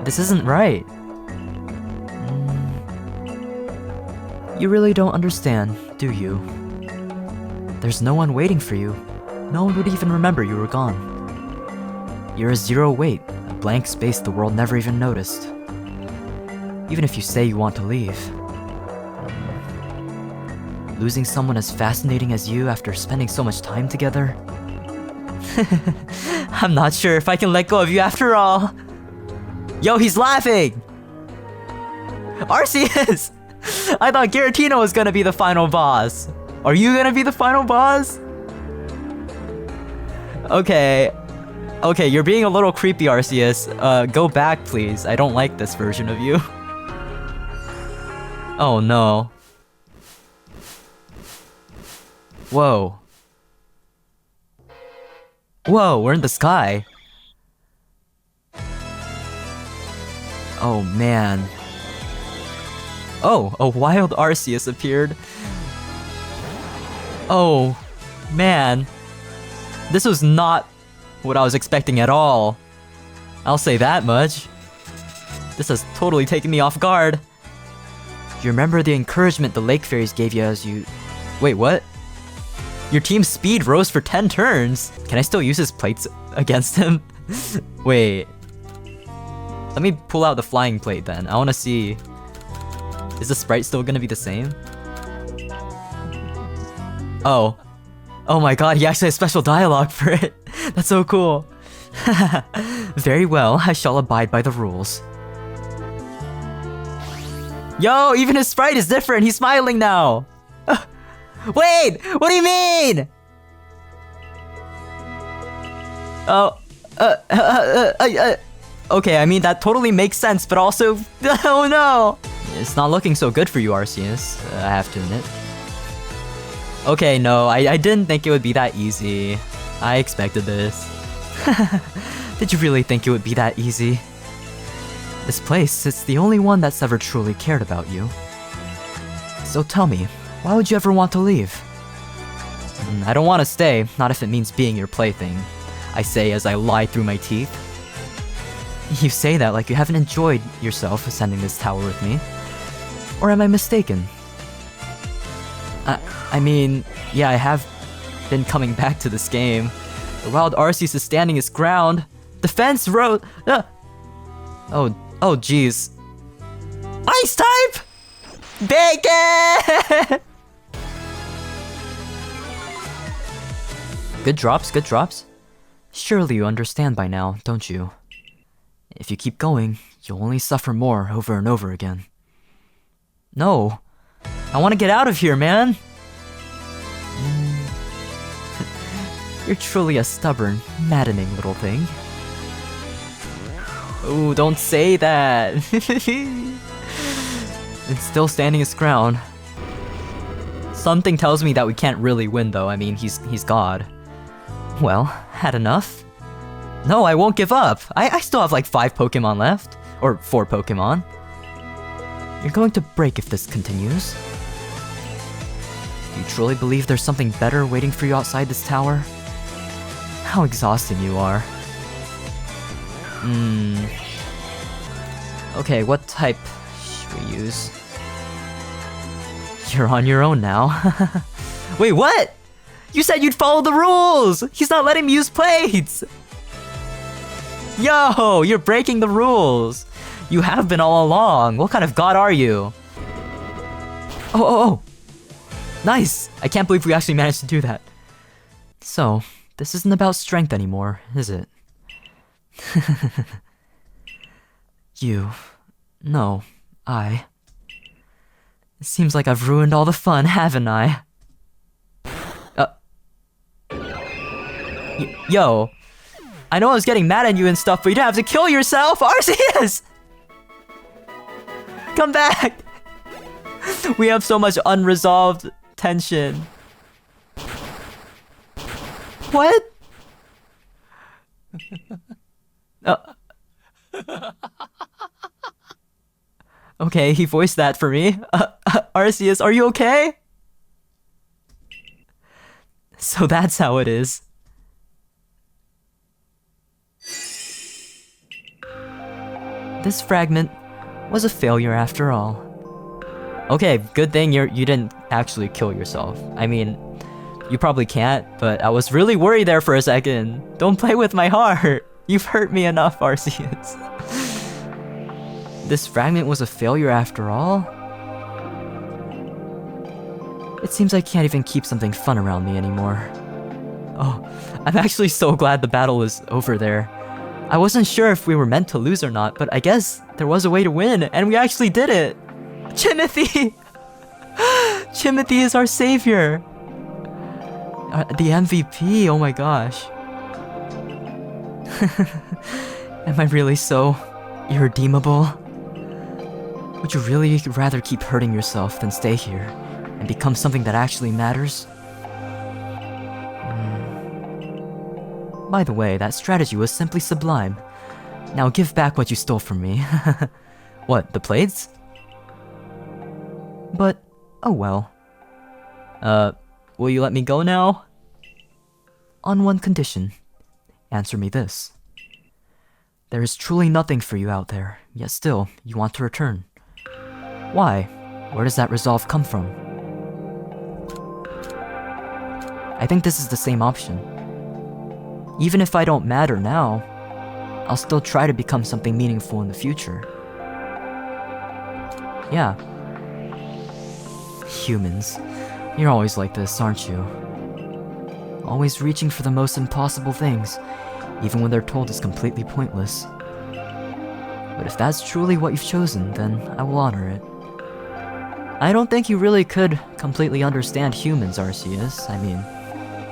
This isn't right. You really don't understand, do you? There's no one waiting for you. No one would even remember you were gone. You're a zero weight, a blank space the world never even noticed. Even if you say you want to leave. Losing someone as fascinating as you after spending so much time together? I'm not sure if I can let go of you after all. Yo, he's laughing! Arceus! I thought Giratina was gonna be the final boss. Are you gonna be the final boss? Okay. Okay, you're being a little creepy, Arceus. Go back, please. I don't like this version of you. Oh no. Whoa. Whoa, we're in the sky. Oh man. Oh, a wild Arceus appeared. Oh, man. This was not what I was expecting at all. I'll say that much. This has totally taken me off guard. Do you remember the encouragement the Lake Fairies gave you as you... Wait, what? Your team's speed rose for 10 turns. Can I still use his plates against him? Wait. Let me pull out the flying plate then. I want to see... Is the sprite still gonna be the same? Oh. Oh my god, he actually has special dialogue for it. That's so cool. Very well, I shall abide by the rules. Yo, even his sprite is different. He's smiling now. Wait, what do you mean? Oh, okay, I mean, that totally makes sense, but also, oh no. It's not looking so good for you, Arceus, I have to admit. Okay, no, I didn't think it would be that easy. I expected this. Did you really think it would be that easy? This place, it's the only one that's ever truly cared about you. So tell me, why would you ever want to leave? I don't want to stay, not if it means being your plaything. I say as I lie through my teeth. You say that like you haven't enjoyed yourself ascending this tower with me. Or am I mistaken? I mean, yeah, I have been coming back to this game. The wild Arceus is standing his ground. Defense road. Oh, jeez. Ice type. Bacon. Good drops, good drops. Surely you understand by now, don't you? If you keep going, you'll only suffer more over and over again. No. I want to get out of here, man. You're truly a stubborn, maddening little thing. Ooh, don't say that. It's still standing its ground. Something tells me that we can't really win though. I mean, he's God. Well, had enough? No, I won't give up. I still have like 5 Pokemon left. Or 4 Pokemon. You're going to break if this continues. Do you truly believe there's something better waiting for you outside this tower? How exhausting you are. Okay, what type should we use? You're on your own now. Wait, what? You said you'd follow the rules! He's not letting me use plates! Yo, you're breaking the rules! You have been all along. What kind of god are you? Oh. Nice! I can't believe we actually managed to do that. So, this isn't about strength anymore, is it? You. No, I. It seems like I've ruined all the fun, haven't I? Yo. I know I was getting mad at you and stuff, but you didn't have to kill yourself! Arceus! Come back! We have so much unresolved tension. What? Okay, he voiced that for me. Arceus, are you okay? So that's how it is. This fragment was a failure after all. Okay, good thing you didn't actually kill yourself. I mean, you probably can't, but I was really worried there for a second. Don't play with my heart. You've hurt me enough, Arceus. This fragment was a failure after all? It seems I can't even keep something fun around me anymore. Oh, I'm actually so glad the battle is over there. I wasn't sure if we were meant to lose or not, but I guess there was a way to win, and we actually did it! Chimothy! Chimothy is our savior! The MVP, oh my gosh. Am I really so irredeemable? Would you really rather keep hurting yourself than stay here and become something that actually matters? By the way, that strategy was simply sublime. Now give back what you stole from me. What, the plates? But, oh well. Will you let me go now? On one condition. Answer me this. There is truly nothing for you out there, yet still, you want to return. Why? Where does that resolve come from? I think this is the same option. Even if I don't matter now, I'll still try to become something meaningful in the future. Yeah. Humans. You're always like this, aren't you? Always reaching for the most impossible things, even when they're told it's completely pointless. But if that's truly what you've chosen, then I will honor it. I don't think you really could completely understand humans, Arceus. I mean,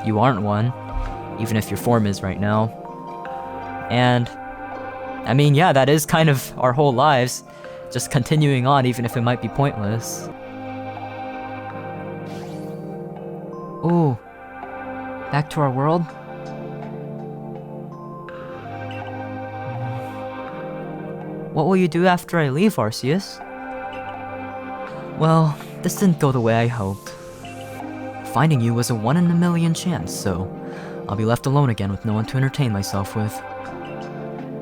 you aren't one. Even if your form is right now. And, I mean, yeah, that is kind of our whole lives. Just continuing on even if it might be pointless. Ooh. Back to our world? What will you do after I leave, Arceus? Well, this didn't go the way I hoped. Finding you was a 1 in a million chance, so I'll be left alone again with no one to entertain myself with.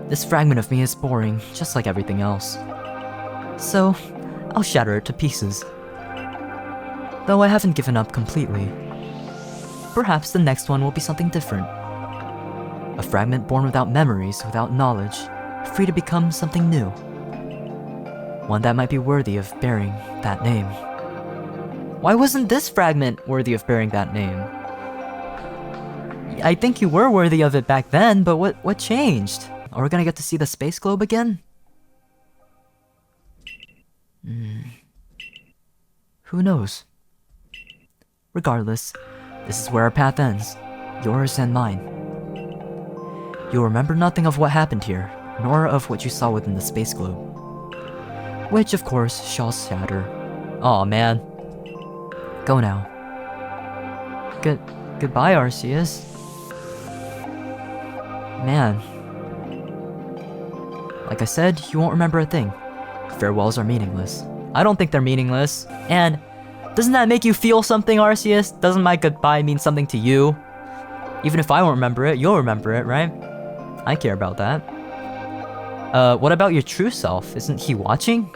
This fragment of me is boring, just like everything else. So, I'll shatter it to pieces. though I haven't given up completely. Perhaps the next one will be something different. A fragment born without memories, without knowledge, free to become something new. One that might be worthy of bearing that name. Why wasn't this fragment worthy of bearing that name? I think you were worthy of it back then, but what changed? Are we gonna get to see the space globe again? Who knows? Regardless, this is where our path ends, yours and mine. You'll remember nothing of what happened here, nor of what you saw within the space globe. Which, of course, shall shatter. Aw, man. Go now. Goodbye, Arceus. Man. Like I said, you won't remember a thing. Farewells are meaningless. I don't think they're meaningless. And doesn't that make you feel something, Arceus? Doesn't my goodbye mean something to you? Even if I won't remember it, you'll remember it, right? I care about that. What about your true self? Isn't he watching?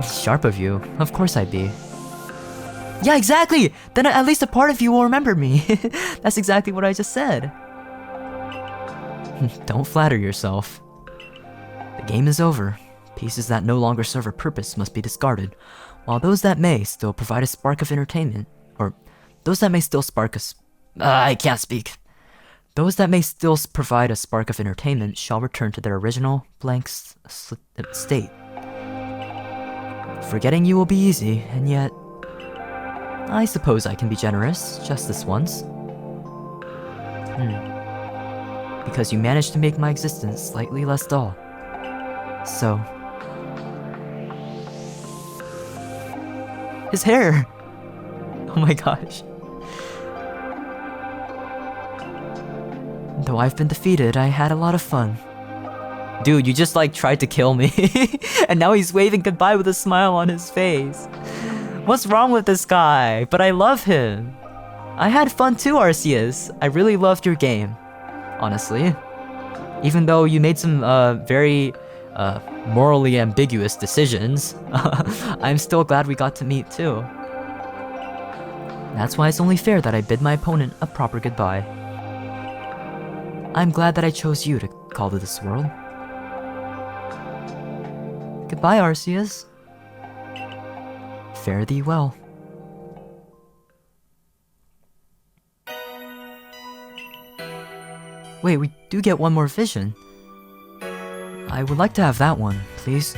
Sharp of you. Of course I'd be. Yeah, exactly! Then at least a part of you will remember me. That's exactly what I just said. Don't flatter yourself. The game is over. Pieces that no longer serve a purpose must be discarded, while those that may still provide a spark of entertainment, or those that may still spark I can't speak. Those that may still provide a spark of entertainment shall return to their original blank state. Forgetting you will be easy, and yet I suppose I can be generous, just this once. Because you managed to make my existence slightly less dull. So... His hair! Oh my gosh. Though I've been defeated, I had a lot of fun. Dude, you just like tried to kill me. And now he's waving goodbye with a smile on his face. What's wrong with this guy? But I love him. I had fun too, Arceus. I really loved your game. Honestly. Even though you made some very morally ambiguous decisions, I'm still glad we got to meet too. That's why it's only fair that I bid my opponent a proper goodbye. I'm glad that I chose you to call to this world. Goodbye, Arceus. Fare thee well. Wait, we do get one more vision. I would like to have that one, please.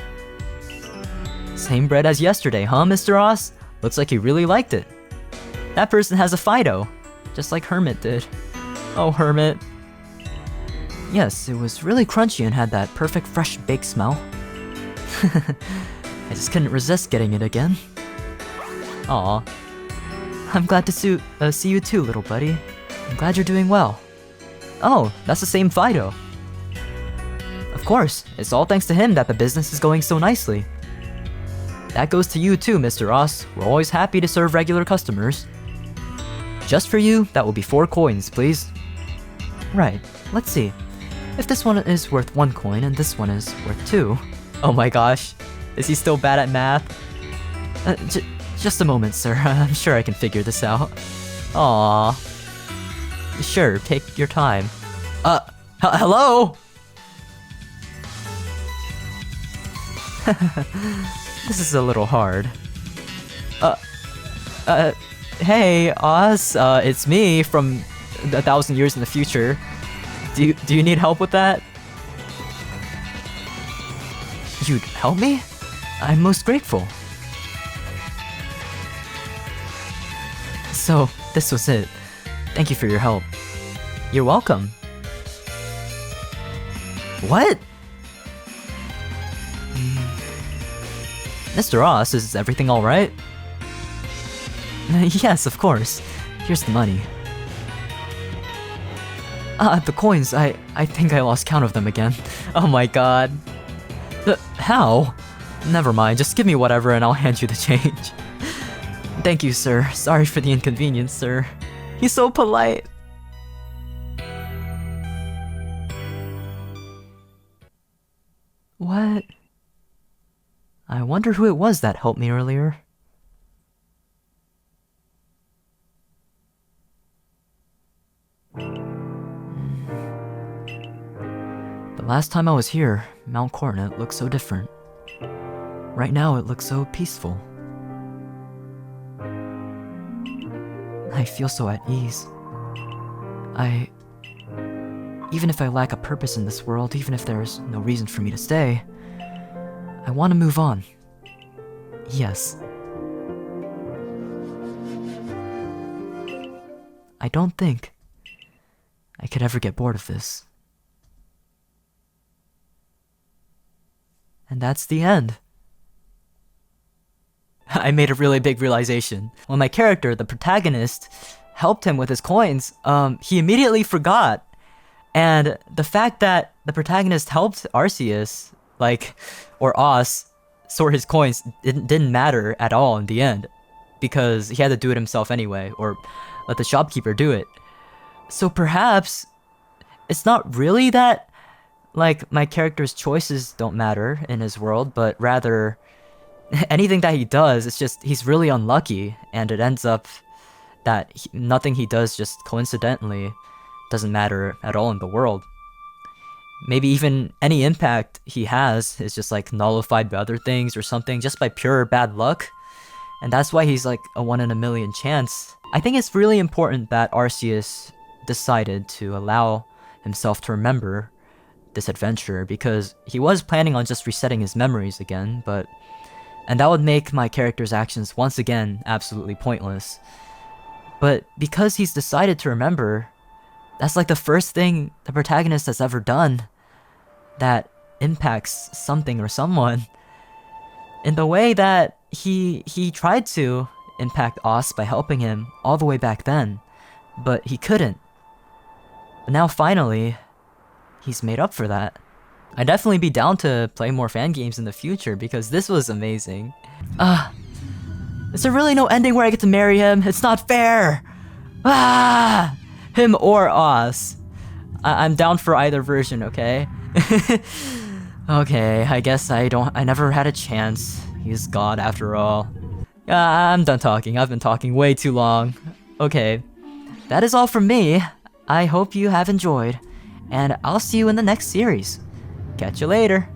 Same bread as yesterday, huh, Mr. Ross? Looks like you really liked it. That person has a Fido, just like Hermit did. Oh, Hermit. Yes, it was really crunchy and had that perfect fresh baked smell. I just couldn't resist getting it again. Aw. I'm glad to see you too, little buddy. I'm glad you're doing well. Oh, that's the same Fido. Of course, it's all thanks to him that the business is going so nicely. That goes to you too, Mr. Ross. We're always happy to serve regular customers. Just for you, that will be 4 coins, please. Right, let's see. If this one is worth 1 coin and this one is worth 2... Oh my gosh, is he still bad at math? Just a moment, sir. I'm sure I can figure this out. Aww. Sure, take your time. Hello? This is a little hard. Hey, Oz, it's me from 1,000 years in the future. Do you need help with that? You'd help me? I'm most grateful. So, this was it. Thank you for your help. You're welcome. What? Mr. Ross, is everything alright? Yes, of course. Here's the money. The coins, I think I lost count of them again. Oh my god. How? Never mind, just give me whatever and I'll hand you the change. Thank you, sir. Sorry for the inconvenience, sir. He's so polite. What? I wonder who it was that helped me earlier. The last time I was here, Mount Coronet looked so different. Right now it looks so peaceful. I feel so at ease. Even if I lack a purpose in this world, even if there's no reason for me to stay, I want to move on. Yes. I don't think I could ever get bored of this. And that's the end. I made a really big realization. When my character, the protagonist, helped him with his coins, he immediately forgot. And the fact that the protagonist helped Arceus, or Os, sort his coins didn't matter at all in the end. Because he had to do it himself anyway, or let the shopkeeper do it. So perhaps it's not really that, my character's choices don't matter in his world, but rather anything that he does, it's just he's really unlucky, and it ends up that nothing he does just coincidentally doesn't matter at all in the world. Maybe even any impact he has is just nullified by other things or something, just by pure bad luck. And that's why he's a 1 in a million chance. I think it's really important that Arceus decided to allow himself to remember this adventure, because he was planning on just resetting his memories again, and that would make my character's actions once again absolutely pointless. But because he's decided to remember, that's the first thing the protagonist has ever done that impacts something or someone in the way that he tried to impact Os by helping him all the way back then, but he couldn't. But now finally, he's made up for that. I'd definitely be down to play more fan games in the future because this was amazing. Is there really no ending where I get to marry him? It's not fair! Him or Os. I'm down for either version, okay? Okay, I guess I never had a chance. He's God after all. I'm done talking. I've been talking way too long. Okay, that is all from me. I hope you have enjoyed, and I'll see you in the next series. Catch you later.